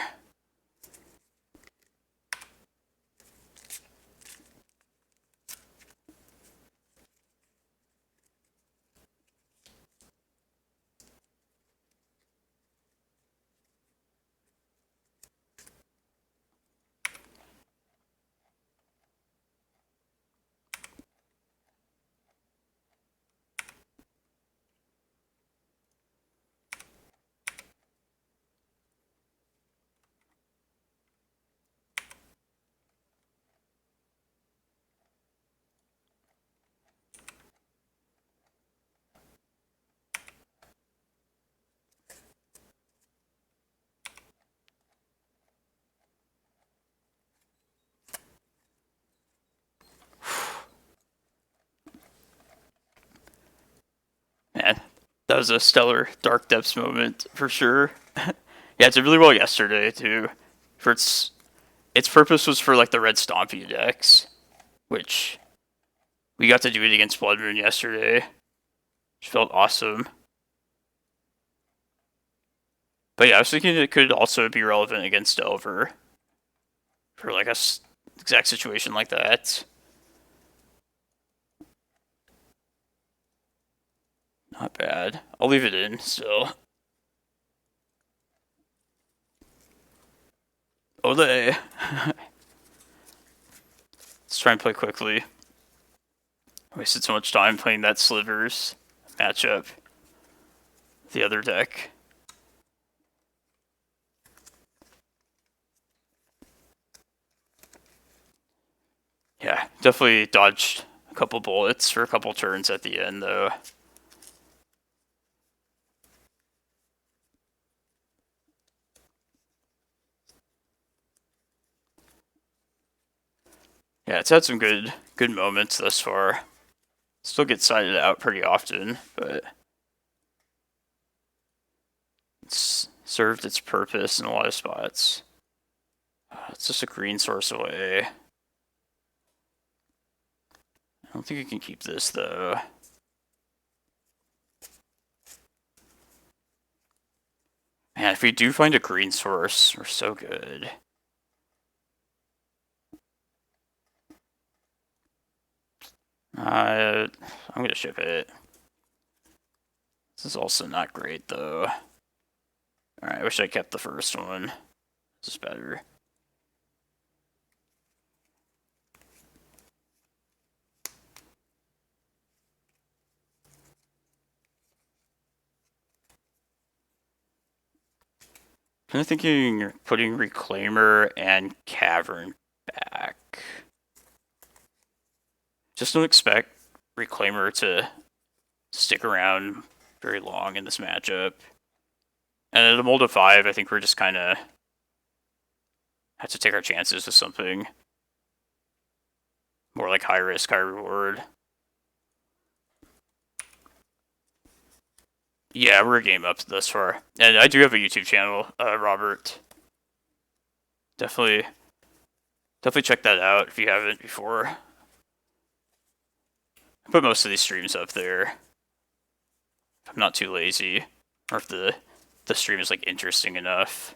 Man, that was a stellar Dark Depths moment for sure. Yeah, it did really well yesterday too. For its purpose was for like the red Stompy decks, which we got to do it against Blood Moon yesterday, which felt awesome. But yeah, I was thinking it could also be relevant against Delver for like a exact situation like that. Not bad. I'll leave it in still. Ole. Let's try and play quickly. Wasted so much time playing that Slivers matchup. The other deck. Yeah, definitely dodged a couple bullets for a couple turns at the end though. Yeah, it's had some good moments thus far. Still get sided out pretty often, but it's served its purpose in a lot of spots. It's just a green source away. I don't think we can keep this though. Man, if we do find a green source, we're so good. I'm gonna ship it. This is also not great though. Alright, I wish I kept the first one. This is better. I'm thinking putting Reclaimer and Cavern back. Just don't expect Reclaimer to stick around very long in this matchup. And at a mold of 5, I think we're just kind of have to take our chances with something more like high risk, high reward. Yeah, we're a game up thus far. And I do have a YouTube channel, Robert. Definitely check that out if you haven't before. I put most of these streams up there. If I'm not too lazy. Or if the stream is like interesting enough.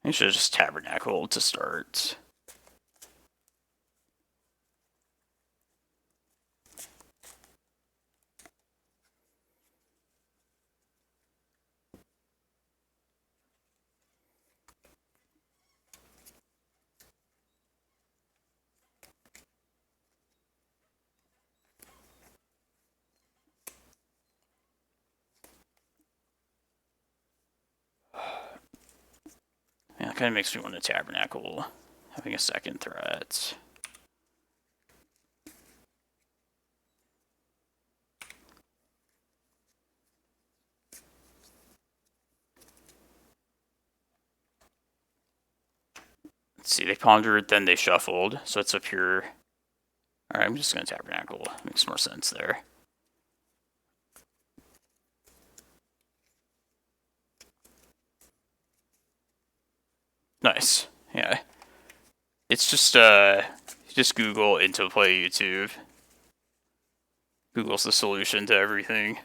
I should have just Tabernacle to start. Yeah, it kind of makes me want to Tabernacle, having a second threat. Let's see, they pondered, then they shuffled, so it's a pure... Alright, I'm just going to Tabernacle. Makes more sense there. Nice. Yeah. It's just Google into play YouTube. Google's the solution to everything.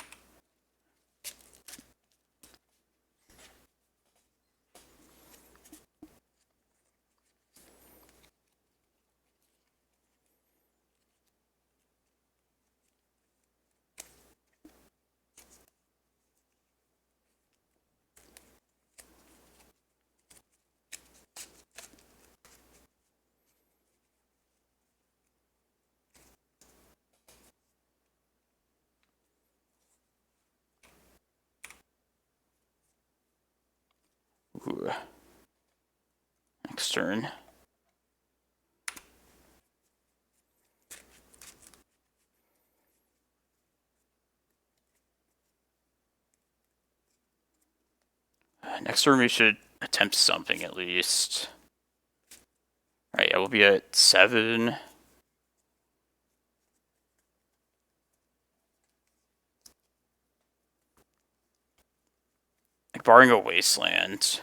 Ooh. Next turn. Next turn we should attempt something at least. Alright, yeah, we'll be at 7. Like, barring a wasteland.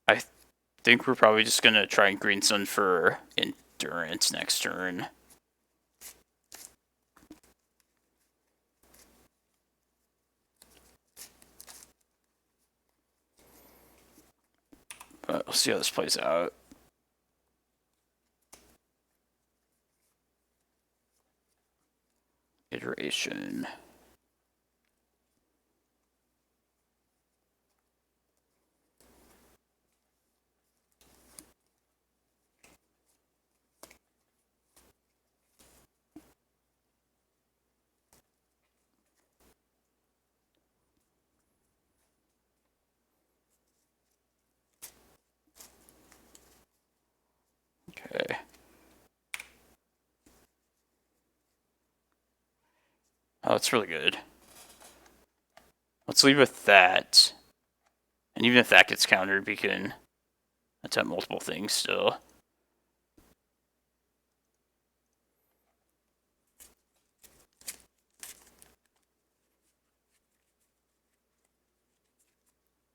I think we're probably just gonna try and green sun for endurance next turn. But we'll see how this plays out. Iteration. Okay. Oh, that's really good. Let's leave with that. And even if that gets countered, we can attempt multiple things still.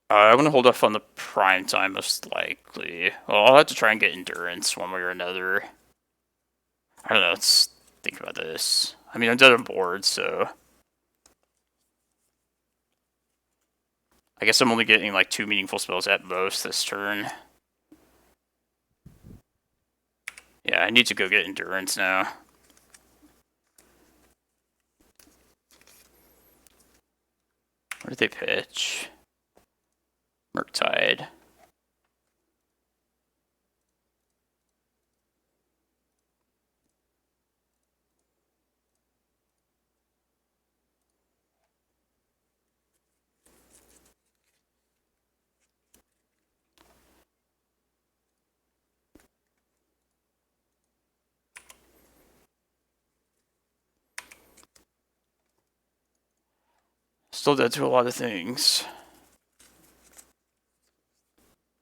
I want to hold off on the prime time, most likely. Well, I'll have to try and get endurance one way or another. I don't know, let's think about this. I mean, I'm dead on board, so... I guess I'm only getting like 2 meaningful spells at most this turn. Yeah, I need to go get endurance now. Where did they pitch? Murktide. Still dead to a lot of things.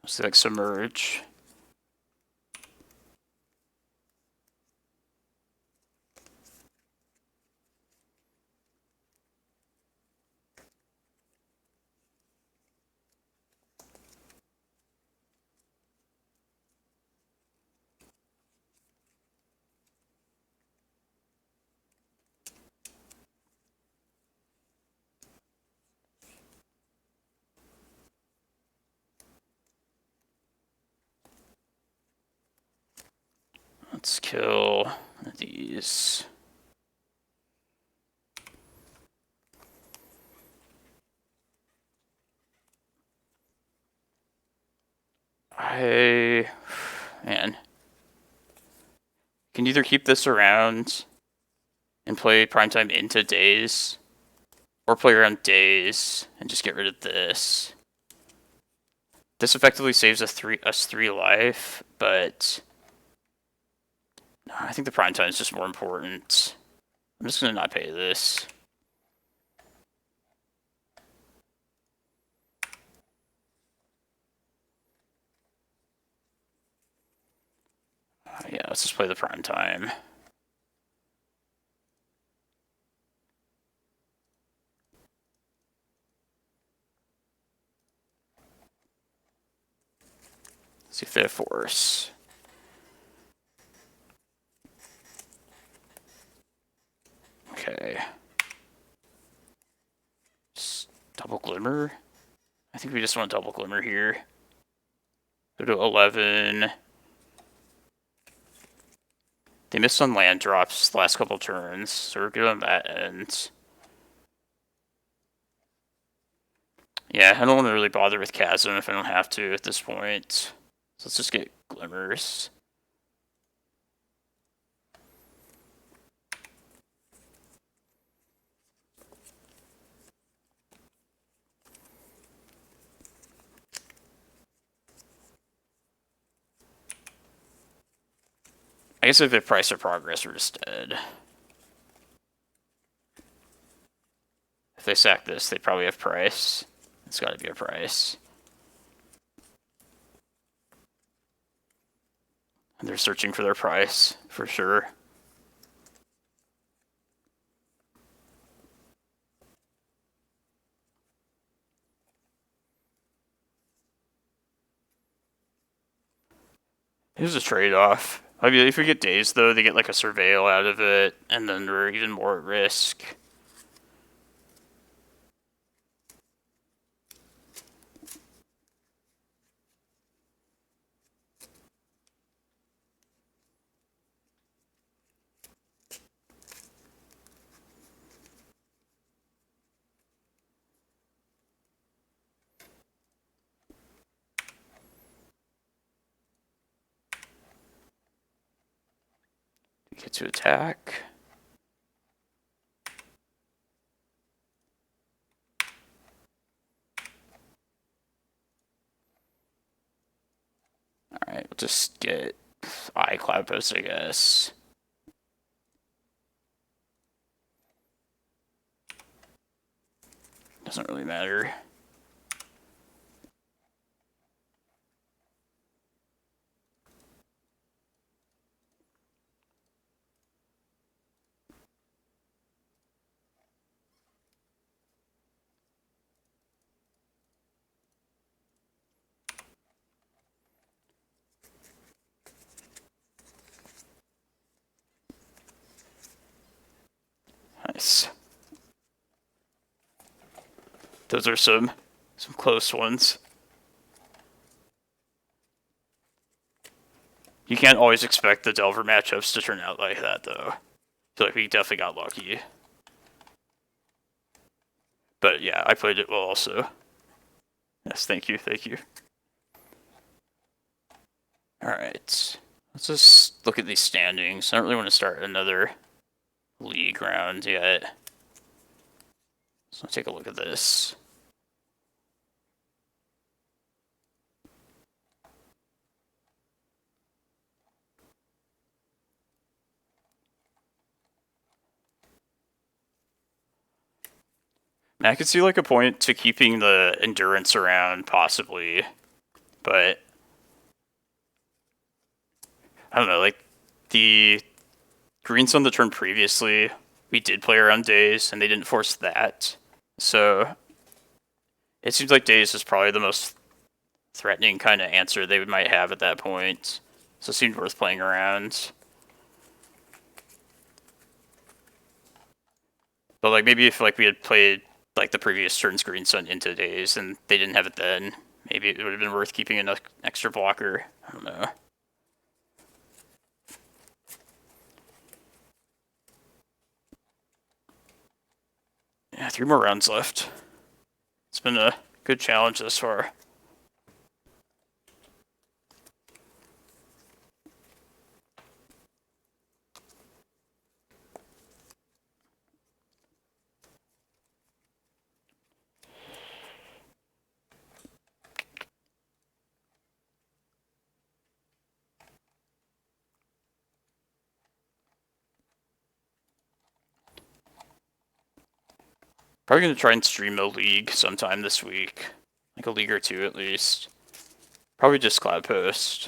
Let's like submerge. Let's kill these. Man. Can either keep this around and play primetime into days, or play around days and just get rid of this. This effectively saves us 3 life, but no, I think the primetime is just more important. I'm just gonna not pay this. Yeah, let's just play the prime time. Let's see if they have force. Okay. Just double glimmer. I think we just want double glimmer here. Go to 11. They missed on land drops the last couple turns, so we're good on that end. Yeah, I don't want to really bother with Chasm if I don't have to at this point. So let's just get Glimmers. I guess if they price or progress, we're just dead. If they sack this, they probably have price. It's gotta be a price. And they're searching for their price, for sure. Here's a trade-off. I mean, if we get Dazed, though, they get like a Surveil out of it, and then we're even more at risk. Get to attack. Alright, we'll just get Cloudpost, I guess. Doesn't really matter. Nice. Those are some close ones. You can't always expect the Delver matchups to turn out like that, though. I feel like we definitely got lucky. But yeah, I played it well also. Yes, thank you, thank you. Alright. Let's just look at these standings. I don't really want to start another league round yet. So take a look at this. I could see like a point to keeping the endurance around, possibly, but I don't know, like the greens on the turn previously, we did play around Daze and they didn't force that. So it seems like Daze is probably the most threatening kind of answer they might have at that point. So it seemed worth playing around. But like maybe if like we had played like the previous turn's Green Sun into Daze and they didn't have it then, maybe it would have been worth keeping an extra blocker. I don't know. Yeah, 3 more rounds left. It's been a good challenge thus far. Probably going to try and stream a league sometime this week. Like a league or two at least. Probably just Cloudpost.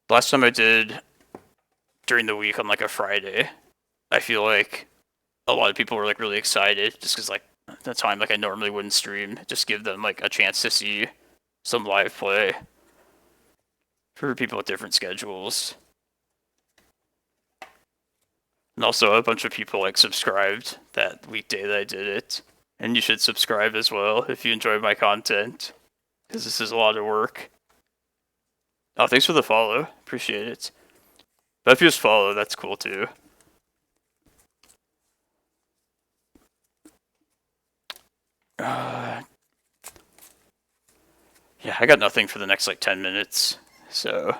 Last time I did during the week on like a Friday, I feel like a lot of people were like really excited just because like the time like I normally wouldn't stream, just give them like a chance to see some live play for people with different schedules. And also a bunch of people like subscribed that weekday that I did it. And you should subscribe as well if you enjoy my content, because this is a lot of work. Oh, thanks for the follow. Appreciate it. But if you just follow, that's cool too. Yeah, I got nothing for the next like 10 minutes, so.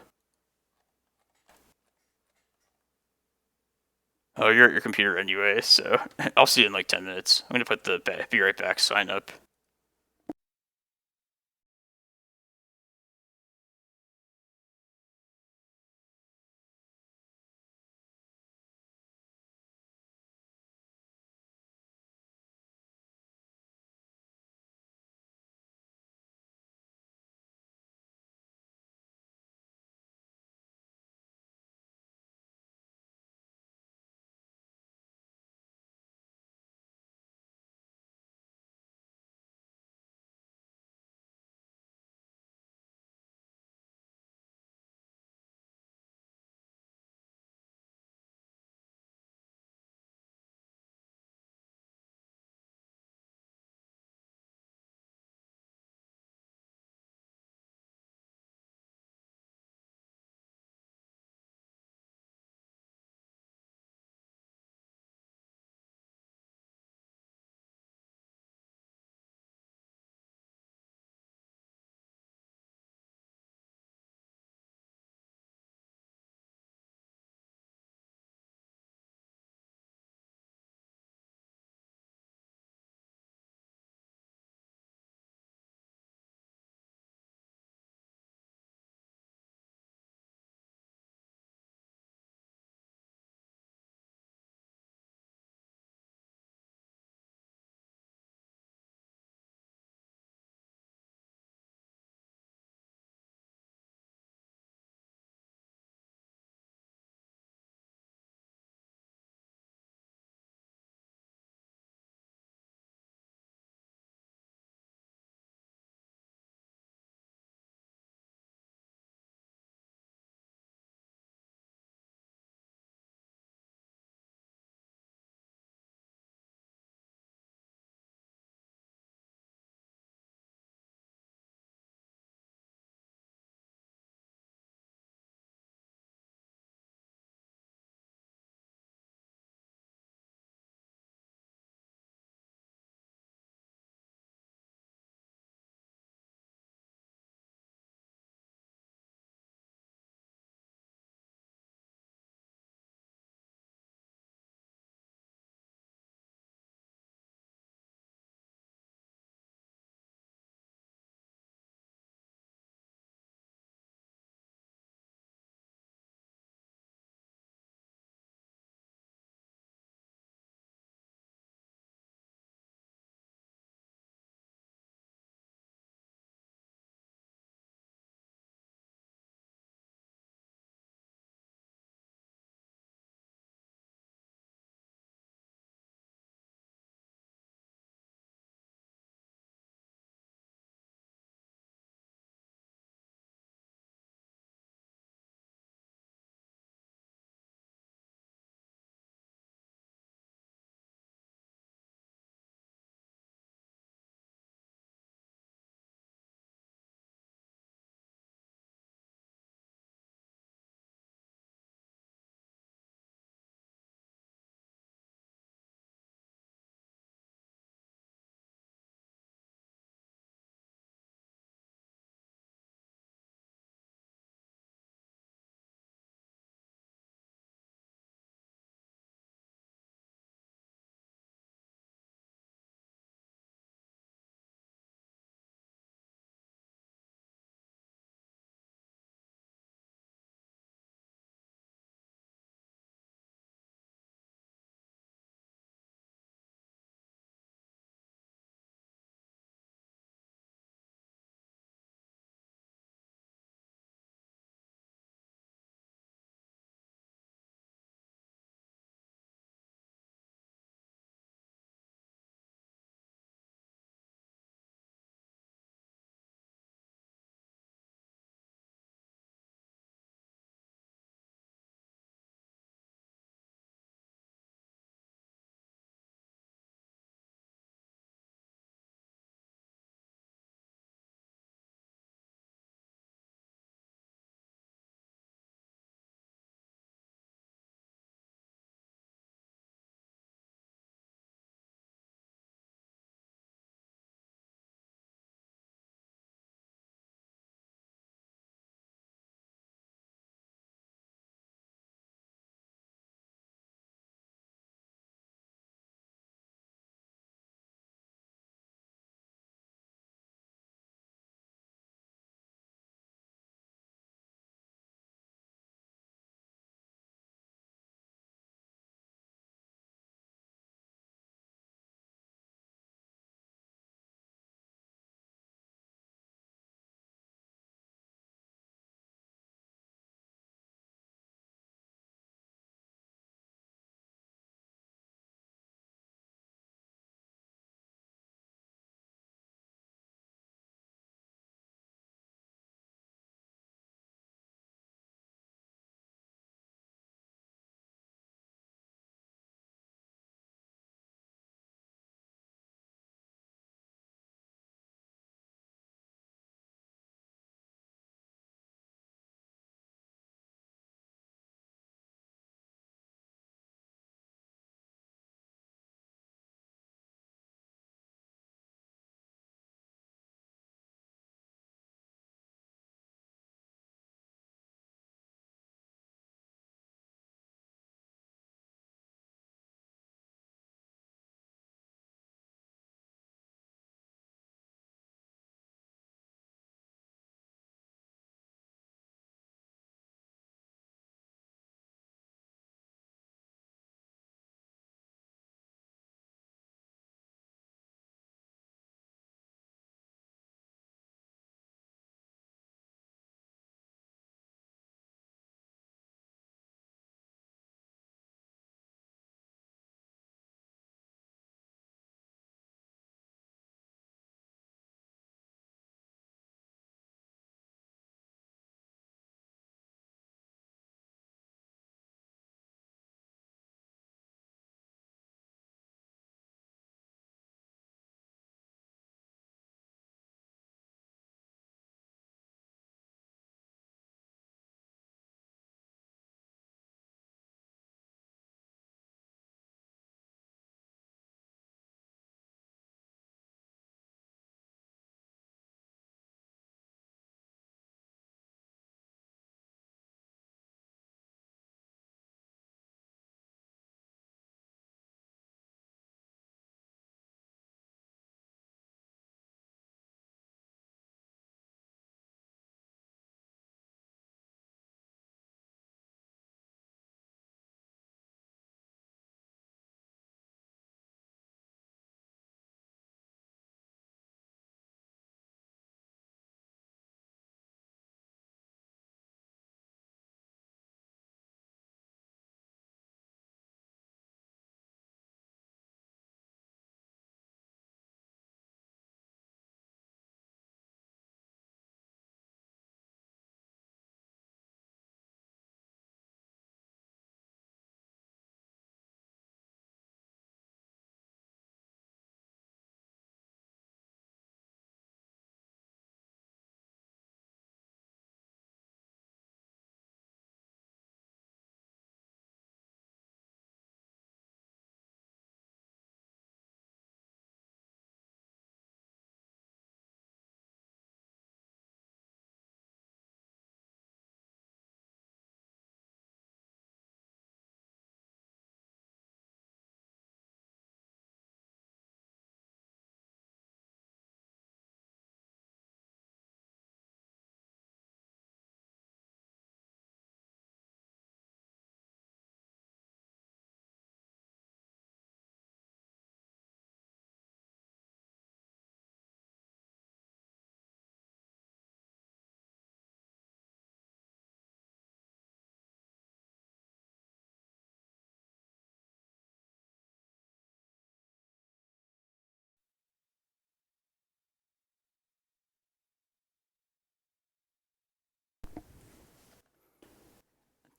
Oh, you're at your computer anyway, so I'll see you in like 10 minutes. I'm gonna put the be right back sign up.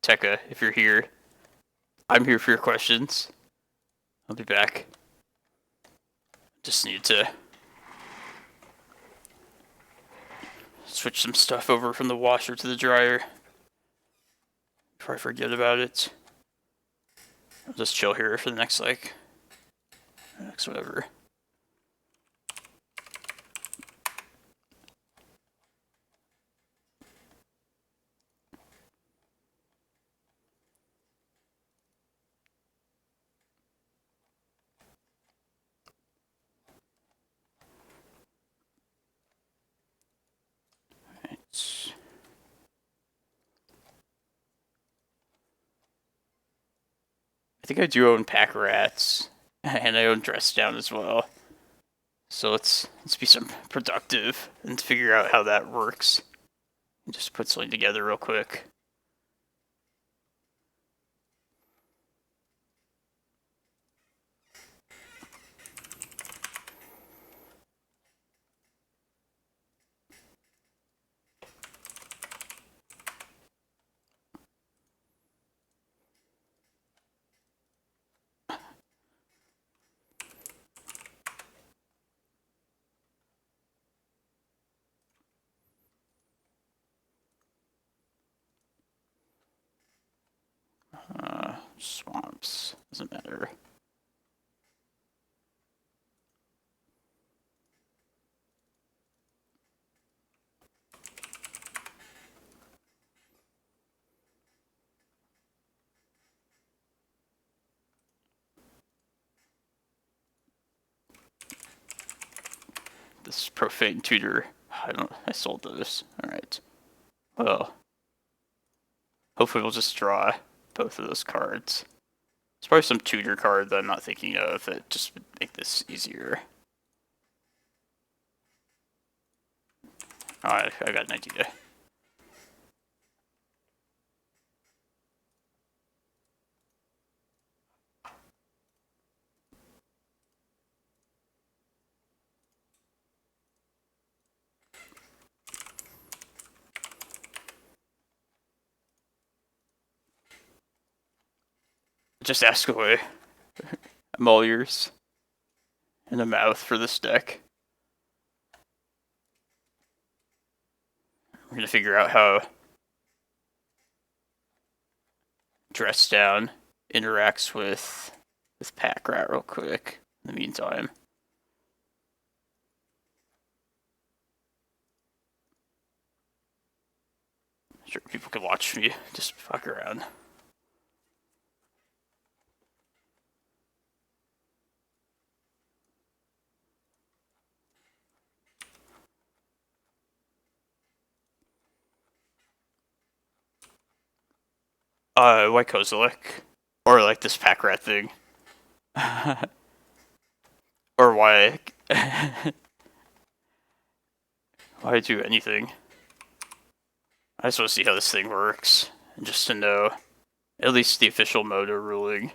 Tekka, if you're here. I'm here for your questions. I'll be back. Just need to switch some stuff over from the washer to the dryer before I forget about it. I'll just chill here for the next whatever. I think I do own pack rats, and I own dress down as well. So let's be some productive and figure out how that works. Just put something together real quick. Swamps. Doesn't matter. This Profane Tutor. I sold those. Alright. Well. Hopefully we'll just draw both of those cards. There's probably some tutor card that I'm not thinking of that just would make this easier. Oh, I got an idea. Just ask away. I'm all ears. And a mouth for this deck. We're gonna figure out how Dress Down interacts with Pack Rat real quick in the meantime. Sure, people can watch me just fuck around. Why Kozilek? Or like this pack rat thing. Or why why do anything? I just want to see how this thing works. And just to know at least the official Moto ruling.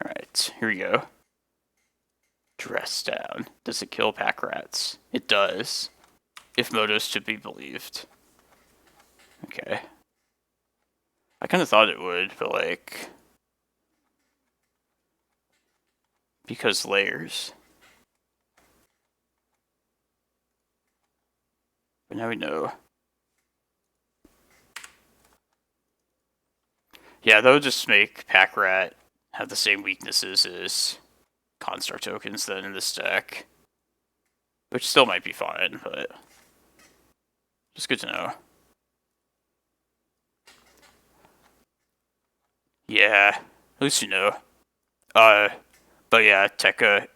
Alright, here we go. Dress Down. Does it kill pack rats? It does. If Moto's to be believed. Okay. I kind of thought it would, but like... because layers. But now we know. Yeah, that would just make pack rat have the same weaknesses as Constar tokens then in this deck. Which still might be fine, but just good to know. Yeah, at least you know. But yeah, Tekka,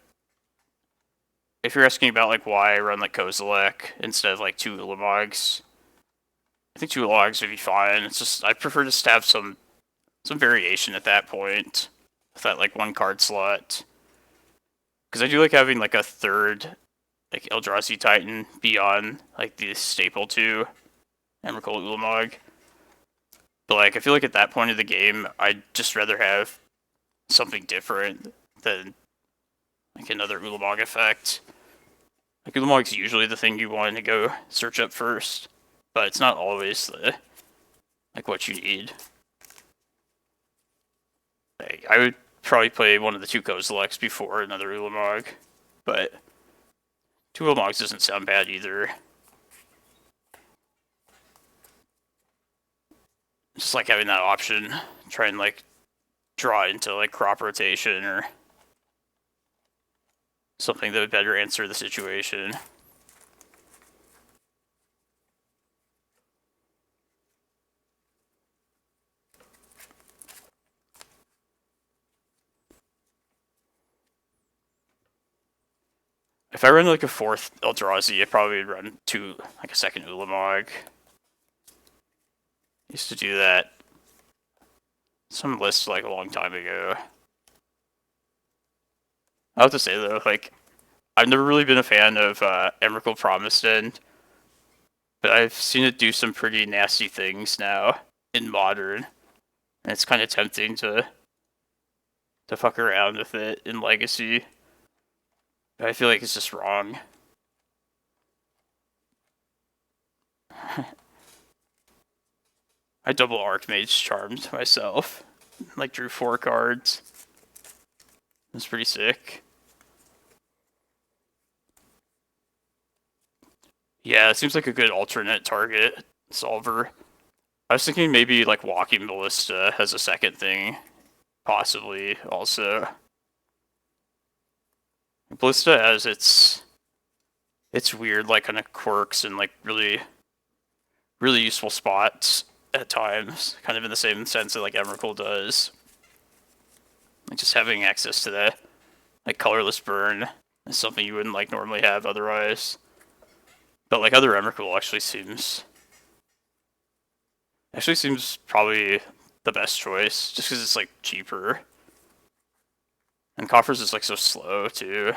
if you're asking about like why I run like Kozilek instead of like 2 Ulamogs, I think 2 Ulamogs would be fine. It's just I prefer just to have some variation at that point with that like 1 card slot. Because I do like having like a third like Eldrazi Titan beyond like the staple 2 Emrakul Ulamog. But like I feel like at that point of the game, I'd just rather have something different than like another Ulamog effect. Like Ulamog's usually the thing you want to go search up first, but it's not always the like what you need. Like, I would probably play one of the 2 Kozileks before another Ulamog, but 2 Ulamogs doesn't sound bad either. Just like having that option, try and like draw into like crop rotation or something that would better answer the situation. If I run like a 4th Eldrazi, I probably would run like a 2nd Ulamog. Used to do that. Some lists like a long time ago. I have to say though, like, I've never really been a fan of Emrakul Promised End, but I've seen it do some pretty nasty things now in Modern, and it's kind of tempting to fuck around with it in Legacy. But I feel like it's just wrong. I double Archmage Charmed myself. Like, drew 4 cards. That's pretty sick. Yeah, it seems like a good alternate target solver. I was thinking maybe, like, Walking Ballista has a 2nd thing. Possibly, also. Ballista has its weird, like, kind of quirks and, like, really useful spots at times, kind of in the same sense that like Emrakul does. Like just having access to the like colorless burn is something you wouldn't like normally have otherwise. But like other Emrakul actually seems probably the best choice, just because it's like cheaper. And Coffers is like so slow too.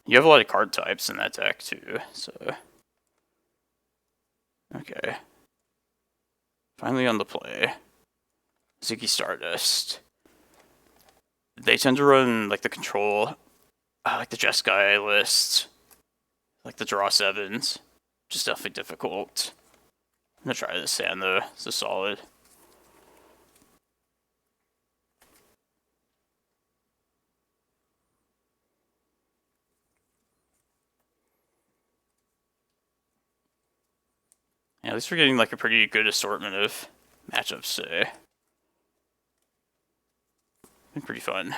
You have a lot of card types in that deck too, so... Okay. Finally on the play. Ziggy Stardust. They tend to run like the control, like the Jeskai list, like the draw 7s. Just definitely difficult. I'm gonna try this hand though, it's a solid. Yeah, at least we're getting like a pretty good assortment of matchups today. Been pretty fun.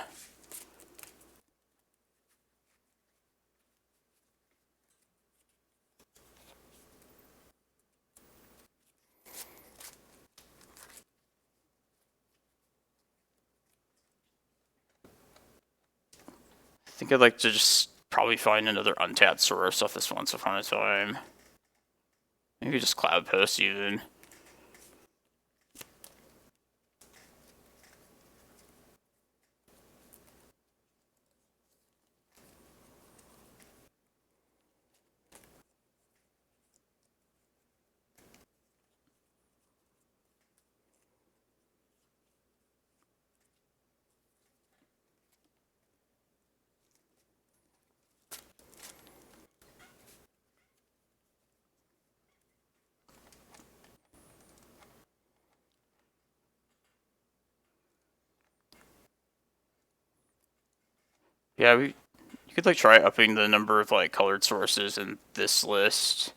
I think I'd like to just probably find another untapped source off this Once Upon a Time. Maybe just Cloudpost even. Yeah, you could like try upping the number of like colored sources in this list.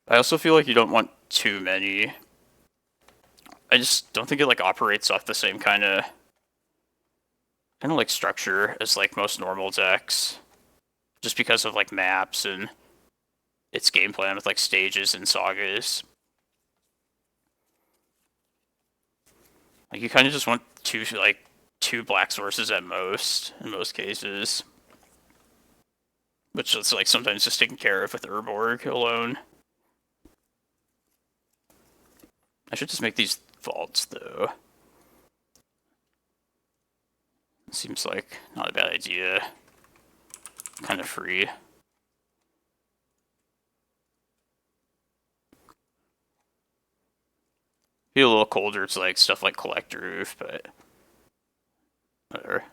I also feel like you don't want too many. I just don't think it like operates off the same kind of like structure as like most normal decks, just because of like maps and its game plan with like stages and sagas. Like you kind of just want two black sources at most in most cases, which is like sometimes just taken care of with Urborg alone. I should just make these Vault, though. Seems like not a bad idea. Kind of free. Be a little colder to like stuff like Collector Roof, but whatever.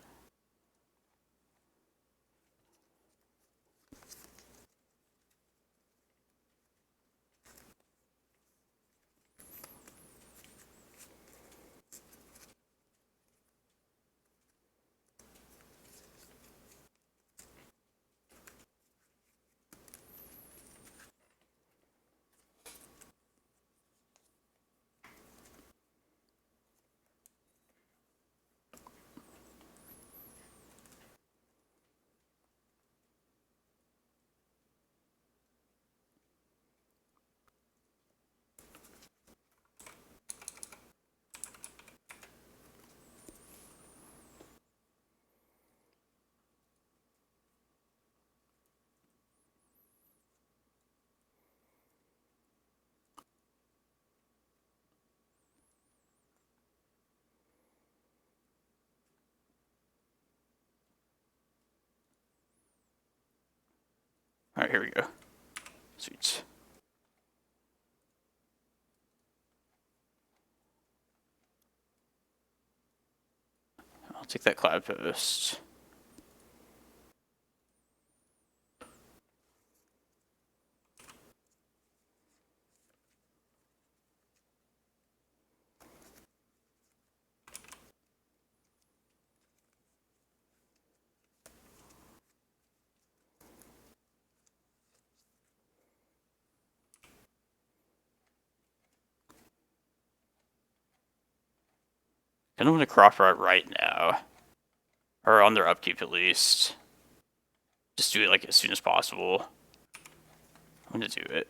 Alright, here we go. Sweet. I'll take that Cloudpost. I don't want to crop rot right now. Or on their upkeep at least. Just do it like as soon as possible. I'm gonna do it.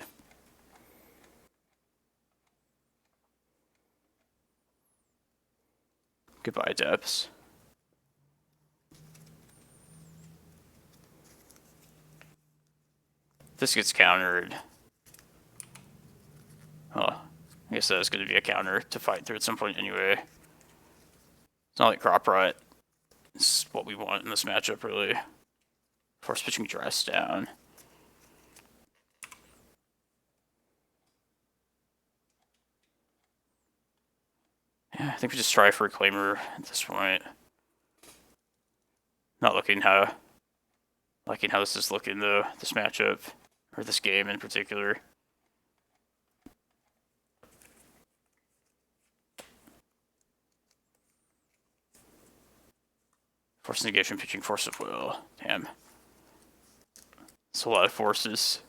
Goodbye, depths. This gets countered. Oh, I guess that was going to be a counter to fight through at some point anyway. It's not like crop rot. It's what we want in this matchup, really. Force pitching dress down. Yeah, I think we just try for Reclaimer at this point. Not liking how this is looking though, this matchup. Or this game in particular. Force negation, pitching Force of Will. Damn. It's a lot of forces.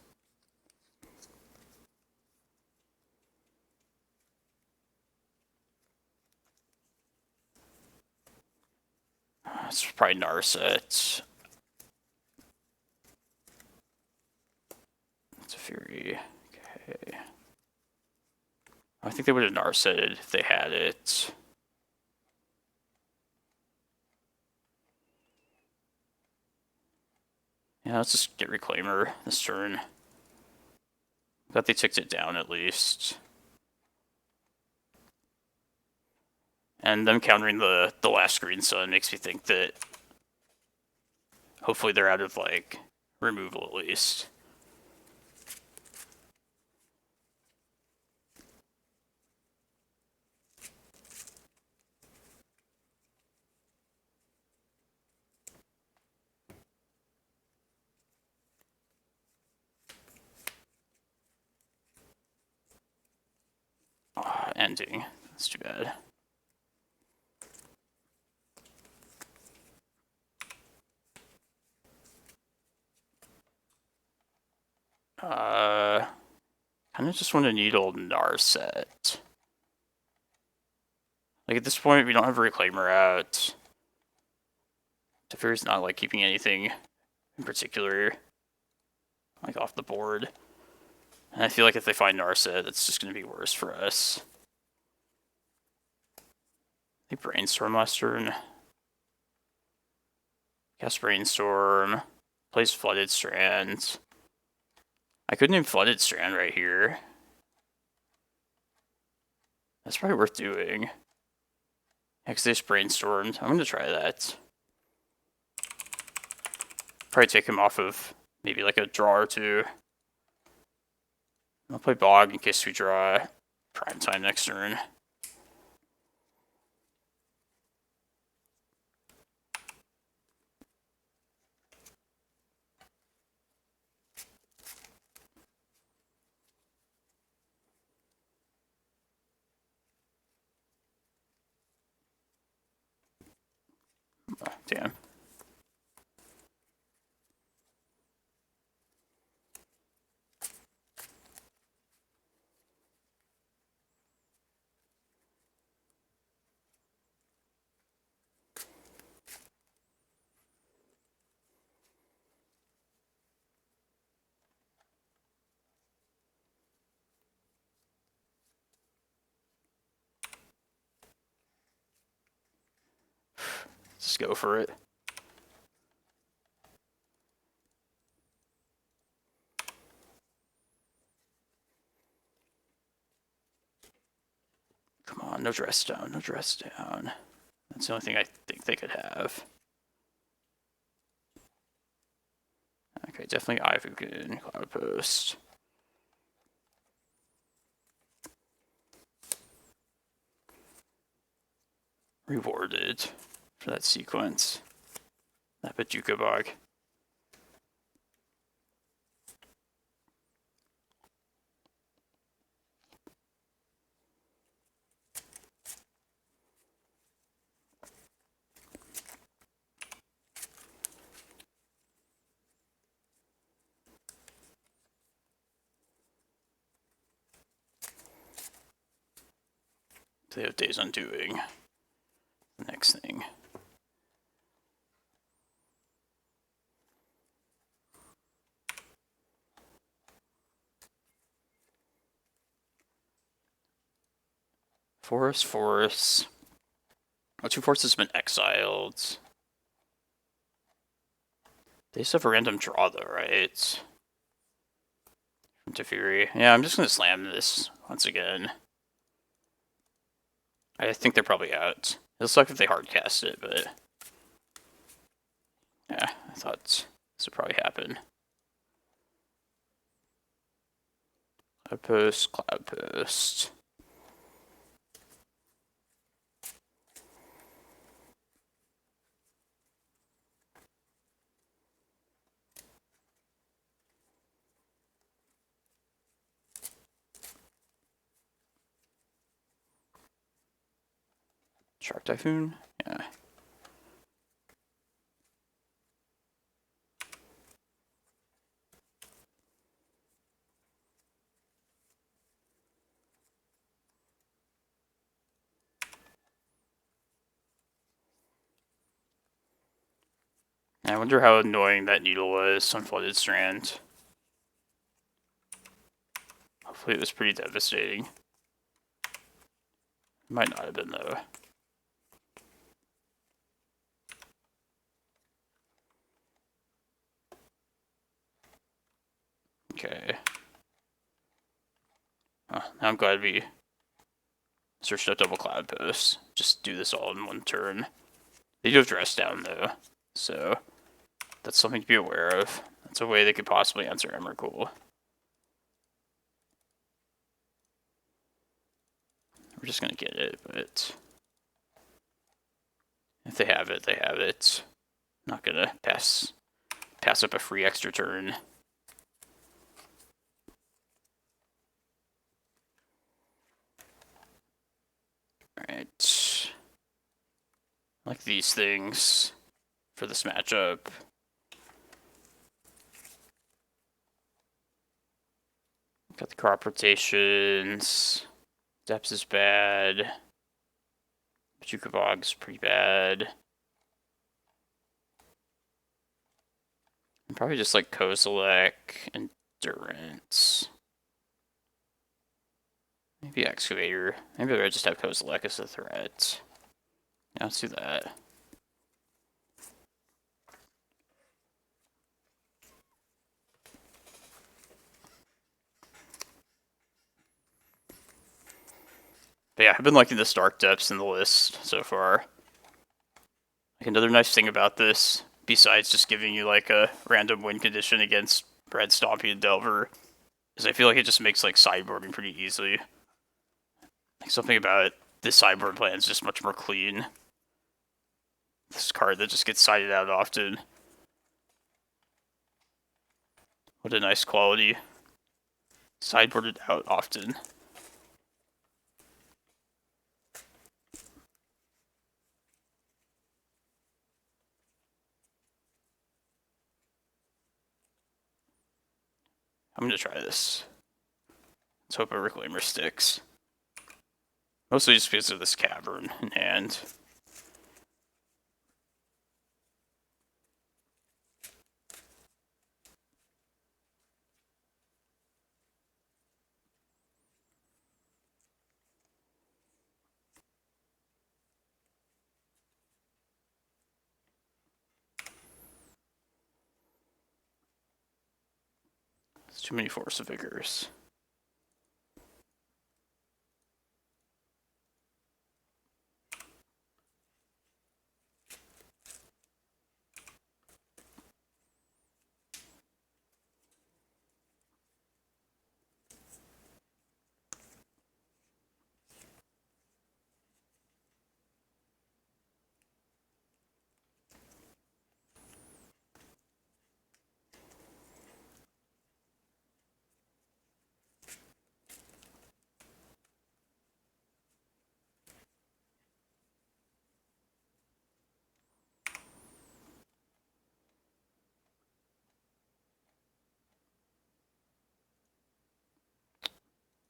It's probably Narset. It's a Fury. Okay. I think they would have Narsetted if they had it. Yeah, let's just get Reclaimer this turn. Glad they ticked it down at least. And them countering the last Green Sun makes me think that hopefully they're out of like removal at least. Ending. That's too bad. Kind of just want to needle Narset. Like at this point, we don't have a Reclaimer out. Teferi's not like keeping anything in particular like off the board. And I feel like if they find Narset, it's just going to be worse for us. They Brainstorm last turn. Cast Brainstorm. Plays Flooded Strand. I could name Flooded Strand right here. That's probably worth doing. Because they just brainstormed. I'm gonna try that. Probably take him off of maybe like a draw or two. I'll play Bog in case we draw Prime Time next turn. Oh, damn. Let's go for it. Come on, no dress down, no dress down. That's the only thing I think they could have. Okay, definitely Eye of Ugin, Cloudpost. Rewarded for that sequence. That Bojuka Bog. They have Days Undoing. The next thing. Force. Oh, 2 forces have been exiled. They just have a random draw though, right? From Teferi. Yeah, I'm just gonna slam this once again. I think they're probably out. It'll suck if they hardcast it, but yeah, I thought this would probably happen. Cloudpost. Shark Typhoon? Yeah. I wonder how annoying that needle was on Flooded Strand. Hopefully it was pretty devastating. Might not have been though. Okay. Oh, I'm glad we searched up double Cloudpost. Just do this all in one turn. They do have dress down though, so that's something to be aware of. That's a way they could possibly answer Emrakul. We're just gonna get it, but if they have it, they have it. Not gonna pass up a free extra turn. Alright. Like these things for this matchup. Got the crop rotations. Depths is bad. Bojuka Bog's pretty bad. And probably just like Kozilek, Endurance. Maybe Excavator. Maybe I just have Kozilek as a threat. Yeah, let's do that. But yeah, I've been liking this Dark Depths in the list so far. Like, another nice thing about this, besides just giving you like a random win condition against Red Stompy and Delver, is I feel like it just makes like sideboarding pretty easy. Like, something about this sideboard plan is just much more clean. This card that just gets sided out often. What a nice quality. Sideboarded out often. I'm gonna try this. Let's hope a Reclaimer sticks. Mostly just because of this Cavern in hand. It's too many Force of Vigors.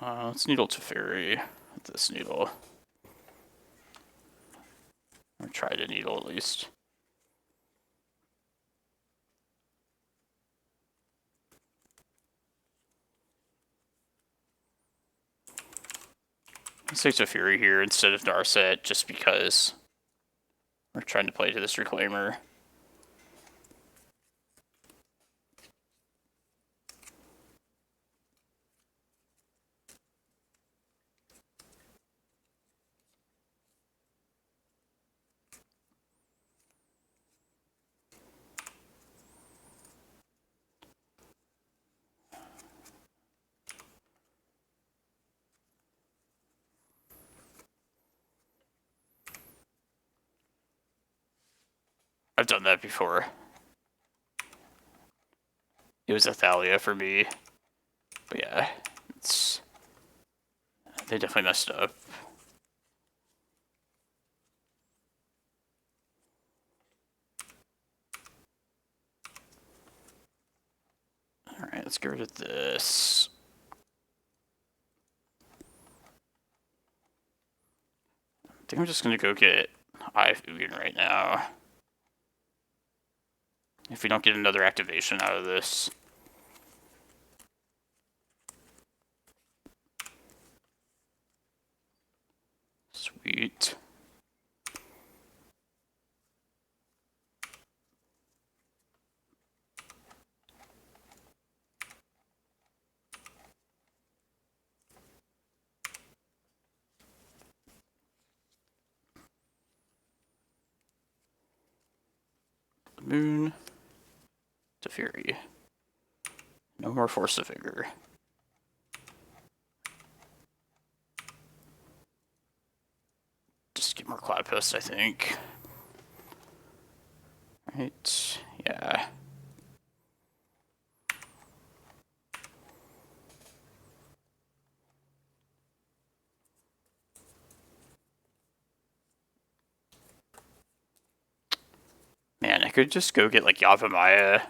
Let's Needle to Fairy with this Needle. Or try to Needle at least. Let's take to Fury here instead of Narset just because we're trying to play to this Reclaimer. I've done that before. It was Athalia for me. But yeah, they definitely messed up. Alright, let's get rid of this. I think I'm just gonna go get Eye of Ugin right now. If we don't get another activation out of this. Sweet. Moon to Fury. No more Force of Vigor. Just get more Cloudpost, I think. Right, yeah. Man, I could just go get like Yavimaya,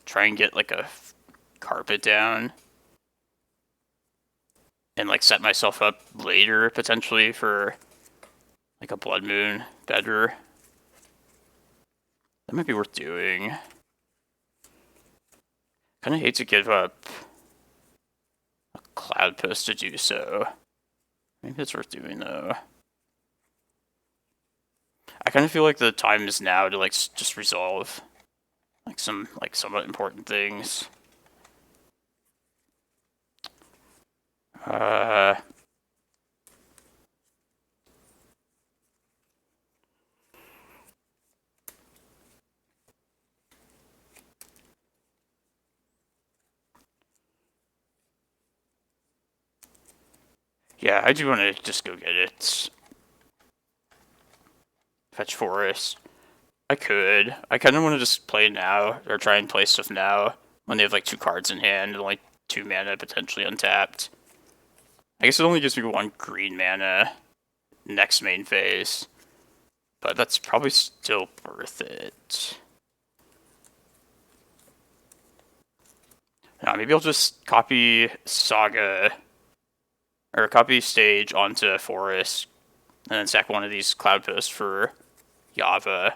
try and get like a carpet down, and like set myself up later potentially for like a Blood Moon better. That might be worth doing. Kind of hate to give up a Cloudpost to do so. Maybe it's worth doing though. I kind of feel like the time is now to like just resolve like some like somewhat important things. Yeah, I do want to just go get it. Fetch Forest. I could. I kind of want to just play now, or try and play stuff now, when they have like 2 cards in hand and like 2 mana potentially untapped. I guess it only gives me 1 green mana next main phase, but that's probably still worth it. Now, maybe I'll just copy Saga, or copy Stage onto Forest, and then sack one of these Cloudposts for Yava.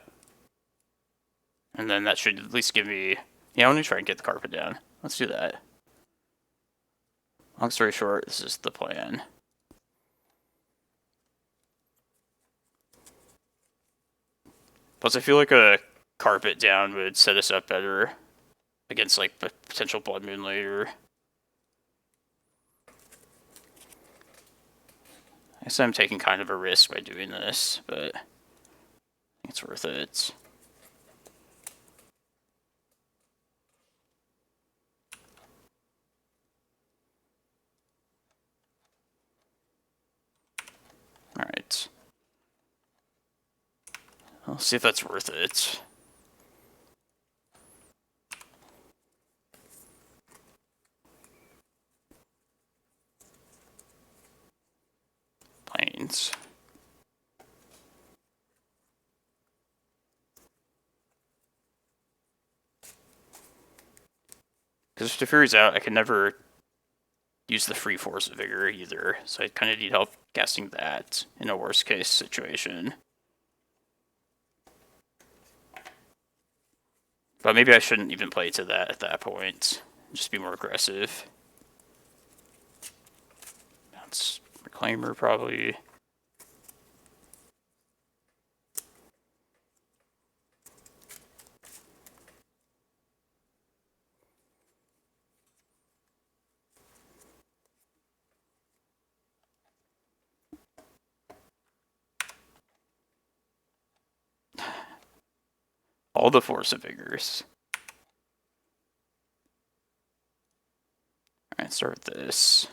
And then that should at least give me... Yeah, I want to try and get the carpet down. Let's do that. Long story short, this is the plan. Plus, I feel like a carpet down would set us up better against, like, potential Blood Moon later. I guess I'm taking kind of a risk by doing this, but I think it's worth it. Alright. I'll see if that's worth it. Planes. Because if Teferi's out, I can never use the free Force of Vigor either, so I kind of need help casting that in a worst case situation. But maybe I shouldn't even play to that at that point. Just be more aggressive. That's Reclaimer probably. All the Force of Vigors. Alright, start with this.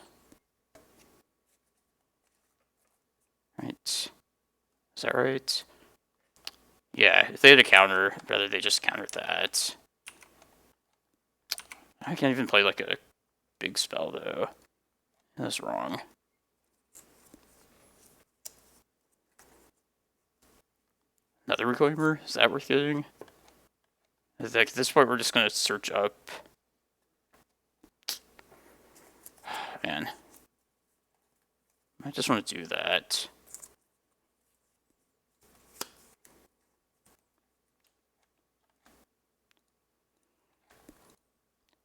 Right. Is that right? Yeah, if they had a counter, rather they just countered that. I can't even play like a big spell though. That's wrong. Another Reclaimer? Is that worth getting? Like, at this point, we're just gonna search up. Man. I just want to do that.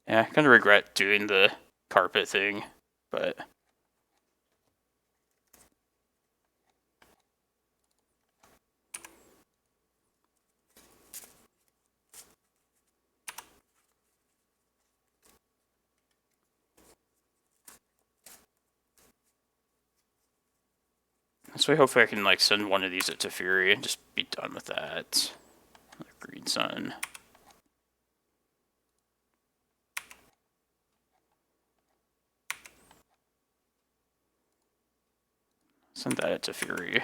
Yeah, I kind of regret doing the carpet thing, but... So hopefully I can like send one of these to Fury and just be done with that. Another Green Sun. Send that to Fury.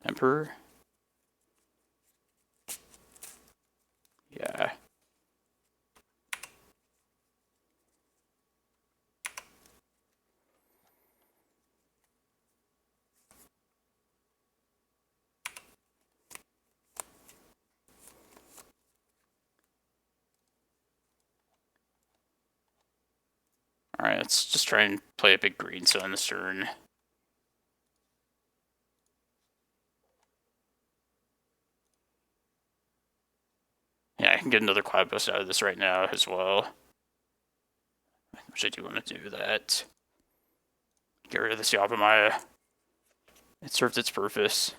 Emperor? Yeah. Alright, let's just try and play a big green sun this turn. Yeah, I can get another Cloudpost out of this right now as well. Which I do want to do that. Get rid of this Yavimaya. It served its purpose.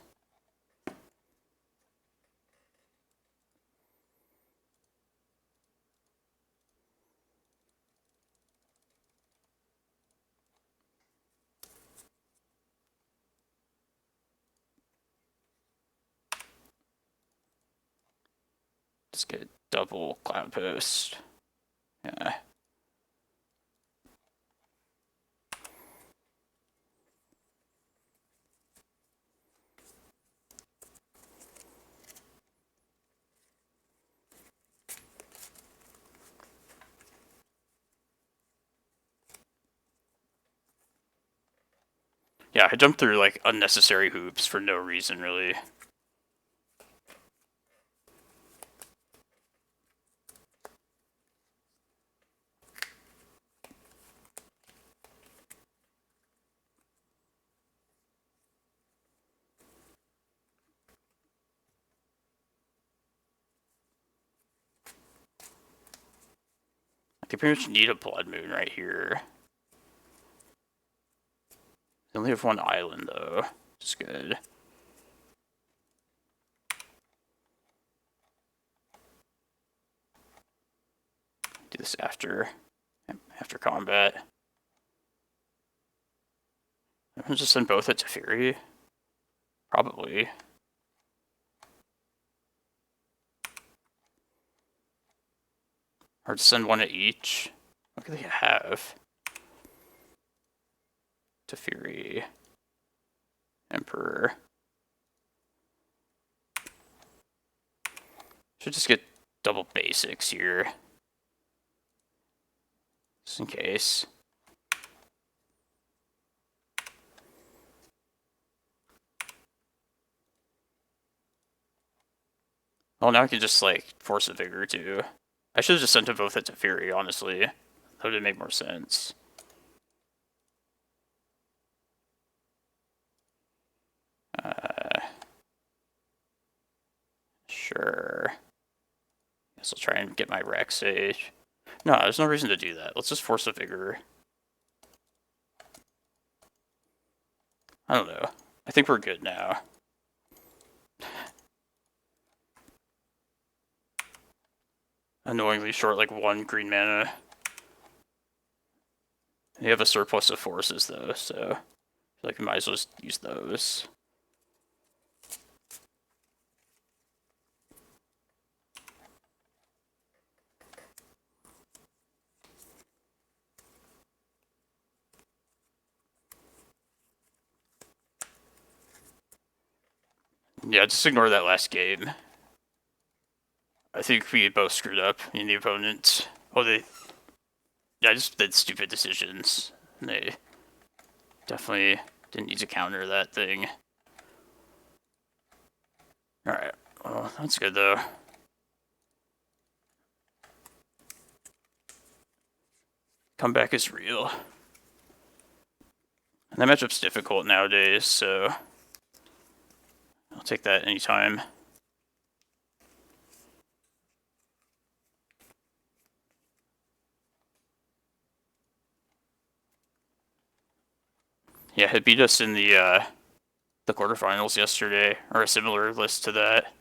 Just get double Cloudpost. Yeah. Yeah, I jumped through like unnecessary hoops for no reason, really. I pretty much need a Blood Moon right here. They only have one island, though, which is good. Do this after combat. I'm gonna just send both at Teferi. Probably. Or just send one at each. What do they have? Teferi. Emperor. Should just get double basics here. Just in case. Well, now I can just, like, Force of Vigor, too. I should have just sent them both at Teferi, honestly. That would have made more sense. Sure. Guess I'll try and get my Rex Sage. No, there's no reason to do that. Let's just Force of Vigor. I don't know. I think we're good now. Annoyingly short, like, 1 green mana. They have a surplus of forces, though, so I feel like we might as well just use those. Yeah, just ignore that last game. I think we both screwed up in the opponent. Oh, yeah, I just did stupid decisions. They definitely didn't need to counter that thing. Alright, well, that's good though. Comeback is real. And that matchup's difficult nowadays, so I'll take that anytime. Yeah, it beat us in the quarterfinals yesterday, or a similar list to that.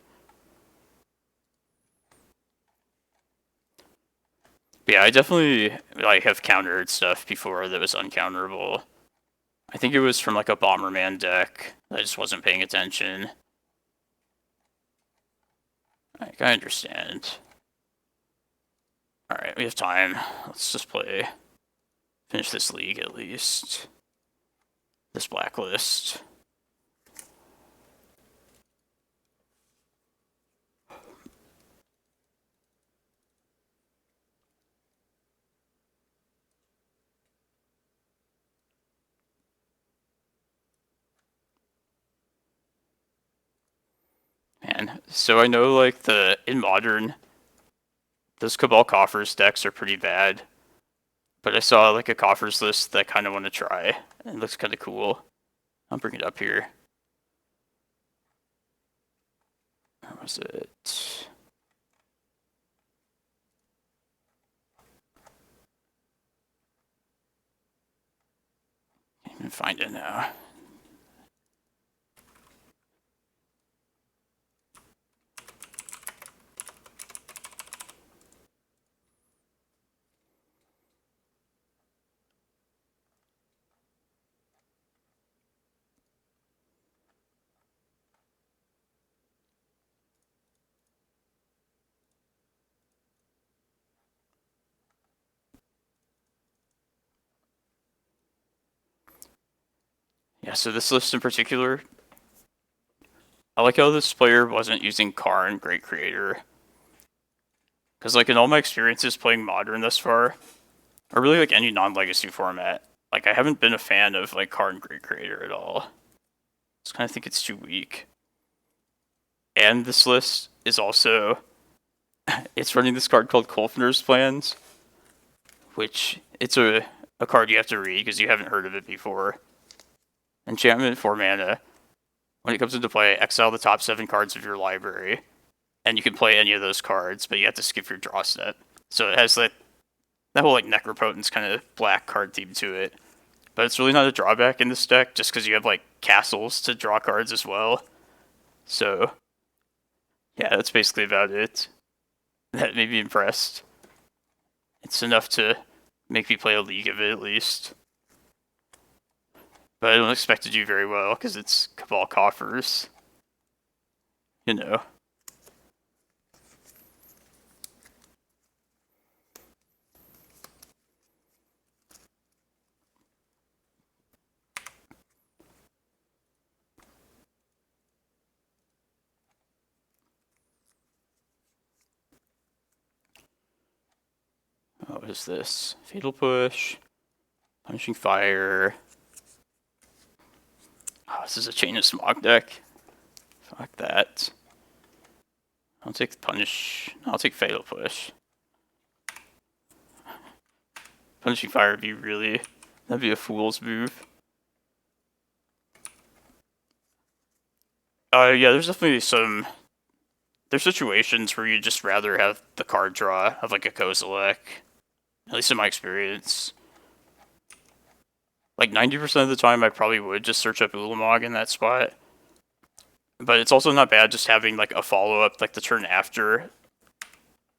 But yeah, I definitely like have countered stuff before that was uncounterable. I think it was from like a Bomberman deck. I just wasn't paying attention. I understand. Alright, we have time. Let's just finish this league at least. This blacklist. Man, so I know like in Modern, those Cabal Coffers decks are pretty bad. But I saw like a Coffers list that I kind of want to try. It looks kind of cool. I'll bring it up here. Where was it? Can't even find it now. Yeah, so this list in particular, I like how this player wasn't using Karn, Great Creator. Because like in all my experiences playing Modern thus far, or really like any non-legacy format, like, I haven't been a fan of, like, Karn Great Creator at all. I just kind of think it's too weak. And this list is also, it's running this card called Kolfner's Plans, which, it's a card you have to read because you haven't heard of it before. Enchantment, 4 mana. When it comes into play, exile the top 7 cards of your library, and you can play any of those cards, but you have to skip your draw step. So it has that whole like Necropotence kind of black card theme to it. But it's really not a drawback in this deck, just because you have like castles to draw cards as well. So yeah, that's basically about it. That made me impressed. It's enough to make me play a league of it at least. But I don't expect to do very well because it's Cabal Coffers. You know. What is this? Fatal Push. Punishing Fire. Oh, this is a Chain of Smog deck. Fuck that. I'll take Punish. I'll take Fatal Push. Punishing Fire would be really... That'd be a fool's move. Yeah, there's definitely some... There's situations where you'd just rather have the card draw of like a Kozilek. At least in my experience. Like 90% of the time I probably would just search up Ulamog in that spot. But it's also not bad just having like a follow-up like the turn after.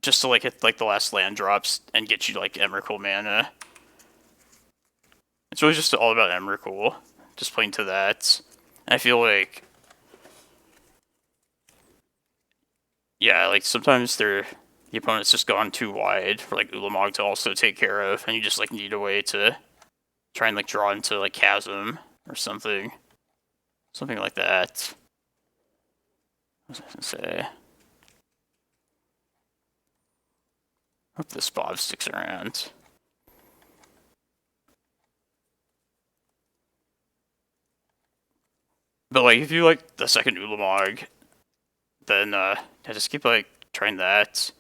Just to like hit like the last land drops and get you like Emrakul mana. It's really just all about Emrakul. Just playing to that. And I feel like... Yeah, like sometimes the opponent's just gone too wide for like Ulamog to also take care of, and you just like need a way to try and like draw into like Chasm or something. Something like that. What was I gonna say? Hope this Bob sticks around. But like if you like the second Ulamog, then yeah, just keep like trying that.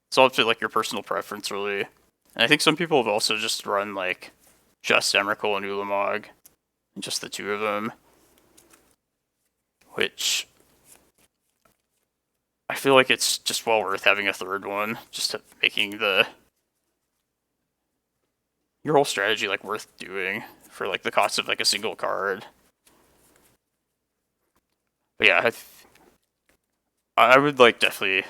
It's all up to like your personal preference really. And I think some people have also just run like just Emrakul and Ulamog. And just the two of them. Which I feel like it's just well worth having a third one. Just to making your whole strategy like worth doing for like the cost of like a single card. But yeah, I would like definitely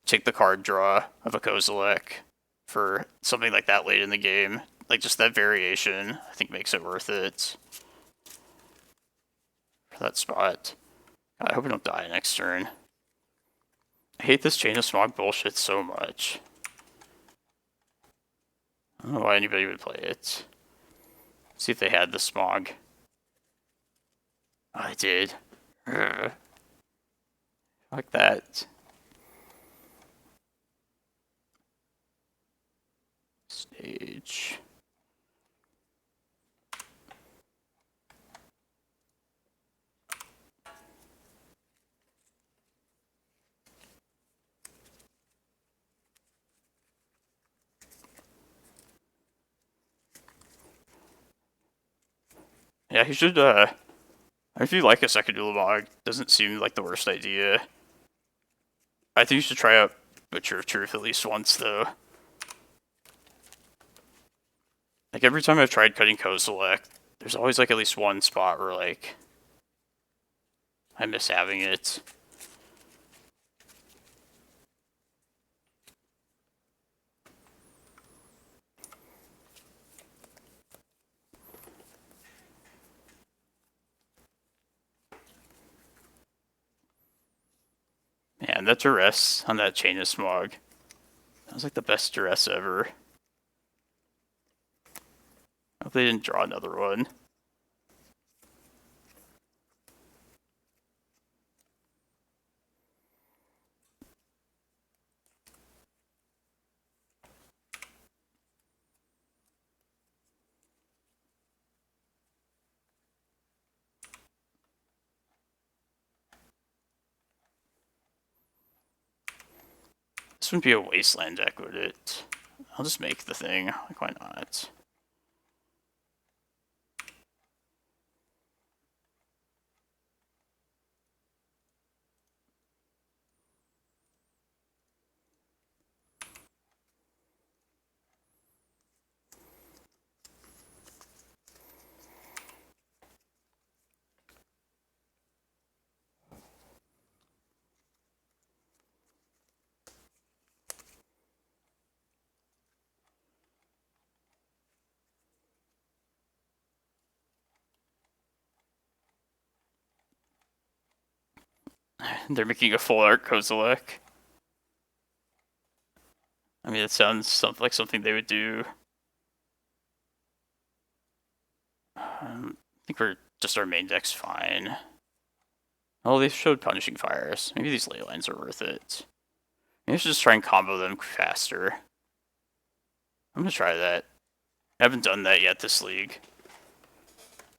take the card draw of a Kozilek for something like that late in the game. Like just that variation, I think makes it worth it for that spot. God, I hope we don't die next turn. I hate this Chain of Smog bullshit so much. I don't know why anybody would play it. See if they had the Smog. Oh, I did. Ugh. Like that. Stage. Yeah, he should, if you like a second Ulamog, doesn't seem like the worst idea. I think you should try out Butcher of Truth at least once, though. Like, every time I've tried cutting Kozilek, there's always, like, at least one spot where, like, I miss having it. Man, that duress on that Chain of Smog. That was, like, the best duress ever. I hope they didn't draw another one. This wouldn't be a wasteland deck, would it? I'll just make the thing. Like, why not? They're making a full art Kozilek. I mean, it sounds like something they would do. I think our main deck's fine. Oh, they showed Punishing Fires. Maybe these ley lines are worth it. Maybe I should just try and combo them faster. I'm gonna try that. I haven't done that yet this league.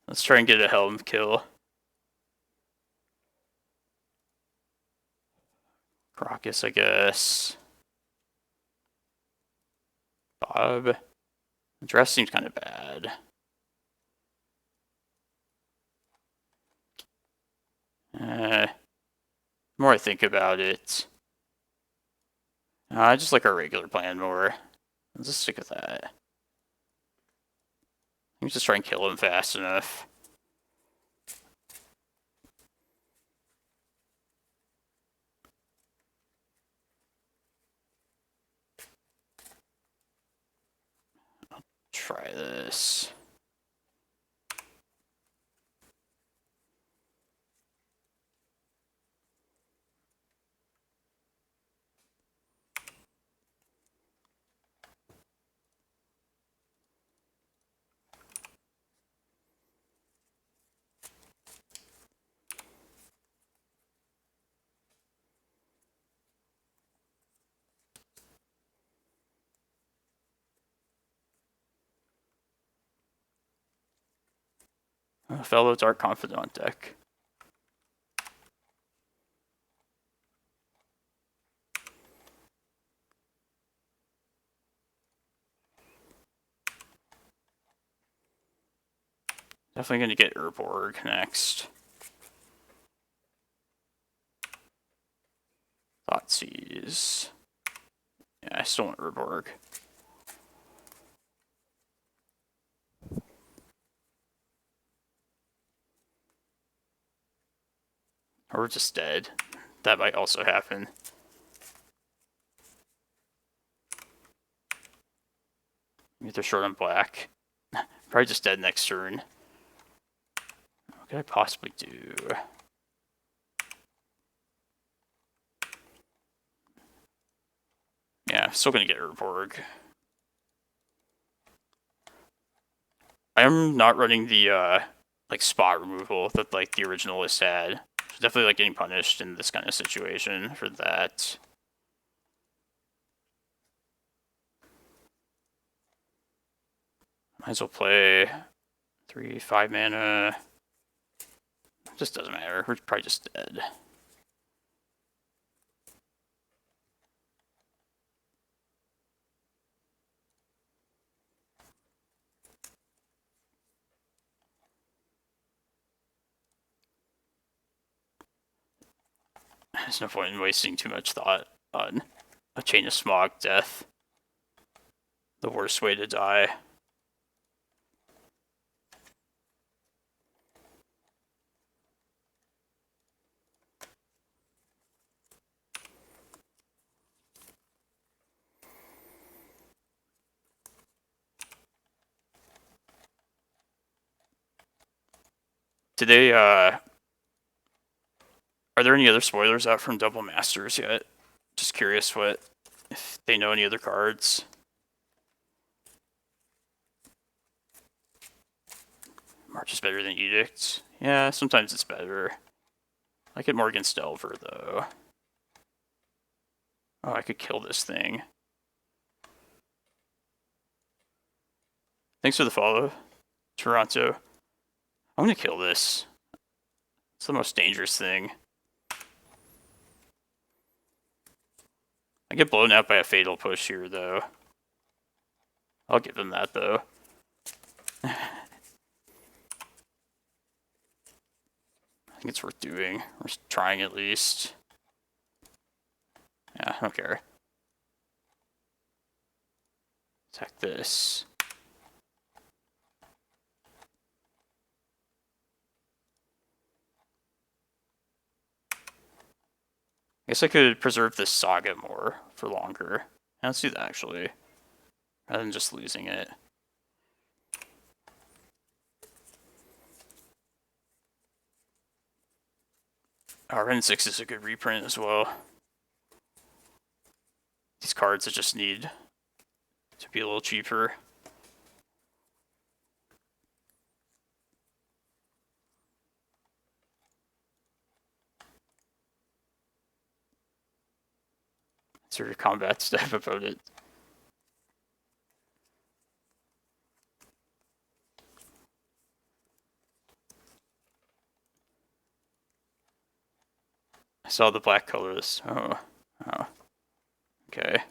Let's try and get a Helm kill. Karakas, I guess. Bob. The dress seems kind of bad. The more I think about it, I just like our regular plan more. Let's just stick with that. Let me just try and kill him fast enough. I'll try this. A fellow Dark Confidant deck. Definitely going to get Urborg next. Thoughtseize. Yeah, I still want Urborg. Or we're just dead. That might also happen. Maybe they're short on black. Probably just dead next turn. What could I possibly do? Yeah, still gonna get Urborg. I am not running the like spot removal that like the original list had. So definitely like getting punished in this kind of situation for that. Might as well play 3/5 mana. Just doesn't matter. We're probably just dead. There's no point in wasting too much thought on a Chain of Smog death. The worst way to die. Today, are there any other spoilers out from Double Masters yet? Just curious if they know any other cards. March is better than Edict. Yeah, sometimes it's better. I like it more against Delver, though. Oh, I could kill this thing. Thanks for the follow, Toronto. I'm gonna kill this. It's the most dangerous thing. I get blown out by a fatal push here, though. I'll give him that, though. I think it's worth doing. Or trying, at least. Yeah, I don't care. Attack this. I guess I could preserve this Saga more for longer. Let's do that, actually. Rather than just losing it. Ren 6 is a good reprint as well. These cards I just need to be a little cheaper. Sort of combat step opponent. I saw the black colors. Oh. Okay.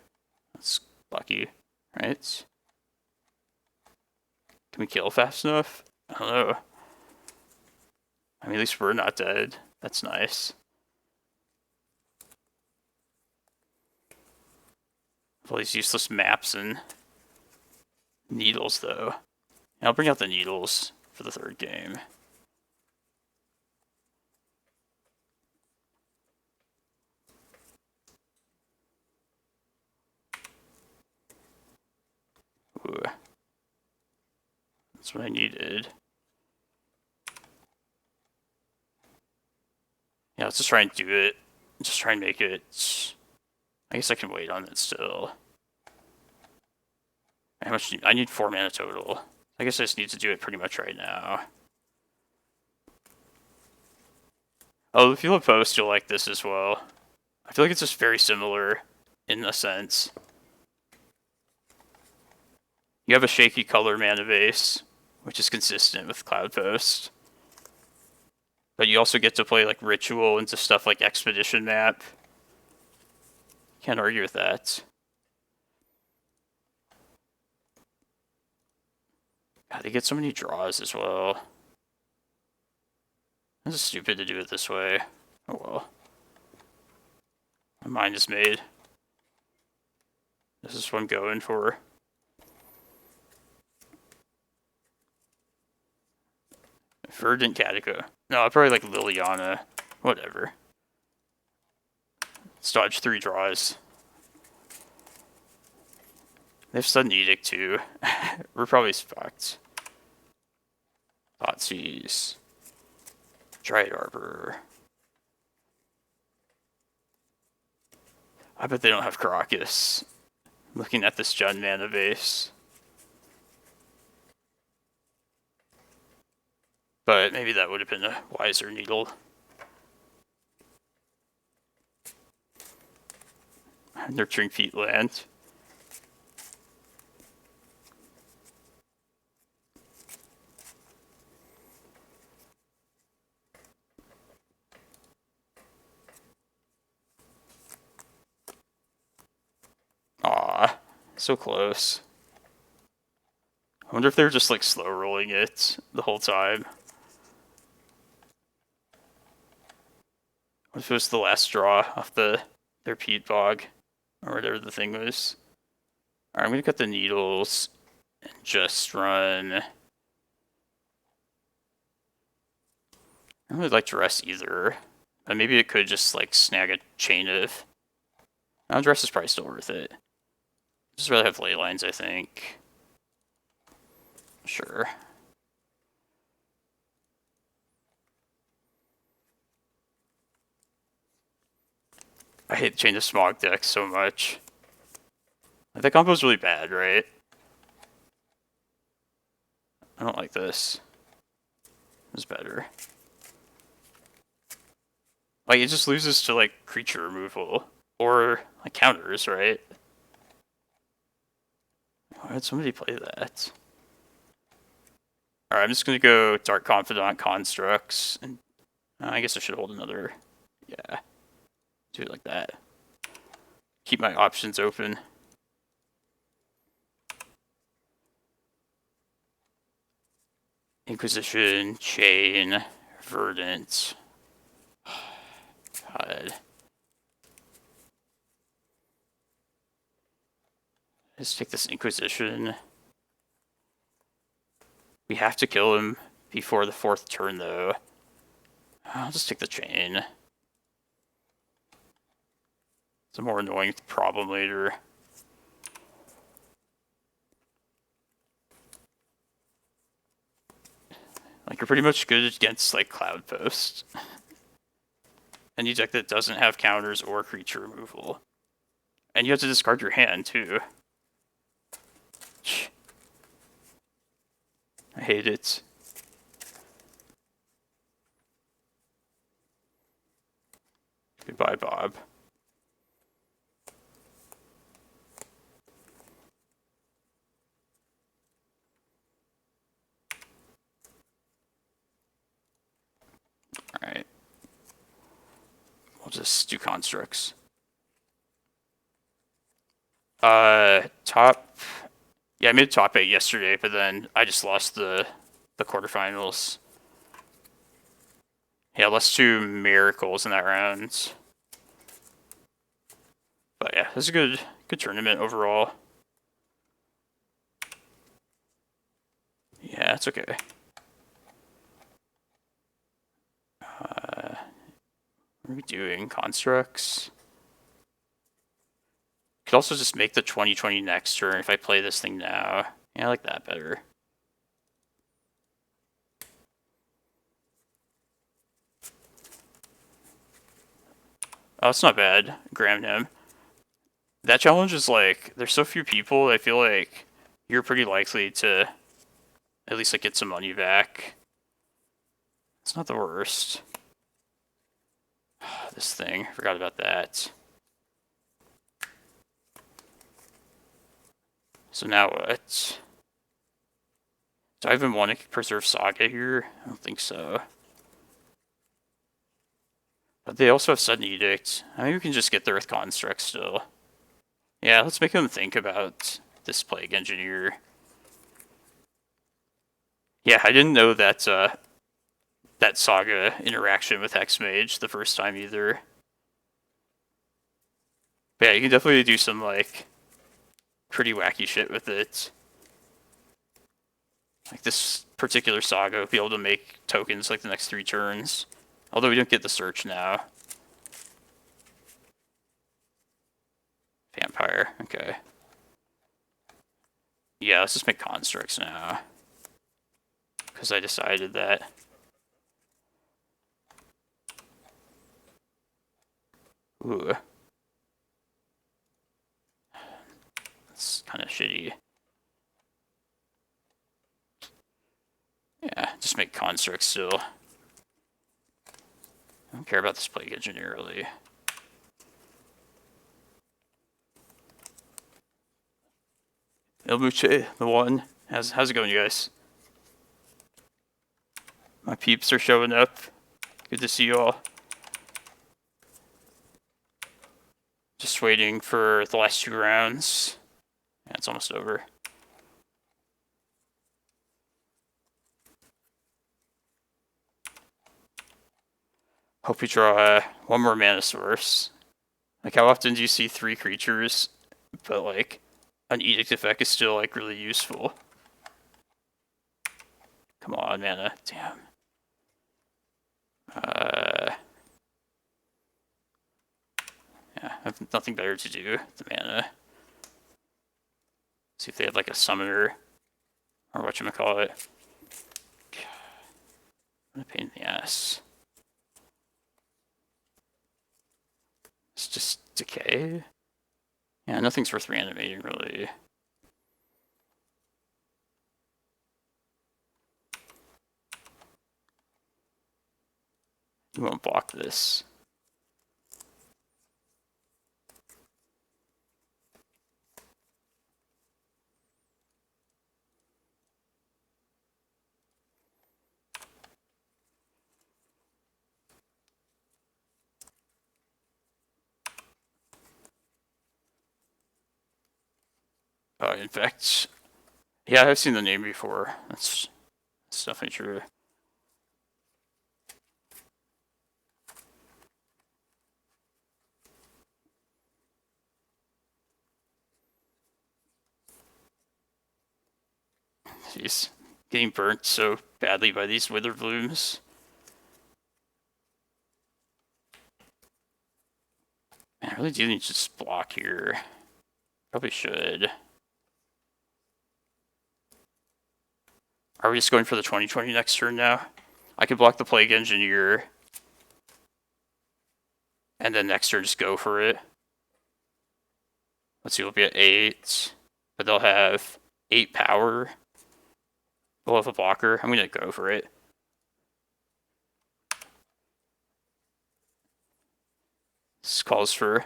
That's lucky, right? Can we kill fast enough? I don't know. I mean, at least we're not dead. That's nice. All these useless maps and needles, though. Yeah, I'll bring out the needles for the third game. Ooh. That's what I needed. Yeah, let's just try and do it. Just try and make it. I guess I can wait on it still. How much? I need 4 mana total. I guess I just need to do it pretty much right now. Oh, if you love Post, you'll like this as well. I feel like it's just very similar in a sense. You have a shaky color mana base, which is consistent with Cloudpost. But you also get to play like Ritual into stuff like Expedition Map. Can't argue with that. God, they get so many draws as well. This is stupid to do it this way. Oh well. My mind is made. This is what I'm going for. Verdant Catacomb. No, I'll probably like Liliana. Whatever. Let's dodge 3 draws. They have Sudden Edict too. We're probably fucked. Thoughtseize. Dryad Arbor. I bet they don't have Karakas. Looking at this Jund mana base. But maybe that would have been a wiser needle. Nurturing Feet land. Aw, so close. I wonder if they're just like slow rolling it the whole time. What if it was the last draw off their Peat Bog? Or whatever the thing was. Alright, I'm gonna cut the needles and just run. I don't really like Dress either. But maybe it could just like snag a chain of. Now Dress is probably still worth it. Just rather have ley lines, I think. Sure. I hate the Chain of Smog deck so much. That combo's really bad, right? I don't like this. It's better. Like, it just loses to, like, creature removal. Or, like, counters, right? Why did somebody play that? Alright, I'm just gonna go Dark Confidant Constructs. And I guess I should hold another. Yeah. Do it like that. keep my options open. Inquisition, Chain, Verdant. God. Let's take this Inquisition. We have to kill him before the 4th turn, though. I'll just take the Chain. It's a more annoying problem later. Like, you're pretty much good against, like, Cloudpost. Any deck that doesn't have counters or creature removal. And you have to discard your hand, too. I hate it. Goodbye, Bob. Alright. We'll just do constructs. Top... Yeah, I made top 8 yesterday, but then I just lost the quarterfinals. Yeah, lost 2 miracles in that round. But yeah, it was a good tournament overall. Yeah, it's okay. What are we doing? Constructs? Could also just make the 2020 next turn if I play this thing now. Yeah, I like that better. Oh, it's not bad. Grabbed him. That challenge is like, there's so few people, I feel like you're pretty likely to at least like get some money back. It's not the worst. This thing, forgot about that. So now what? Do I even want to preserve Saga here? I don't think so. But they also have Sudden Edict. I mean, we can just get there with Construct still. Yeah, let's make them think about this Plague Engineer. Yeah, I didn't know that that Saga interaction with Hexmage the first time either. But yeah, you can definitely do some like pretty wacky shit with it. Like this particular Saga will be able to make tokens like the next 3 turns. Although we don't get the search now. Vampire, okay. Yeah, let's just make constructs now. Because I decided that. Ooh. That's kind of shitty. Yeah, just make constructs still. I don't care about this Plague Engineer really. Ilmuche, the one. How's it going, you guys? My peeps are showing up. Good to see you all. Just waiting for the last 2 rounds. Yeah, it's almost over. Hope we draw 1 more mana source. Like, how often do you see 3 creatures, but like an Edict effect is still like really useful? Come on, mana. Damn. Yeah, I have nothing better to do with the mana. See if they have like a summoner or whatchamacallit. What a pain in the ass. It's just decay. Yeah, nothing's worth reanimating really. You won't block this. In fact, yeah, I've seen the name before. That's definitely true. Jeez, getting burnt so badly by these wither blooms. Man, I really do need to just block here. Probably should. Are we just going for the 20/20 next turn now? I could block the Plague Engineer. And then next turn just go for it. Let's see, we'll be at 8. But they'll have 8 power. We'll have a blocker. I'm going to go for it. This calls for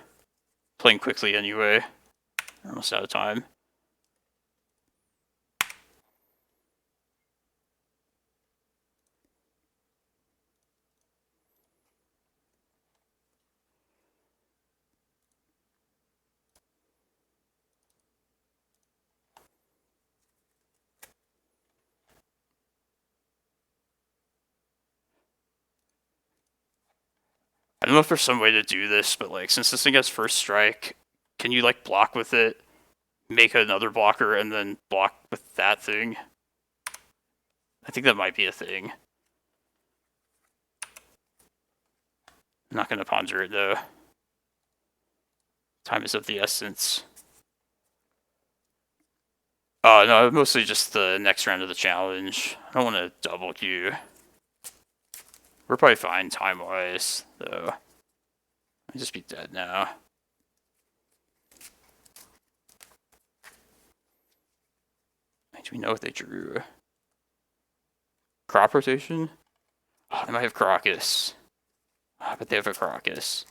playing quickly anyway. Almost out of time. I don't know if there's some way to do this, but like since this thing has first strike, can you like block with it, make another blocker, and then block with that thing? I think that might be a thing. I'm not going to ponder it though. Time is of the essence. No, mostly just the next round of the challenge. I don't want to double queue. We're probably fine time-wise, though. I'd just be dead now. Do we know what they drew? Crop rotation? Oh, they might have Karakas. But they have a Karakas.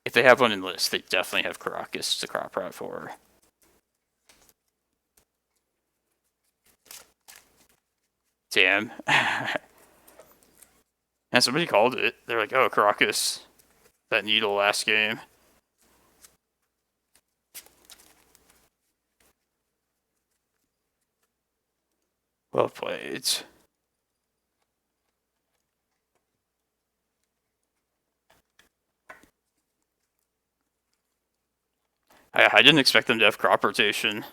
If they have one in list, they definitely have Karakas to crop rot for. Damn. And somebody called it. They're like, oh, Karakas. That Needle last game. Well played. I didn't expect them to have crop rotation.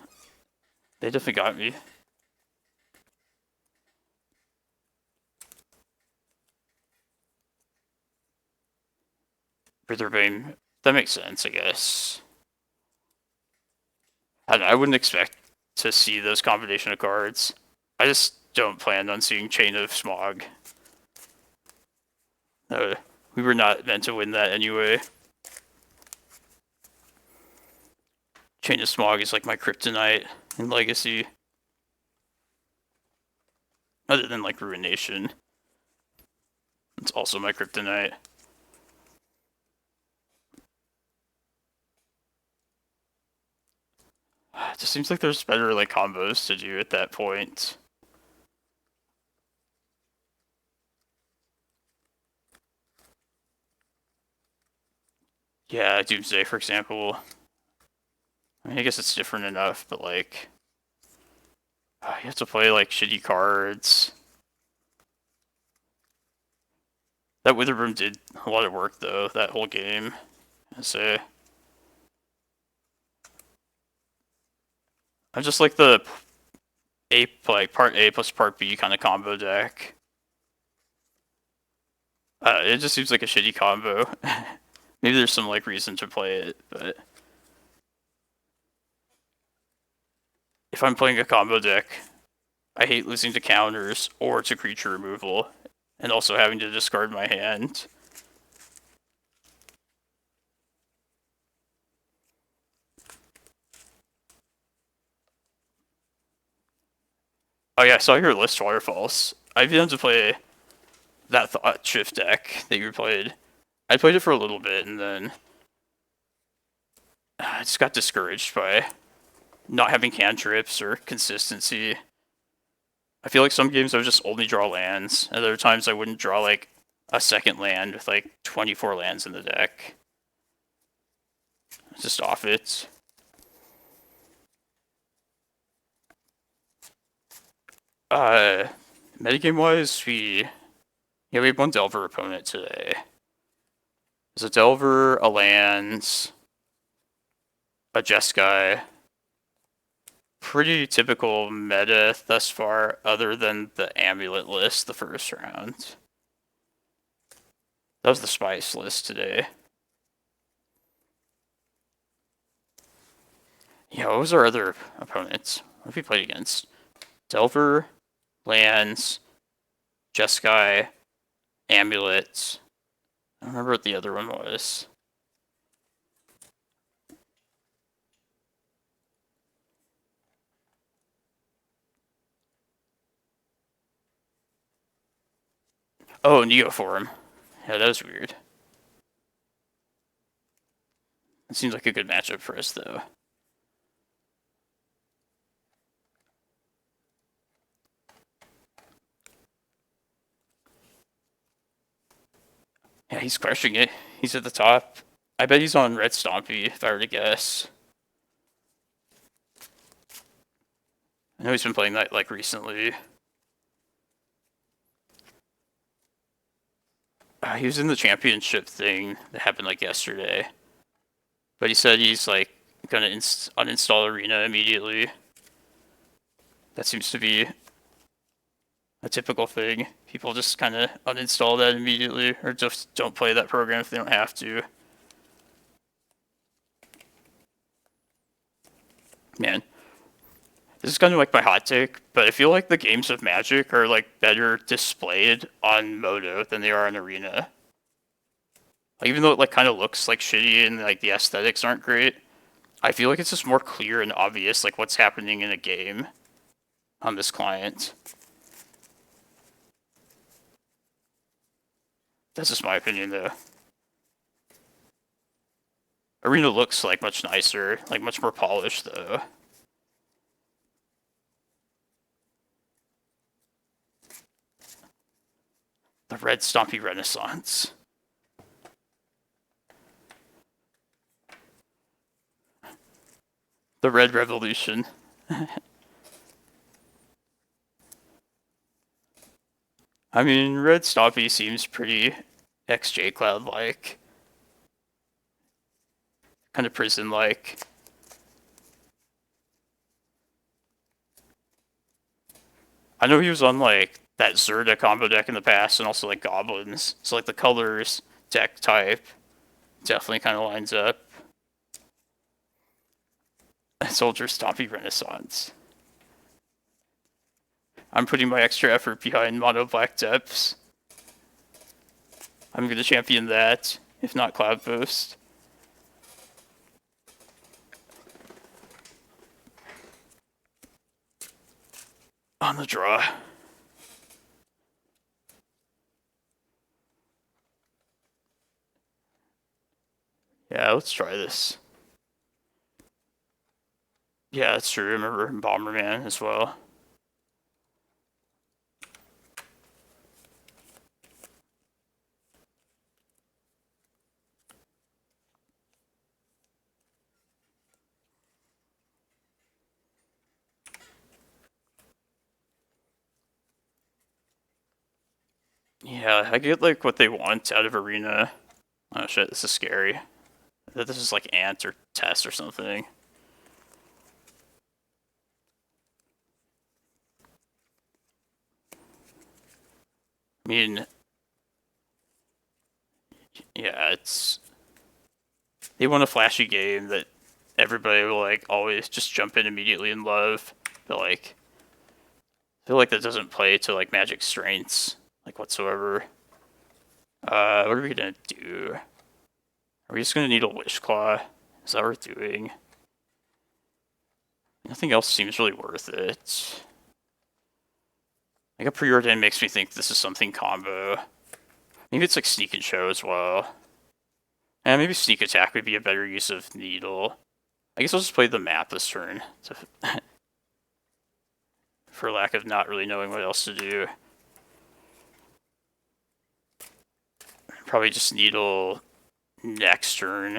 They definitely got me. Witherbeam. That makes sense, I guess. I wouldn't expect to see those combination of cards. I just don't plan on seeing Chain of Smog. We were not meant to win that anyway. Chain of Smog is like my kryptonite in Legacy. Other than like Ruination. It's also my kryptonite. It just seems like there's better like combos to do at that point. Yeah, Doomsday, for example. I mean, I guess it's different enough, but like... you have to play like shitty cards. That Witherbloom did a lot of work though, that whole game. I say. I just like the part A plus part B kind of combo deck. It just seems like a shitty combo. Maybe there's some like reason to play it, but if I'm playing a combo deck, I hate losing to counters or to creature removal, and also having to discard my hand. Oh yeah, I saw your list, Waterfalls. I've been able to play that Thought Shift deck that you played. I played it for a little bit, and then I just got discouraged by not having cantrips or consistency. I feel like some games I would just only draw lands, and other times I wouldn't draw like a second land with like 24 lands in the deck. Just off it. Metagame wise, we have one Delver opponent today. There's a Delver, a Lands, a Jeskai. Pretty typical meta thus far, other than the Amulet list the first round. That was the Spice list today. Yeah, what was our other opponents? What have we played against? Delver, Lands, Jeskai, Amulet. I don't remember what the other one was. Oh, Neoform. Yeah, that was weird. It seems like a good matchup for us, though. Yeah, he's crushing it. He's at the top. I bet he's on Red Stompy, if I were to guess. I know he's been playing that, like, recently. He was in the championship thing that happened, like, yesterday. But he said he's, like, gonna uninstall Arena immediately. That seems to be a typical thing. People just kind of uninstall that immediately, or just don't play that program if they don't have to. Man, this is kind of like my hot take, but I feel like the games of Magic are like better displayed on Moto than they are on Arena. Like, even though it like kind of looks like shitty and like the aesthetics aren't great, I feel like it's just more clear and obvious like what's happening in a game on this client. That's just my opinion, though. Arena looks like much nicer, like much more polished, though. The Red Stompy Renaissance. The Red Revolution. I mean, Red Stompy seems pretty XJ Cloud-like. Kind of prison-like. I know he was on, like, that Zerda combo deck in the past, and also, like, Goblins. So, like, the colors, deck type, definitely kind of lines up. Soldier Stompy Renaissance. I'm putting my extra effort behind Mono Black Depths. I'm going to champion that, if not Cloudpost. On the draw. Yeah, let's try this. Yeah, that's true. I remember Bomberman as well. Yeah, I get like what they want out of Arena. Oh shit, this is scary. I thought this is like Ant or Test or something. I mean, yeah, it's... They want a flashy game that everybody will like always just jump in immediately and love. But like, I feel like that doesn't play to like Magic's strengths, like whatsoever. What are we gonna do? Are we just gonna need a Wish Claw? Is that what we're doing? Nothing else seems really worth it. Like a Preordain makes me think this is something combo. Maybe it's like Sneak and Show as well. And maybe Sneak Attack would be a better use of Needle. I guess I'll just play the map this turn. For lack of not really knowing what else to do. Probably just Needle next turn.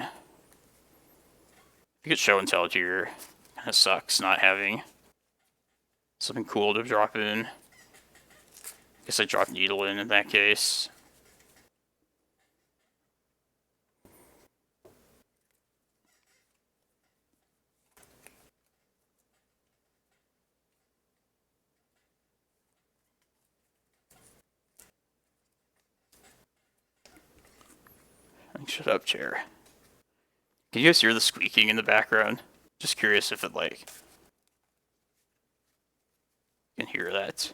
You could Show and Tell here. Kinda sucks not having something cool to drop in. Guess I drop Needle in that case. Shut up, chair. Can you guys hear the squeaking in the background? Just curious if it, like... You can hear that.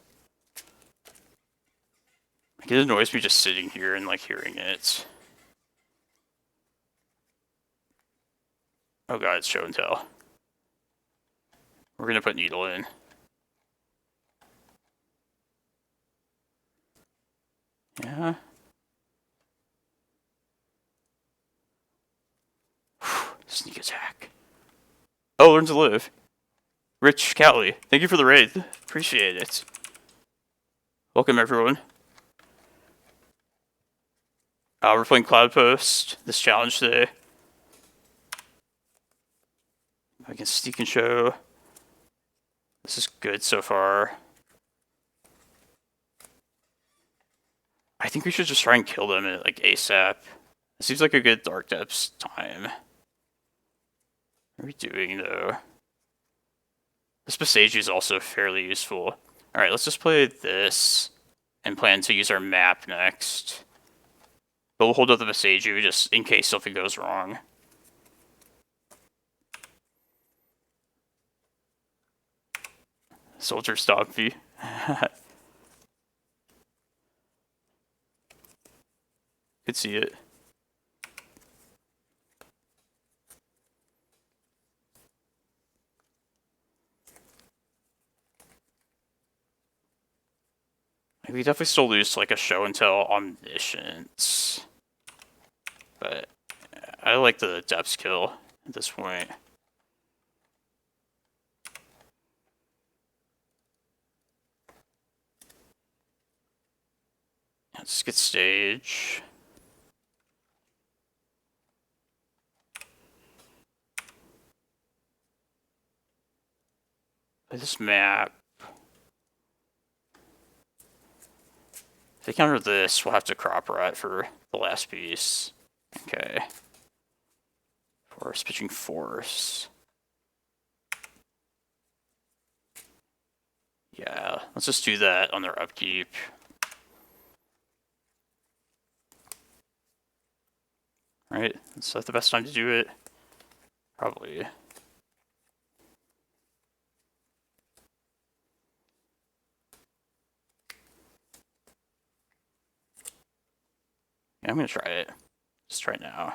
Like, it annoys me just sitting here and, like, hearing it. Oh god, it's show and tell. We're gonna put Needle in. Yeah. Sneak attack. Oh, learn to live. Rich Cowley, thank you for the raid. Appreciate it. Welcome, everyone. We're playing Cloudpost this challenge today. I can sneak and show. This is good so far. I think we should just try and kill them at, like, ASAP. It seems like a good Dark Depths time. What are we doing, though? This Boseiju is also fairly useful. Alright, let's just play this and plan to use our map next. But we'll hold up the Boseiju just in case something goes wrong. Soldier Stompy. Could see it. We definitely still lose to, like, a show and tell omniscience. But I like the depths kill at this point. Let's get stage. Play this map. If they counter this, we'll have to crop rot for the last piece. Okay. Force, pitching force. Yeah, let's just do that on their upkeep. Right? Is that the best time to do it? Probably. Yeah, I'm gonna try it. Just try it now.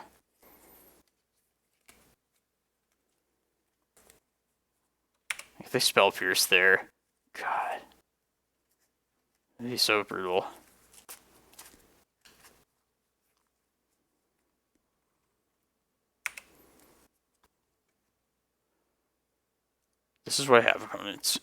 If they spell pierce there, God, it'd be so brutal. This is what I have opponents.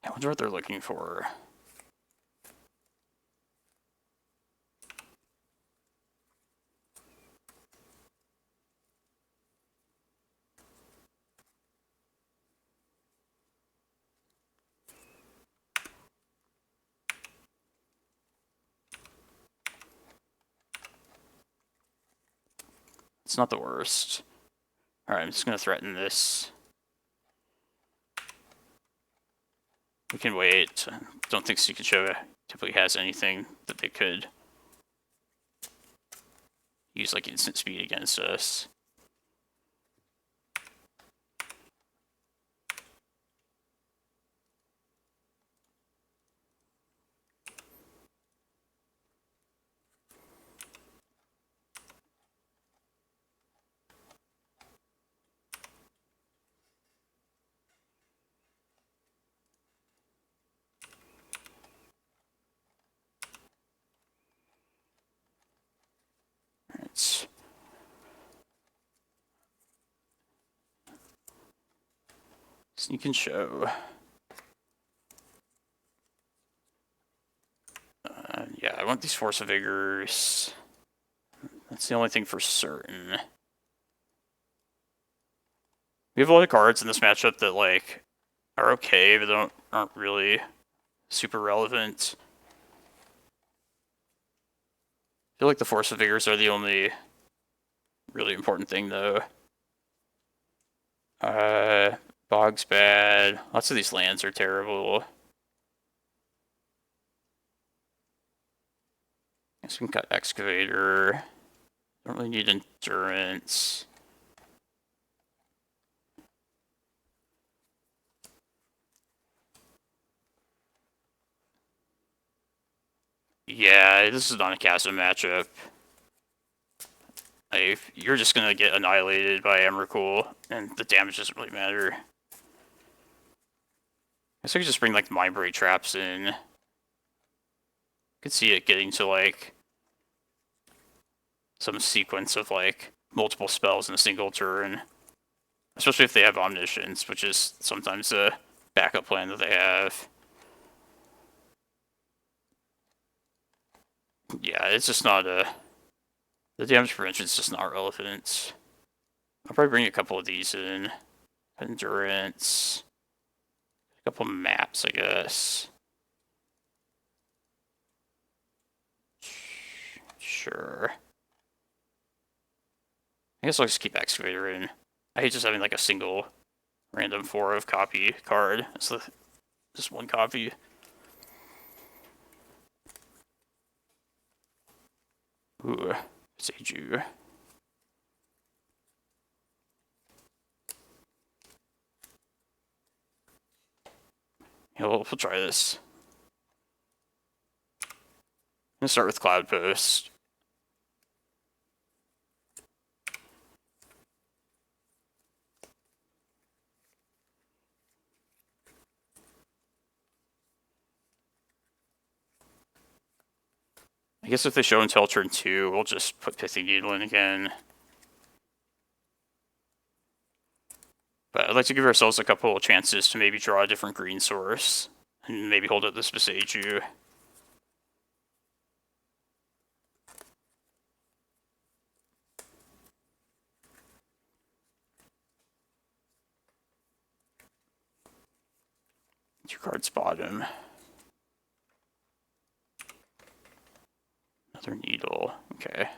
I wonder what they're looking for. It's not the worst. Alright, I'm just gonna threaten this. We can wait. Don't think Sukicho typically has anything that they could use, like, instant speed against us. Sneak and show. Yeah, I want these Force of Vigors. That's the only thing for certain. We have a lot of cards in this matchup that, like, are okay, but aren't really super relevant. I feel like the Force of Vigors are the only really important thing, though. Bog's bad. Lots of these lands are terrible. Guess we can cut Excavator. Don't really need Endurance. Yeah, this is not a chasm matchup. Like, you're just gonna get annihilated by Emrakul, and the damage doesn't really matter. I guess I could just bring, like, Mindbreak Traps in. I could see it getting to, like, some sequence of, like, multiple spells in a single turn. Especially if they have Omniscience, which is sometimes a backup plan that they have. Yeah, it's just not a... The damage prevention is just not relevant. I'll probably bring a couple of these in. Endurance. A couple maps, I guess. Sure. I guess I'll just keep Excavator in. I hate just having like a single random 4 of copy card. It's just one copy. Ooh, Boseiju. Yeah, we'll try this. I'm gonna start with Cloudpost. I guess if they show until turn 2, we'll just put Pithing Needle in again. But I'd like to give ourselves a couple of chances to maybe draw a different green source. And maybe hold up this Boseiju. Two cards bottom. Another needle. Okay.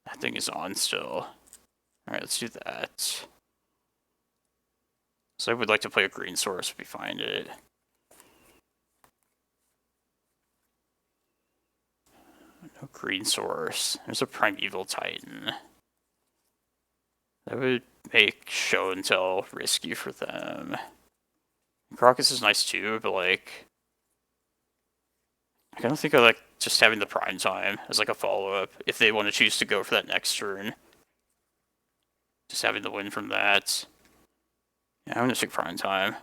That thing is on still. Alright, let's do that. So I would like to play a green source if we find it. No green source. There's a Primeval Titan. That would make show and tell risky for them. Karakas is nice too, but like... I kind of think I like just having the prime time as like a follow-up if they want to choose to go for that next turn. Just having the win from that. Yeah, I'm gonna take prime time.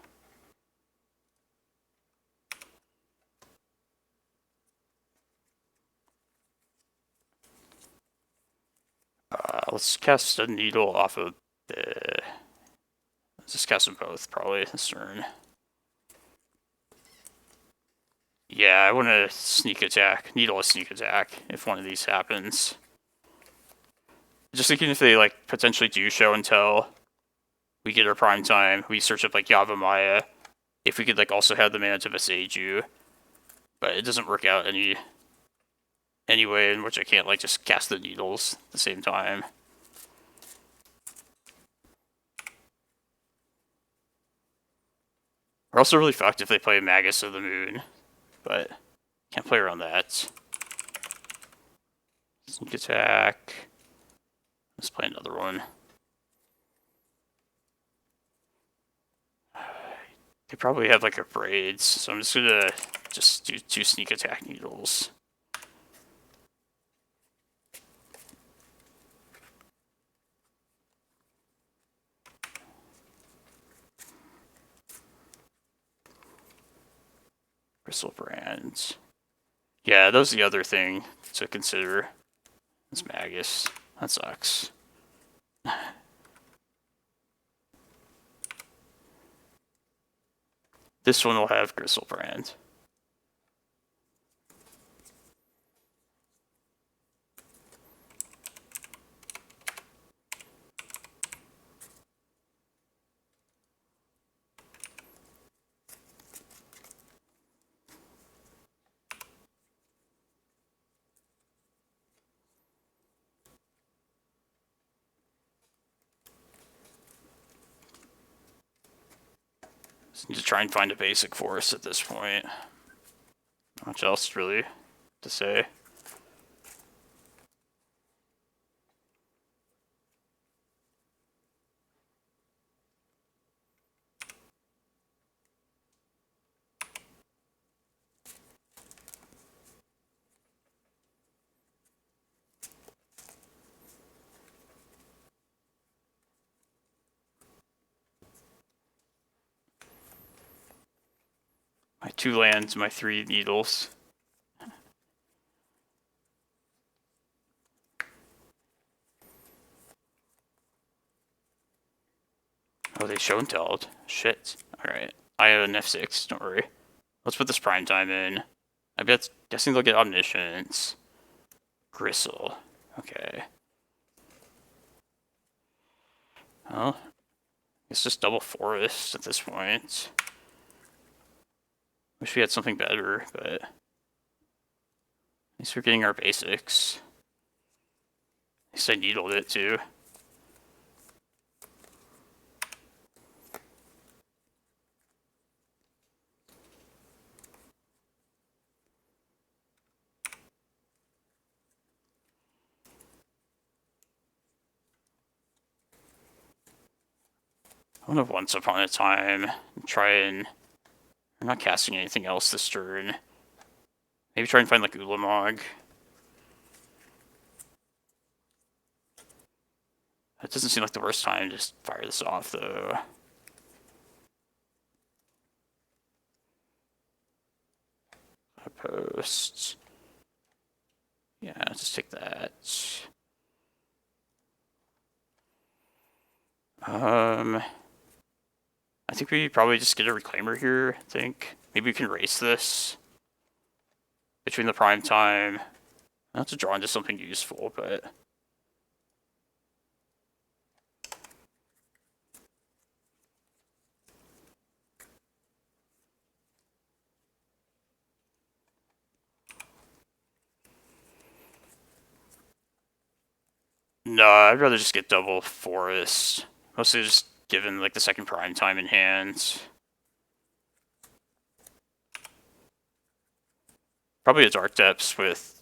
Let's cast a needle off of the... Let's just cast them both, probably, this turn. Yeah, I want to sneak attack. Needle a sneak attack if one of these happens. Just thinking if they, like, potentially do show and tell, we get our prime time, we search up, like, Yavimaya. If we could, like, also have the mana to Boseiju. But it doesn't work out any way in which I can't, like, just cast the needles at the same time. We're also really fucked if they play Magus of the Moon, but can't play around that. Sneak attack. Let's play another one. They probably have like a braids, so I'm just gonna do 2 sneak attack needles. Brand. Yeah, that was the other thing to consider. It's Magus. That sucks. This one will have Brand. Just need to try and find a basic forest at this point. Not much else really to say. My 2 lands, my 3 needles. Oh, they show and telled. Shit. Alright. I have an F6, don't worry. Let's put this prime time in. Guessing they'll get Omniscience. Gristle. Okay. Well, it's just double forest at this point. Wish we had something better, but at least we're getting our basics. At least I needled it too. I want to once upon a time try and... I'm not casting anything else this turn. Maybe try and find like Ulamog. That doesn't seem like the worst time to just fire this off though. Post. Yeah, just take that. I think we probably just get a Reclaimer here, I think. Maybe we can race this between the prime time. Not to draw into something useful, but... No, I'd rather just get double forest. Mostly just given like the second prime time in hand. Probably a Dark Depths with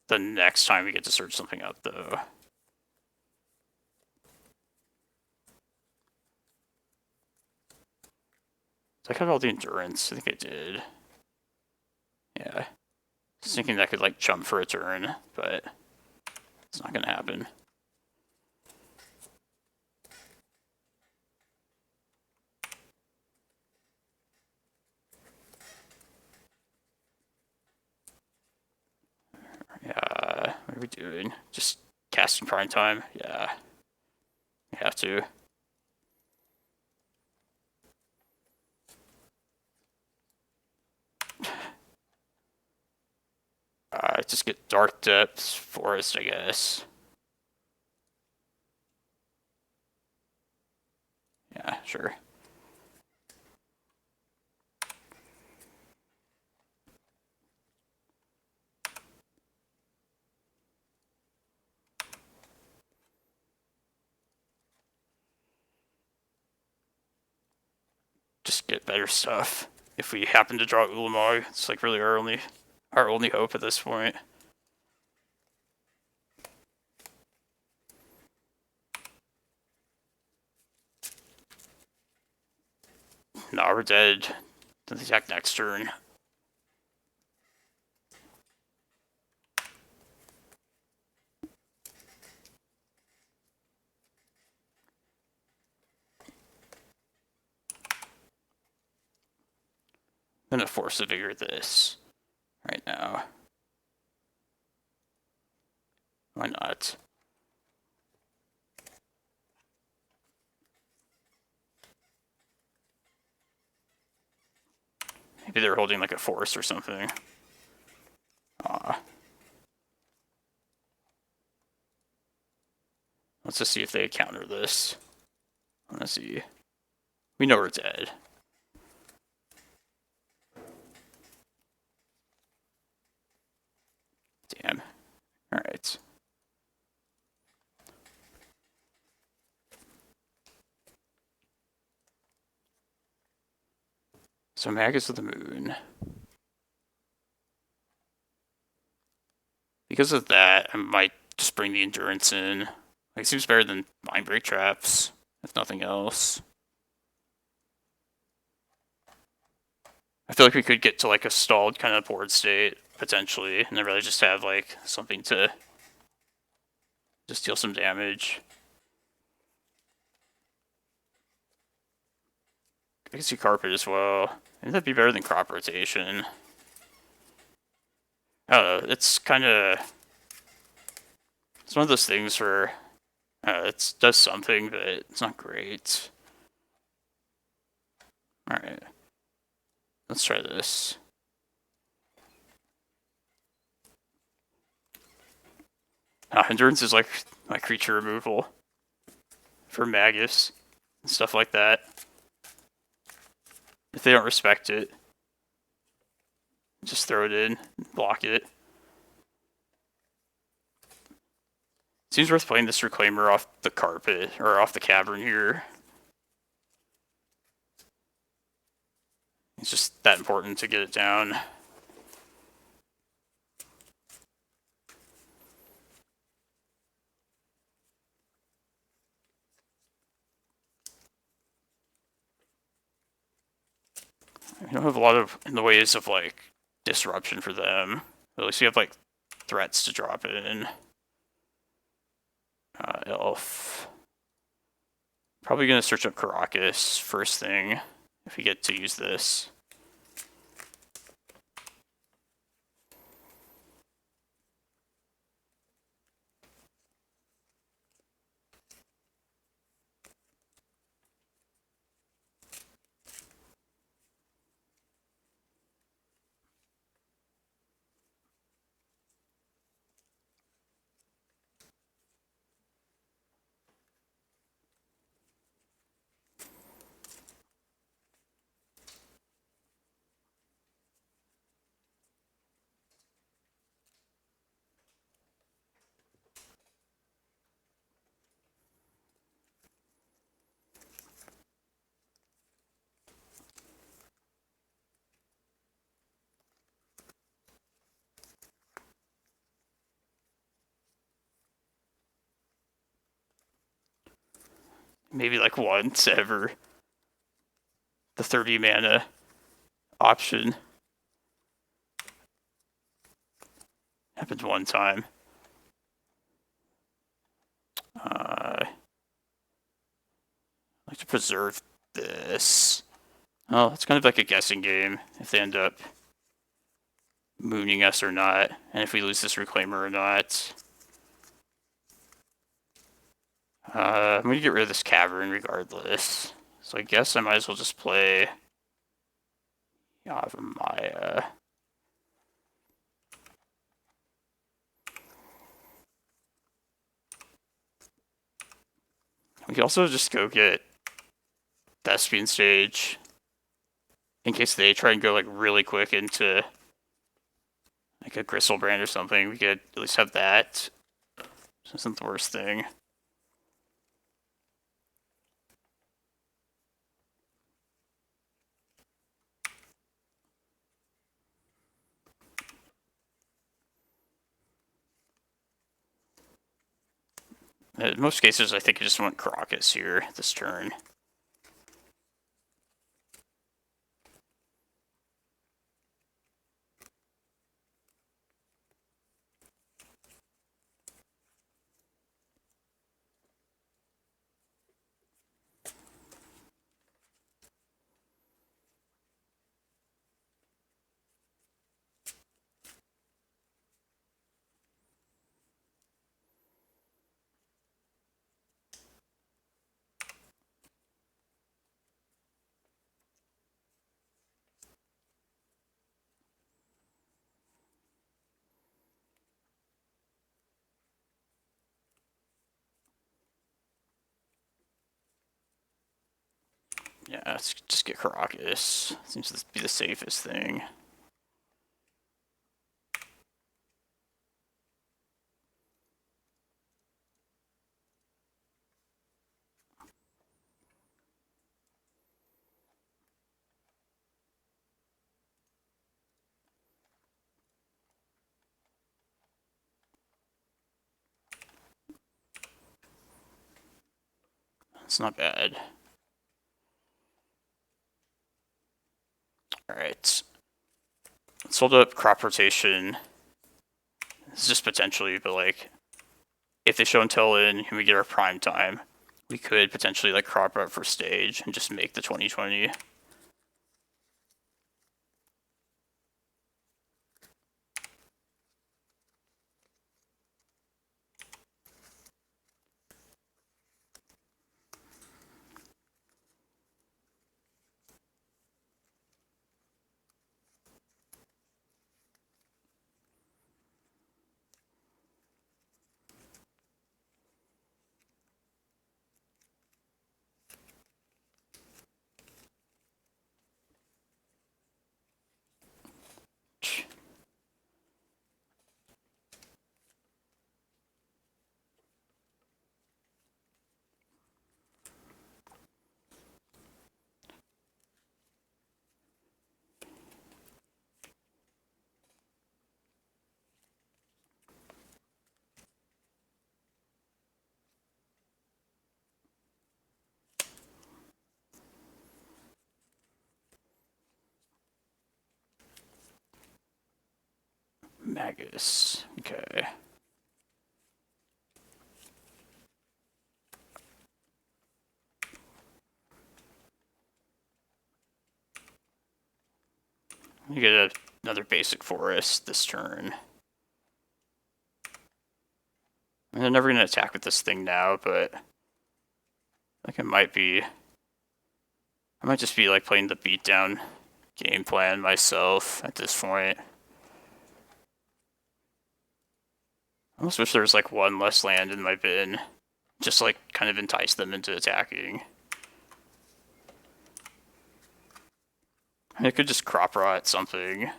the next time we get to search something up though. Did I have all the endurance? I think I did. Yeah. Just thinking that could like jump for a turn, but it's not gonna happen. Yeah, what are we doing? Just casting prime time? Yeah. We have to. Just get Dark Depths, Forest, I guess. Yeah, sure. Just get better stuff. If we happen to draw Ulamog, it's like really our only hope at this point. Nah, we're dead. Then attack next turn. I'm gonna Force of Vigor this right now. Why not? Maybe they're holding like a force or something. Let's just see if they counter this. Let's see. We know we're dead. Damn. Alright. So Magus of the Moon. Because of that, I might just bring the Endurance in. Like, it seems better than Mindbreak Traps, if nothing else. I feel like we could get to like a stalled kind of board state, potentially, and then really just have like something to just deal some damage. I can see Carpet as well. I think that'd be better than Crop Rotation. I don't know, it's kind of... It's one of those things where it does something, but it's not great. Alright. Let's try this. Endurance is like my creature removal for Magus and stuff like that. If they don't respect it, just throw it in, block it. Seems worth playing this Reclaimer off the carpet, or off the cavern here. It's just that important to get it down. We don't have a lot of in the ways of like disruption for them. At least we have like threats to drop in. Elf. Probably gonna search up Karakas first thing if we get to use this. Maybe like once ever. The 30 mana option. Happened one time. I'd like to preserve this. Oh, it's kind of like a guessing game if they end up mooning us or not, and if we lose this Reclaimer or not. I'm gonna get rid of this cavern regardless. So I guess I might as well just play Yavimaya. We can also just go get Thespian Sage in case they try and go like really quick into like a Gristlebrand or something. We could at least have that. This isn't the worst thing. In most cases, I think I just want Karakas here this turn. Yeah, let's just get Karakas. Seems to be the safest thing. It's not bad. Alright. Let's hold up crop rotation. It's just potentially, but like, if they show until in and we get our prime time, we could potentially like crop up for stage and just make the 2020. Magus. Okay. We get another basic forest this turn. And they're never going to attack with this thing now, but like it might be. I might just be like playing the beatdown game plan myself at this point. I almost wish there was like one less land in my bin. Just like kind of entice them into attacking. I could just crop rot something.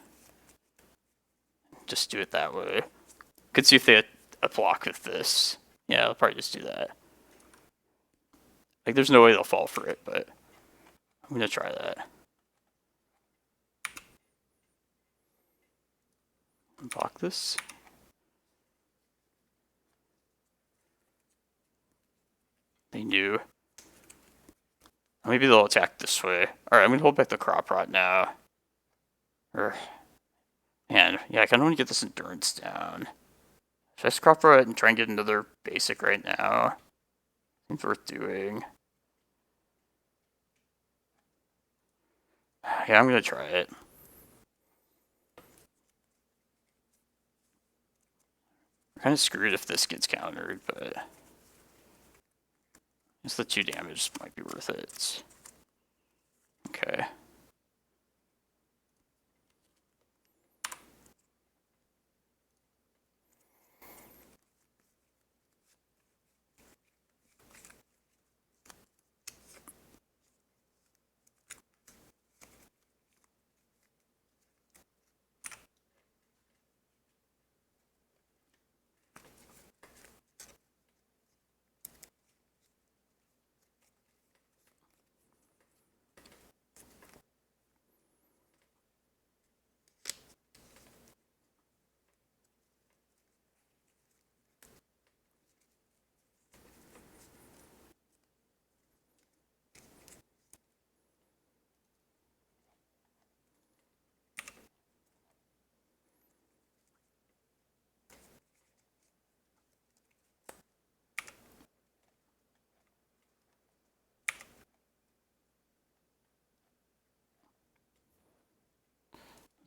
Just do it that way. Could see if they had a block with this. Yeah, I'll probably just do that. Like, there's no way they'll fall for it, but I'm gonna try that. Block this. They knew. Maybe they'll attack this way. Alright, I'm gonna hold back the crop rot now. Man, yeah, I kinda wanna get this endurance down. Should I just crop rot and try and get another basic right now? Seems worth doing. Yeah, I'm gonna try it. I'm kinda screwed if this gets countered, but just the 2 damage might be worth it. Okay.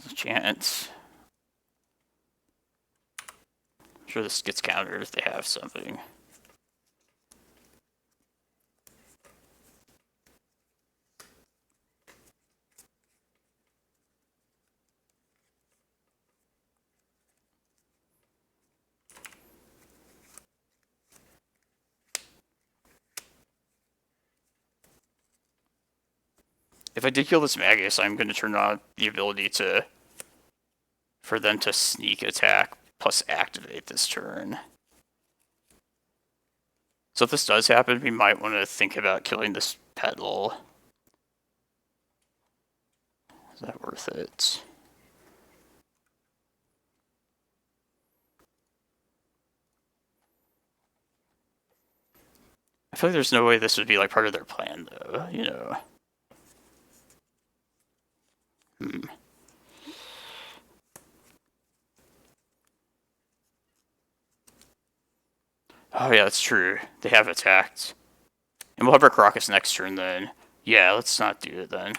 There's a chance. I'm sure this gets countered if they have something. If I did kill this Magus, I'm going to turn on the ability for them to sneak attack plus activate this turn. So if this does happen, we might want to think about killing this Petal. Is that worth it? I feel like there's no way this would be like part of their plan, though, you know. Oh yeah, that's true. They have attacked. And we'll have our Karakas next turn then. Yeah, let's not do it then.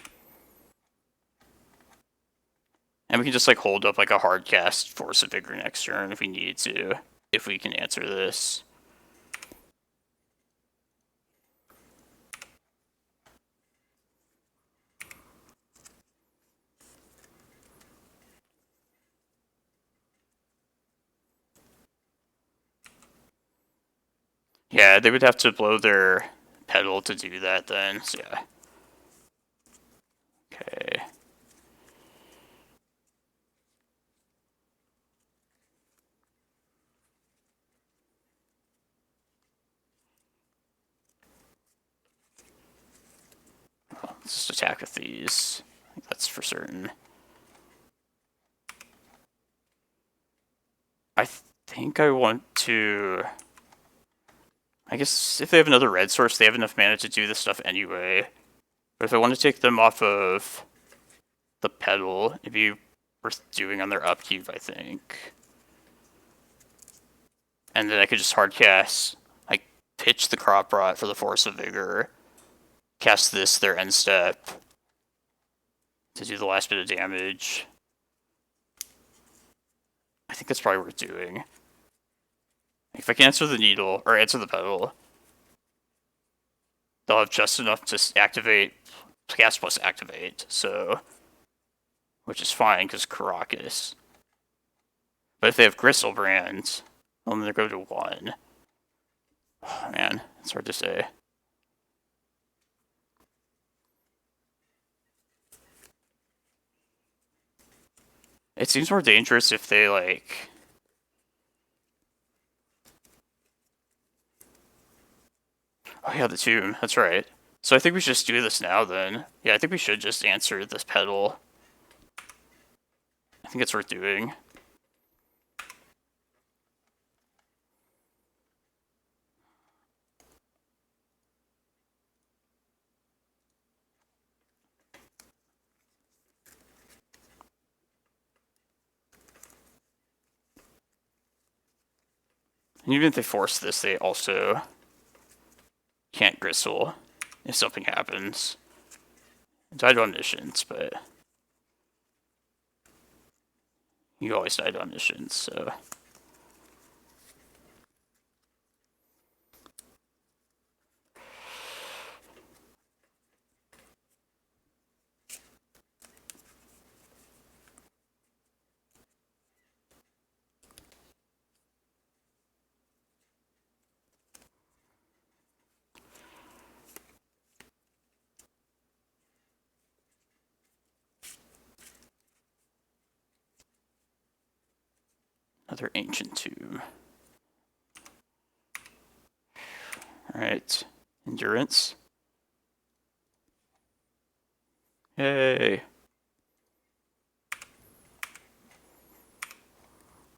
And we can just like hold up like a hard cast Force of Vigor next turn if we need to. If we can answer this. Yeah, they would have to blow their Petal to do that then, so yeah. Okay. Let's just attack with these. I think that's for certain. I think I want to... I guess if they have another red source, they have enough mana to do this stuff anyway. But if I want to take them off of the Petal, it'd be worth doing on their upkeep, I think. And then I could just hard cast, like, pitch the Crop Rot for the Force of Vigor, cast this their end step to do the last bit of damage. I think that's probably worth doing. If I can answer the Needle, or answer the Petal, they'll have just enough to activate, cast plus activate, so... Which is fine, because Karakas. But if they have Gristlebrand, then they'll go to 1. Oh, man, it's hard to say. It seems more dangerous if they, like... Oh yeah, the Tomb, that's right. So I think we should just do this now, then. Yeah, I think we should just answer this Petal. I think it's worth doing. And even if they force this, they also can't Gristle if something happens. I died to Omniscience, but you always died to Omniscience, so... Another Ancient Tomb. Alright. Endurance. Yay.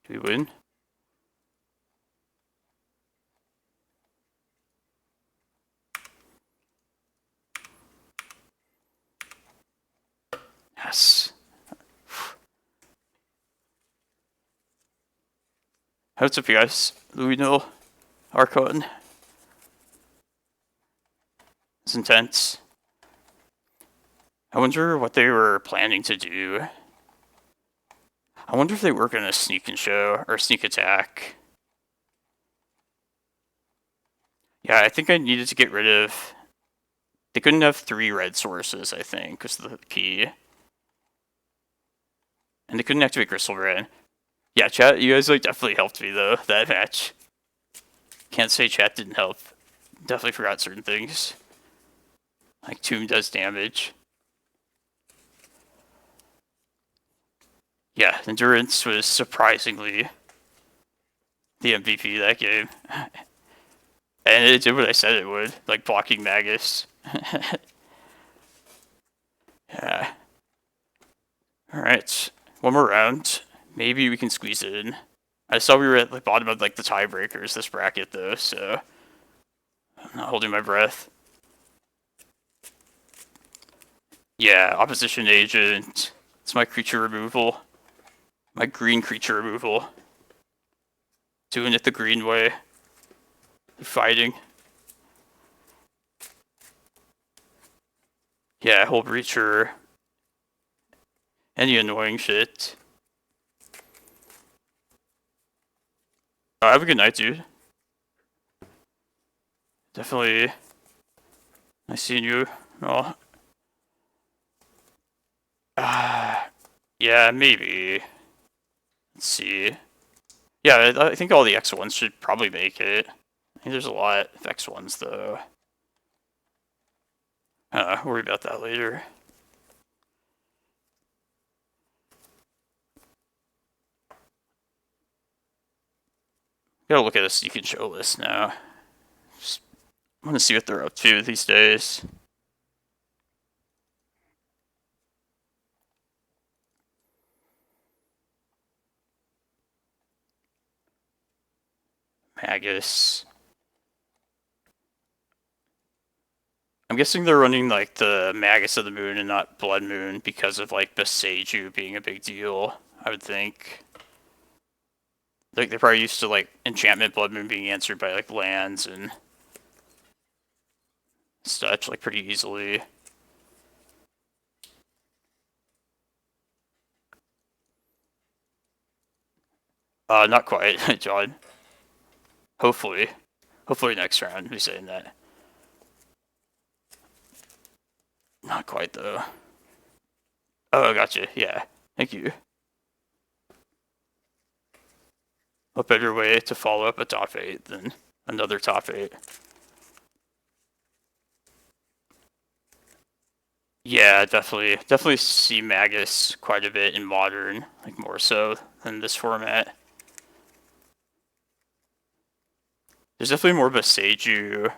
Do we win? Yes. What's up, you guys? Louis Null, Archon. It's intense. I wonder what they were planning to do. I wonder if they were going to sneak and show, or sneak attack. Yeah, I think I needed to get rid of... They couldn't have 3 red sources, I think, was the key. And they couldn't activate Gristlebrand. Yeah, chat, you guys like definitely helped me though, that match. Can't say chat didn't help. Definitely forgot certain things. Like Tomb does damage. Yeah, Endurance was surprisingly the MVP that game. And it did what I said it would, like blocking Magus. Yeah. Alright, one more round. Maybe we can squeeze it in. I saw we were at the bottom of like the tiebreakers this bracket though, so I'm not holding my breath. Yeah, opposition agent. It's my creature removal. My green creature removal. Doing it the green way. Fighting. Yeah, Hull Breacher. Any annoying shit. Have a good night, dude. Definitely nice seeing you. Oh. Yeah, maybe. Let's see. Yeah, I think all the X1s should probably make it. I think there's a lot of X1s, though. Worry about that later. Gotta look at a Seek and Show list now. Just want to see what they're up to these days. Magus. I'm guessing they're running like the Magus of the Moon and not Blood Moon because of like Boseiju being a big deal, I would think. Like they're probably used to like Enchantment Blood Moon being answered by like lands and such like pretty easily. Not quite, John. Hopefully next round. Be saying that. Not quite though. Oh, gotcha. Yeah, thank you. What better way to follow up a top 8 than another top 8? Yeah, definitely see Magus quite a bit in Modern, like more so than this format. There's definitely more Boseiju.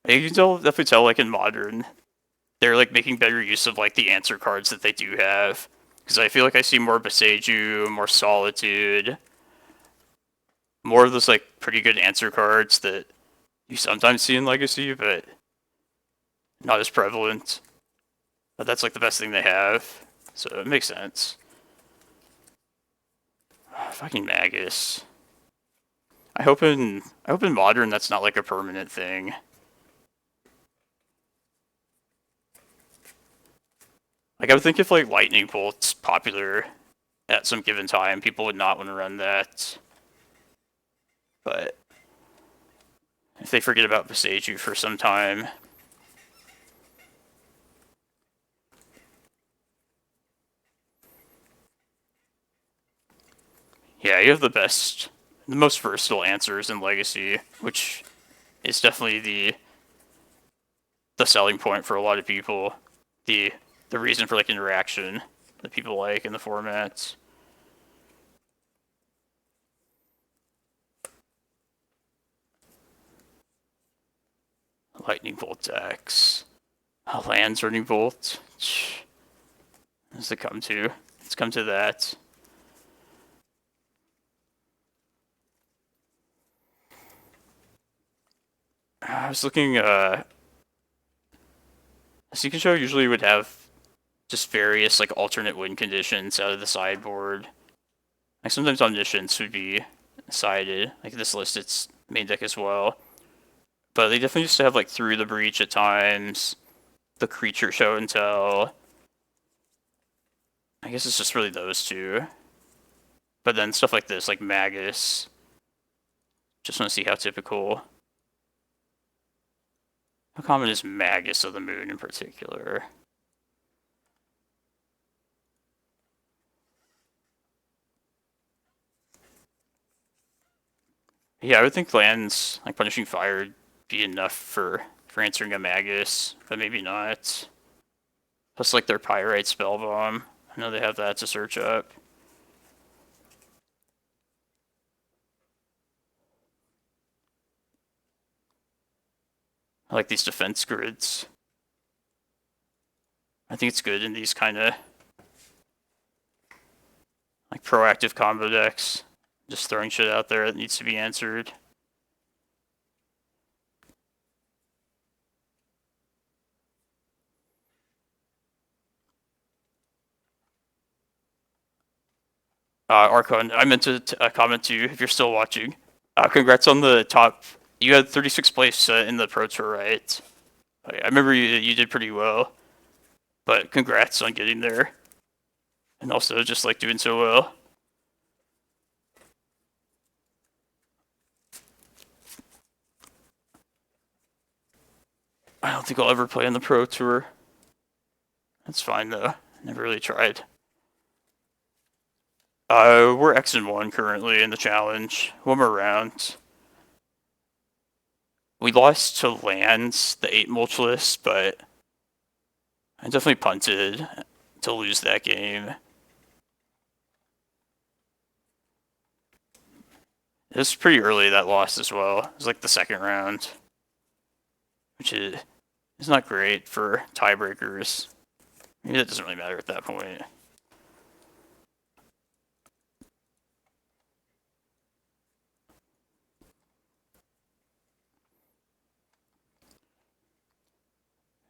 You can definitely tell like in Modern, they're like making better use of like the answer cards that they do have. Because I feel like I see more Boseiju, more Solitude, more of those like pretty good answer cards that you sometimes see in Legacy, but not as prevalent. But that's like the best thing they have, so it makes sense. Fucking Magus. I hope in Modern that's not like a permanent thing. Like I would think if like Lightning Bolt's popular at some given time, people would not want to run that. But if they forget about Boseiju for some time. Yeah, you have the most versatile answers in Legacy, which is definitely the selling point for a lot of people. The reason for like interaction that people like in the formats. Lightning Bolt decks. Lands Lightning Bolt. What's it come to? Let's come to that. I was looking, Seek and Show usually would have just various like alternate win conditions out of the sideboard. Like sometimes Omniscience would be sided. Like this list, it's main deck as well. But they definitely used to have like Through the Breach at times, the Creature Show and Tell. I guess it's just really those two. But then stuff like this, like Magus. Just want to see how typical. How common is Magus of the Moon in particular? Yeah, I would think lands like Punishing Fire would be enough for answering a Magus, but maybe not. Plus like their Pyrite Spellbomb. I know they have that to search up. I like these defense grids. I think it's good in these kind of like proactive combo decks. Just throwing shit out there that needs to be answered. Archon, I meant to comment to you if you're still watching. Congrats on the top. You had 36th place in the Pro Tour, right? I remember you did pretty well, but congrats on getting there. And also just like doing so well. I don't think I'll ever play on the Pro Tour. That's fine though. Never really tried. We're X and 1 currently in the challenge. One more round. We lost to Lands, the 8 mulch list, but I definitely punted to lose that game. It was pretty early, that loss as well. It was like the second round, which is not great for tiebreakers. Maybe that doesn't really matter at that point.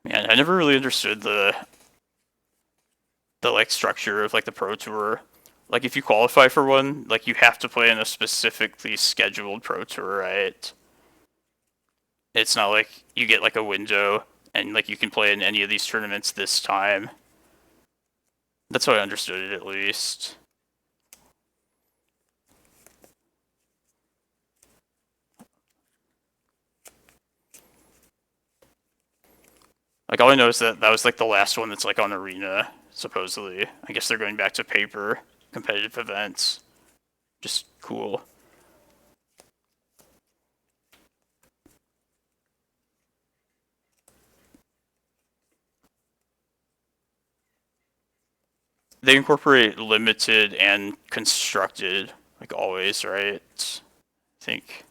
Man, I never really understood the like structure of like the Pro Tour. Like if you qualify for one, like you have to play in a specifically scheduled Pro Tour, right? It's not like you get like a window and like you can play in any of these tournaments this time. That's how I understood it, at least. Like all I know is that was like the last one that's like on Arena, supposedly. I guess they're going back to paper competitive events. Just cool. They incorporate limited and constructed, like always, right? I think.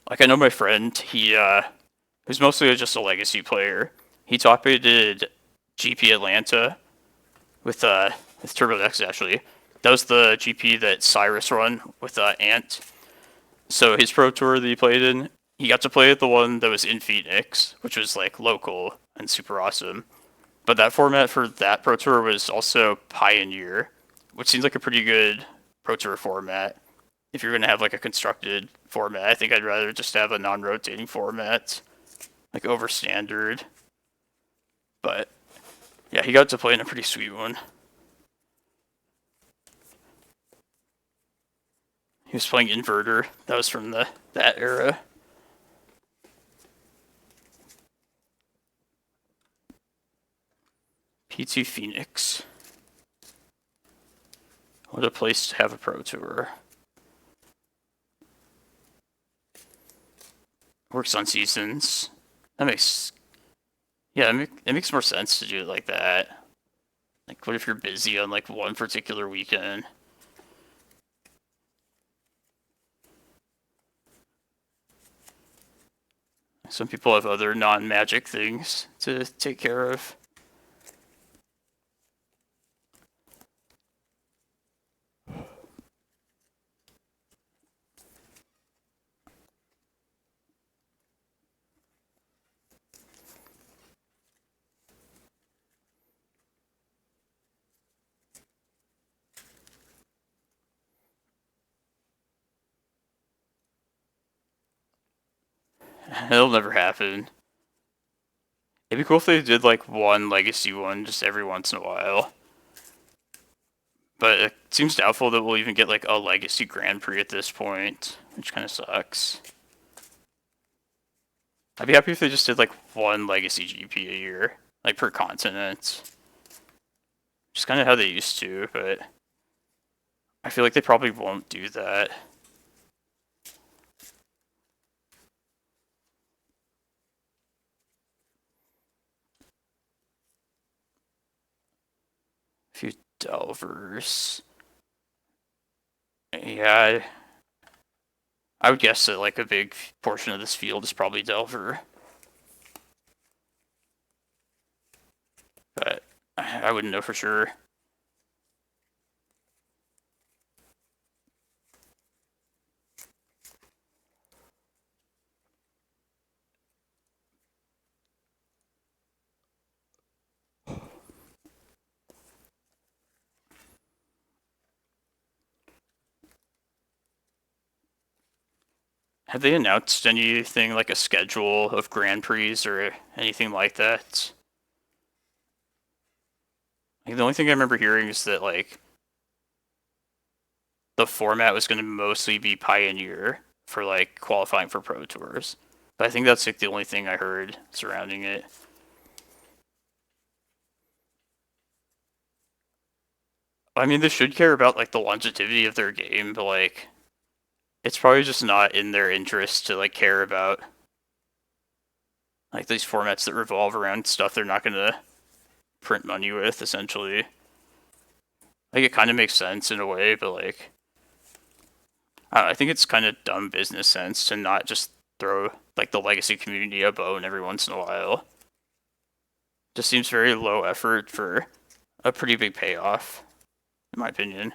Like I know my friend, who's mostly just a legacy player. He top-aided GP Atlanta with Turbo Decks actually. That was the GP that Cyrus won with Ant. So his Pro Tour that he played in, he got to play at the one that was in Phoenix, which was like local and super awesome. But that format for that Pro Tour was also Pioneer, which seems like a pretty good Pro Tour format. If you're gonna have like a constructed format, I think I'd rather just have a non-rotating format, like over standard. But yeah, he got to play in a pretty sweet one. He was playing Inverter. That was from that era. P2 Phoenix. What a place to have a Pro Tour. Works on seasons. That makes... Yeah, it makes more sense to do it like that. Like, what if you're busy on, like, one particular weekend? Some people have other non-magic things to take care of. It'll never happen. It'd be cool if they did like one legacy one just every once in a while. But it seems doubtful that we'll even get like a legacy Grand Prix at this point, which kind of sucks. I'd be happy if they just did like one legacy GP a year, like per continent. Just kind of how they used to, but I feel like they probably won't do that. few Delvers. Yeah, I would guess that like a big portion of this field is probably Delver. But I wouldn't know for sure. Have they announced anything like a schedule of Grand Prix or anything like that? Like, the only thing I remember hearing is that like the format was going to mostly be Pioneer for like qualifying for Pro Tours. But I think that's like the only thing I heard surrounding it. I mean, they should care about like the longevity of their game, but like it's probably just not in their interest to like care about like these formats that revolve around stuff they're not gonna print money with, essentially. Like, it kind of makes sense in a way, but like I don't know, I think it's kind of dumb business sense to not just throw like the legacy community a bone every once in a while. Just seems very low effort for a pretty big payoff, in my opinion.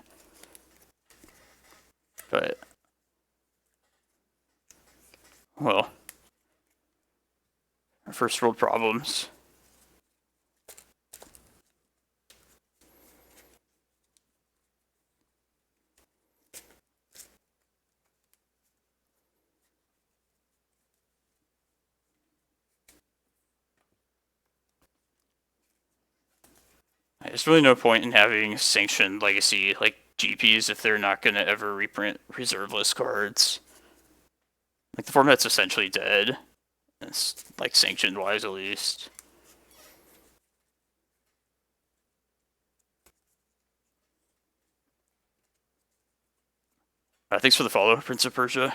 But well, first world problems. There's really no point in having sanctioned legacy like GPs if they're not gonna ever reprint reserve list cards. Like, the format's essentially dead. It's like sanctioned wise at least. Thanks for the follow, Prince of Persia.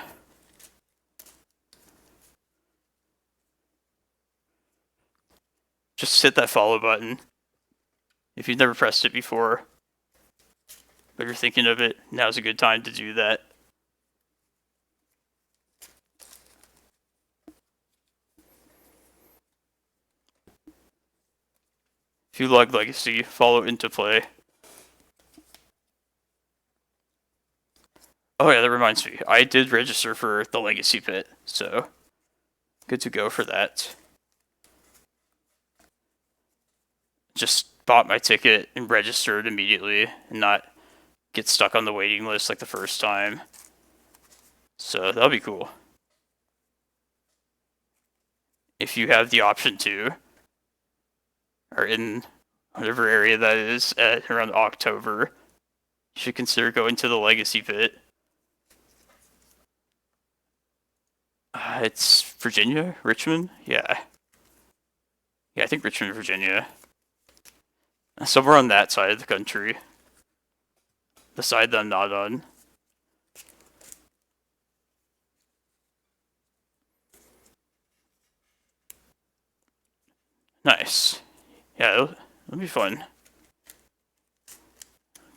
Just hit that follow button. If you've never pressed it before, but you're thinking of it, now's a good time to do that. If you log Legacy, follow into play. Oh yeah, that reminds me. I did register for the Legacy Pit, so good to go for that. Just bought my ticket and registered immediately and not get stuck on the waiting list like the first time. So that'll be cool. If you have the option to, or in whatever area that is at around October, you should consider going to the Legacy Pit. It's Virginia? Richmond? Yeah. Yeah, I think Richmond, Virginia. Somewhere on that side of the country. The side that I'm not on. Nice. Yeah, it'll be fun.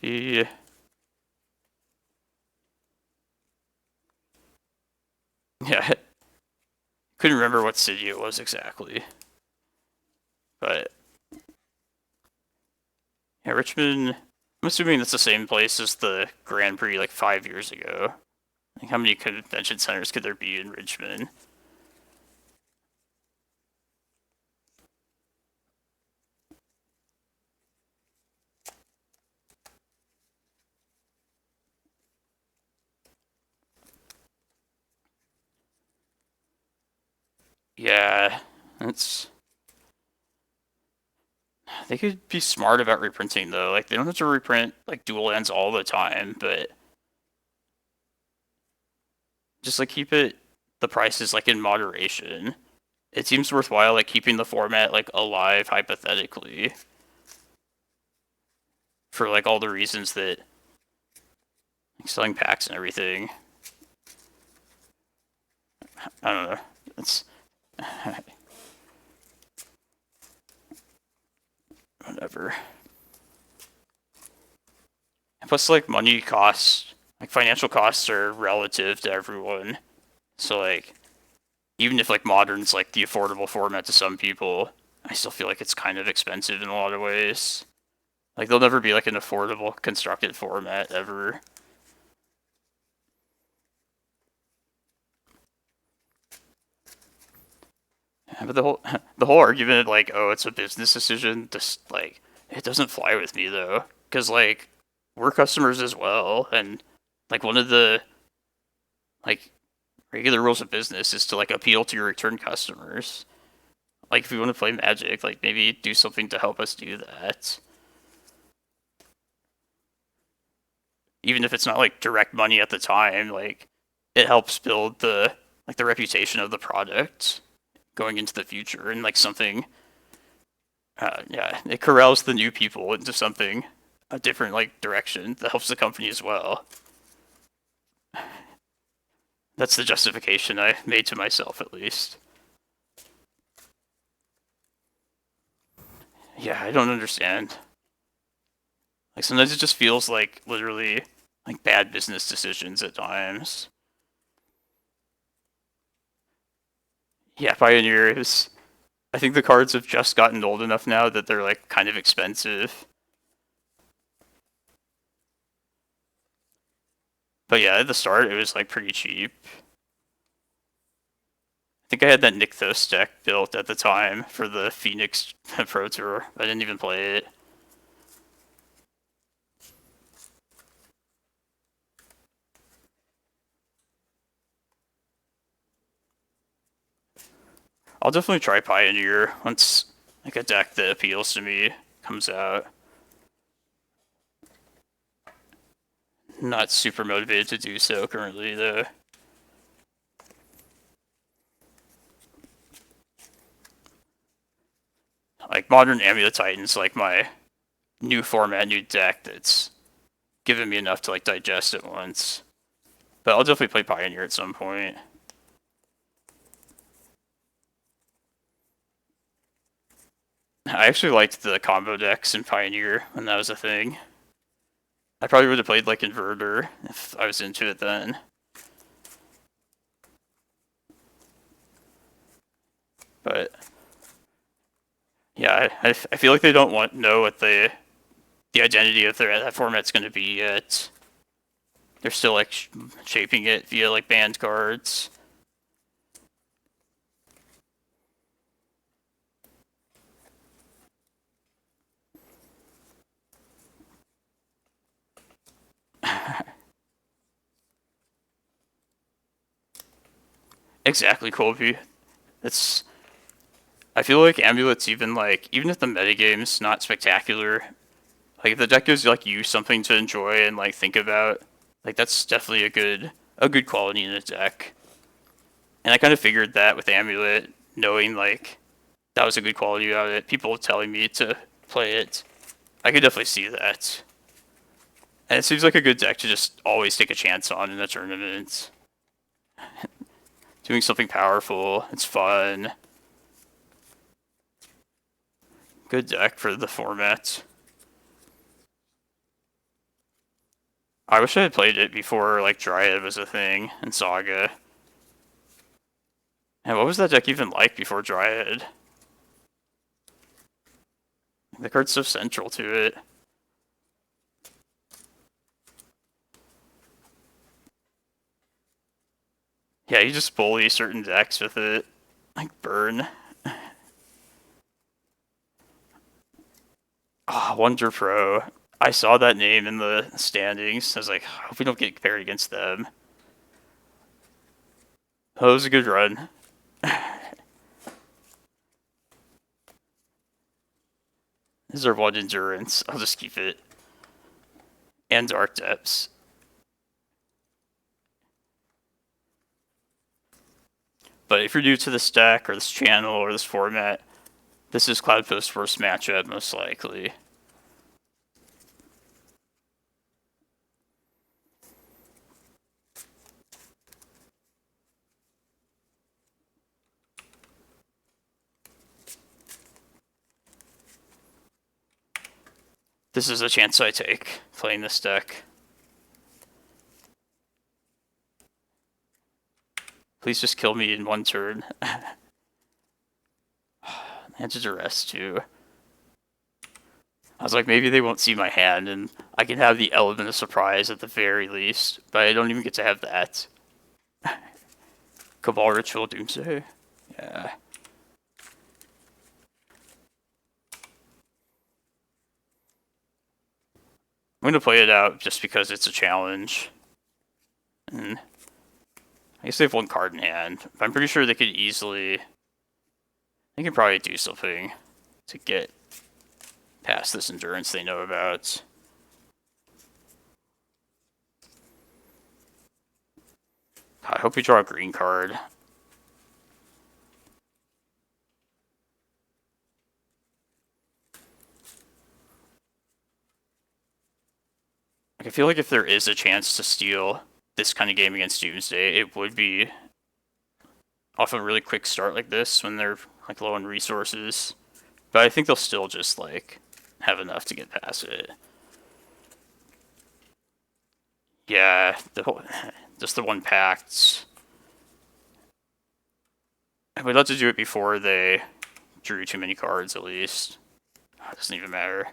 Yeah. Yeah. Couldn't remember what city it was exactly. But yeah, Richmond, I'm assuming that's the same place as the Grand Prix like 5 years ago. Like, how many convention centers could there be in Richmond? Yeah, that's... They could be smart about reprinting though. Like, they don't have to reprint like dual lands all the time, but just like keep it the prices like in moderation. It seems worthwhile like keeping the format like alive hypothetically. For like all the reasons that like, selling packs and everything. I don't know. It's whatever. Plus, like, money costs, like, financial costs are relative to everyone. So, like, even if, like, Modern's, like, the affordable format to some people, I still feel like it's kind of expensive in a lot of ways. Like, there'll never be, like, an affordable constructed format, ever. But the whole argument, like, oh, it's a business decision, just, like, it doesn't fly with me, though. Because, like, we're customers as well, and, like, one of the, like, regular rules of business is to, like, appeal to your return customers. Like, if we want to play Magic, like, maybe do something to help us do that. Even if it's not, like, direct money at the time, like, it helps build the, like, the reputation of the product going into the future, and, like, something, yeah, it corrals the new people into something, a different, like, direction that helps the company as well. That's the justification I made to myself, at least. Yeah, I don't understand. Like, sometimes it just feels like, literally, like, bad business decisions at times. Yeah, Pioneer is... I think the cards have just gotten old enough now that they're, like, kind of expensive. But yeah, at the start, it was, like, pretty cheap. I think I had that Nykthos deck built at the time for the Phoenix Pro Tour. I didn't even play it. I'll definitely try Pioneer once, like, a deck that appeals to me comes out. Not super motivated to do so currently, though. Like, Modern Amulet Titan's, like, my new format, new deck that's given me enough to, like, digest it once. But I'll definitely play Pioneer at some point. I actually liked the combo decks in Pioneer when that was a thing. I probably would have played, like, Inverter if I was into it then. But yeah, I feel like they don't know what the identity of that format's going to be yet. They're still, like, shaping it via, like, banned cards. Exactly, Colby. It's... I feel like Amulet's even, like, even if the metagame's not spectacular, like, if the deck gives, like, you something to enjoy and, like, think about, like, that's definitely a good quality in a deck. And I kind of figured that with Amulet, knowing, like, that was a good quality out of it, people telling me to play it. I could definitely see that. And it seems like a good deck to just always take a chance on in a tournament. Doing something powerful, it's fun. Good deck for the format. I wish I had played it before, like, Dryad was a thing in Saga. And what was that deck even like before Dryad? The card's so central to it. Yeah, you just bully certain decks with it. Like, Burn. Ah, Wonder Pro. I saw that name in the standings. I was like, I hope we don't get paired against them. Oh, it was a good run. These are one endurance. I'll just keep it. And Dark Depths. But if you're new to this deck or this channel or this format, this is Cloudpost's first matchup, most likely. This is a chance I take, playing this deck. Please just kill me in one turn. And to duress too. I was like, maybe they won't see my hand, and I can have the element of surprise at the very least, but I don't even get to have that. Cabal Ritual Doomsday? Yeah. I'm going to play it out just because it's a challenge. And I guess they have one card in hand. But I'm pretty sure they could easily... They could probably do something to get past this endurance they know about. I hope we draw a green card. Like, I feel like if there is a chance to steal this kind of game against Doomsday, it would be off a really quick start like this when they're like low on resources. But I think they'll still just like have enough to get past it. Yeah, just the one pact. I would love to do it before they drew too many cards, at least. It doesn't even matter.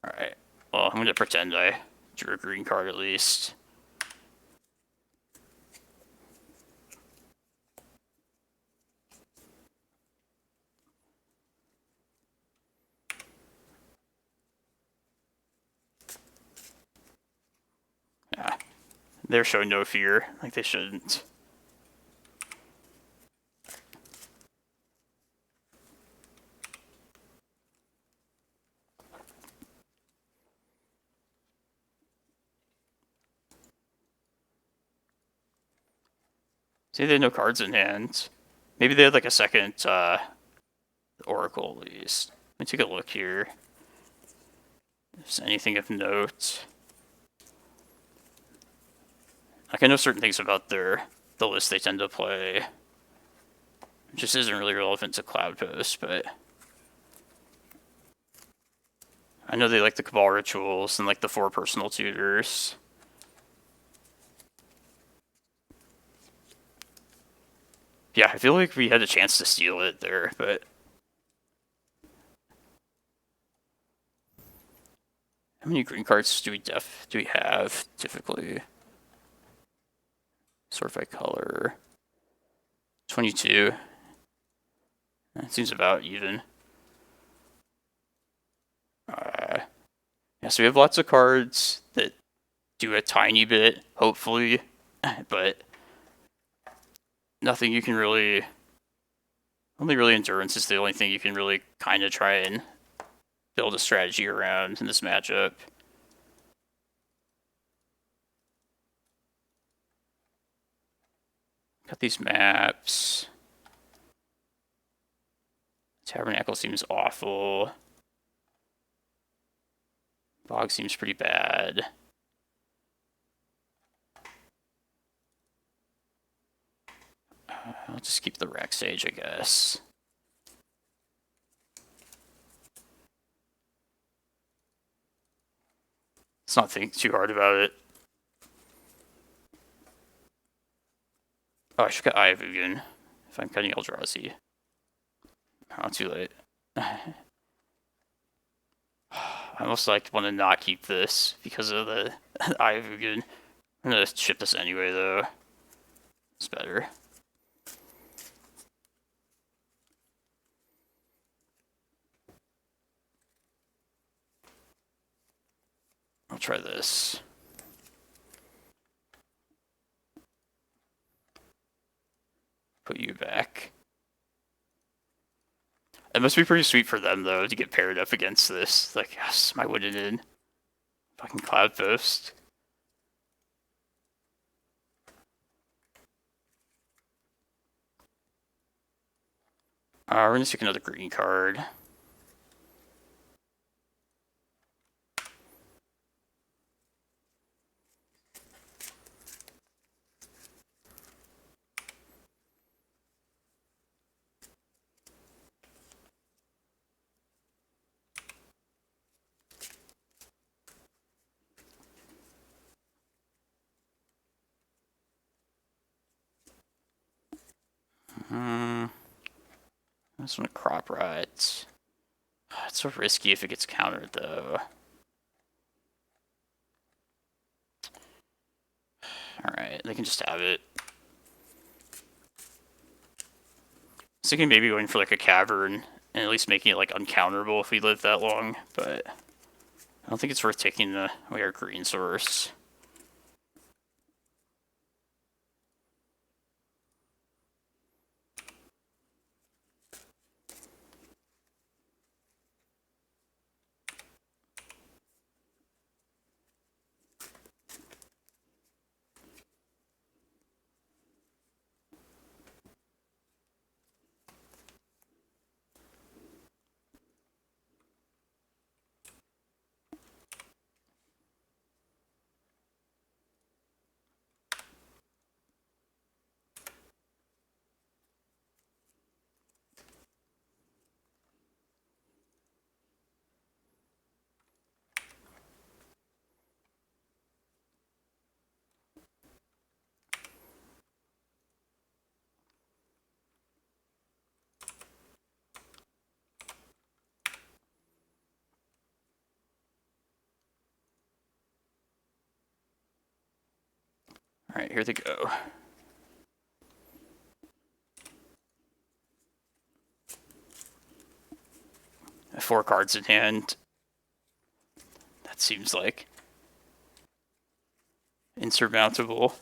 Alright. Well, I'm going to pretend I drew a green card at least. Yeah. They're showing no fear, like they shouldn't. See, they had no cards in hand. Maybe they had like a second Oracle at least. Let me take a look here. If there's anything of note. Like, I know certain things about the list they tend to play. It just isn't really relevant to Cloudpost, but I know they like the Cabal Rituals and like the 4 personal tutors. Yeah, I feel like we had a chance to steal it there, but how many green cards do we have typically? Sort by color. 22. That seems about even. Yeah, so we have lots of cards that do a tiny bit, hopefully, but nothing you can really... Only really endurance is the only thing you can really kind of try and build a strategy around in this matchup. Got these maps. Tabernacle seems awful. Bog seems pretty bad. I'll just keep the Reclamation Sage, I guess. Let's not think too hard about it. Oh, I should get Eye of Ugin if I'm cutting Eldrazi. Oh, too late. I almost like want to not keep this because of the Eye of Ugin. I'm gonna ship this anyway, though. It's better. I'll try this. Put you back. It must be pretty sweet for them, though, to get paired up against this. Like, yes, my wooden in. Fucking Cloudpost. We're gonna take another green card. This one crop rot. It's so risky if it gets countered though. Alright, they can just have it. I was thinking maybe going for like a cavern and at least making it like uncounterable if we live that long, but I don't think it's worth taking away our green source. Alright, here they go. Four cards in hand. That seems like insurmountable.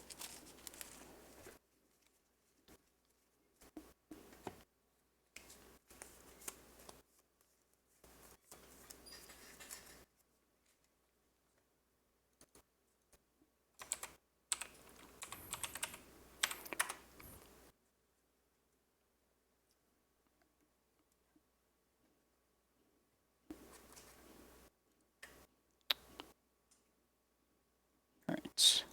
Alright.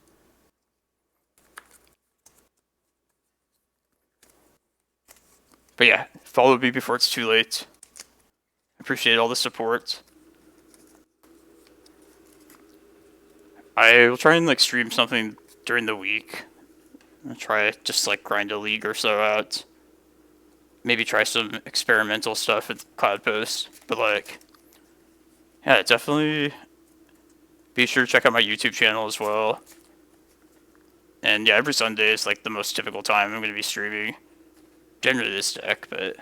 But yeah, follow me before it's too late. Appreciate all the support. I will try and like stream something during the week. I'll try just like grind a league or so out. Maybe try some experimental stuff with Cloudpost. But like, yeah, definitely be sure to check out my YouTube channel as well. And yeah, every Sunday is like the most typical time I'm going to be streaming. Generally this deck, but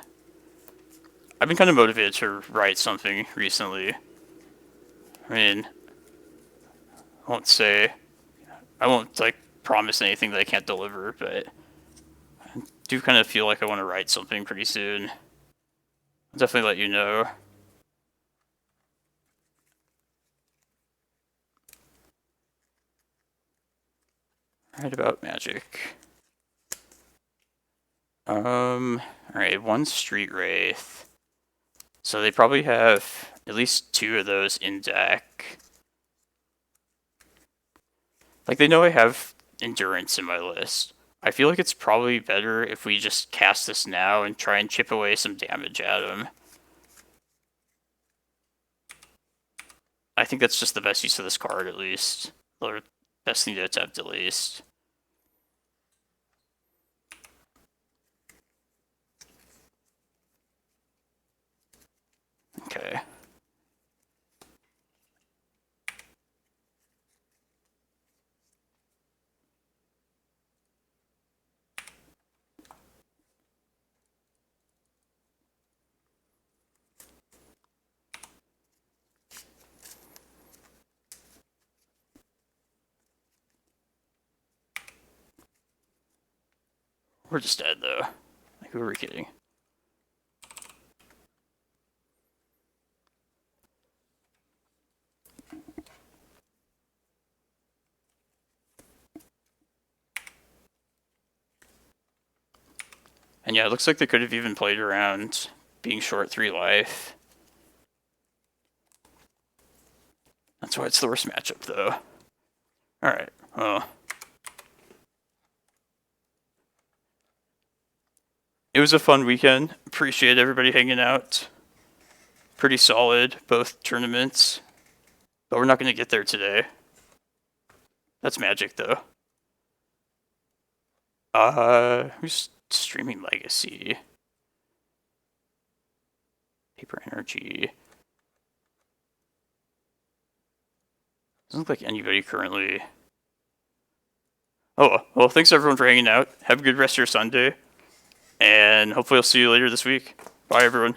I've been kind of motivated to write something recently. I mean, I won't like promise anything that I can't deliver, but I do kind of feel like I want to write something pretty soon. I'll definitely let you know. Right about magic. Alright, one Street Wraith. So they probably have at least two of those in deck. Like, they know I have Endurance in my list. I feel like it's probably better if we just cast this now and try and chip away some damage at him. I think that's just the best use of this card, at least. Or best thing to attempt, at least. Okay. We're just dead, though. Like, who are we kidding? And yeah, it looks like they could have even played around being short 3 life. That's why it's the worst matchup, though. Alright, well. It was a fun weekend. Appreciate everybody hanging out. Pretty solid, both tournaments. But we're not going to get there today. That's magic, though. Who's streaming Legacy? Paper Energy. Doesn't look like anybody currently. Oh, well, thanks everyone for hanging out. Have a good rest of your Sunday. And hopefully I'll see you later this week. Bye, everyone.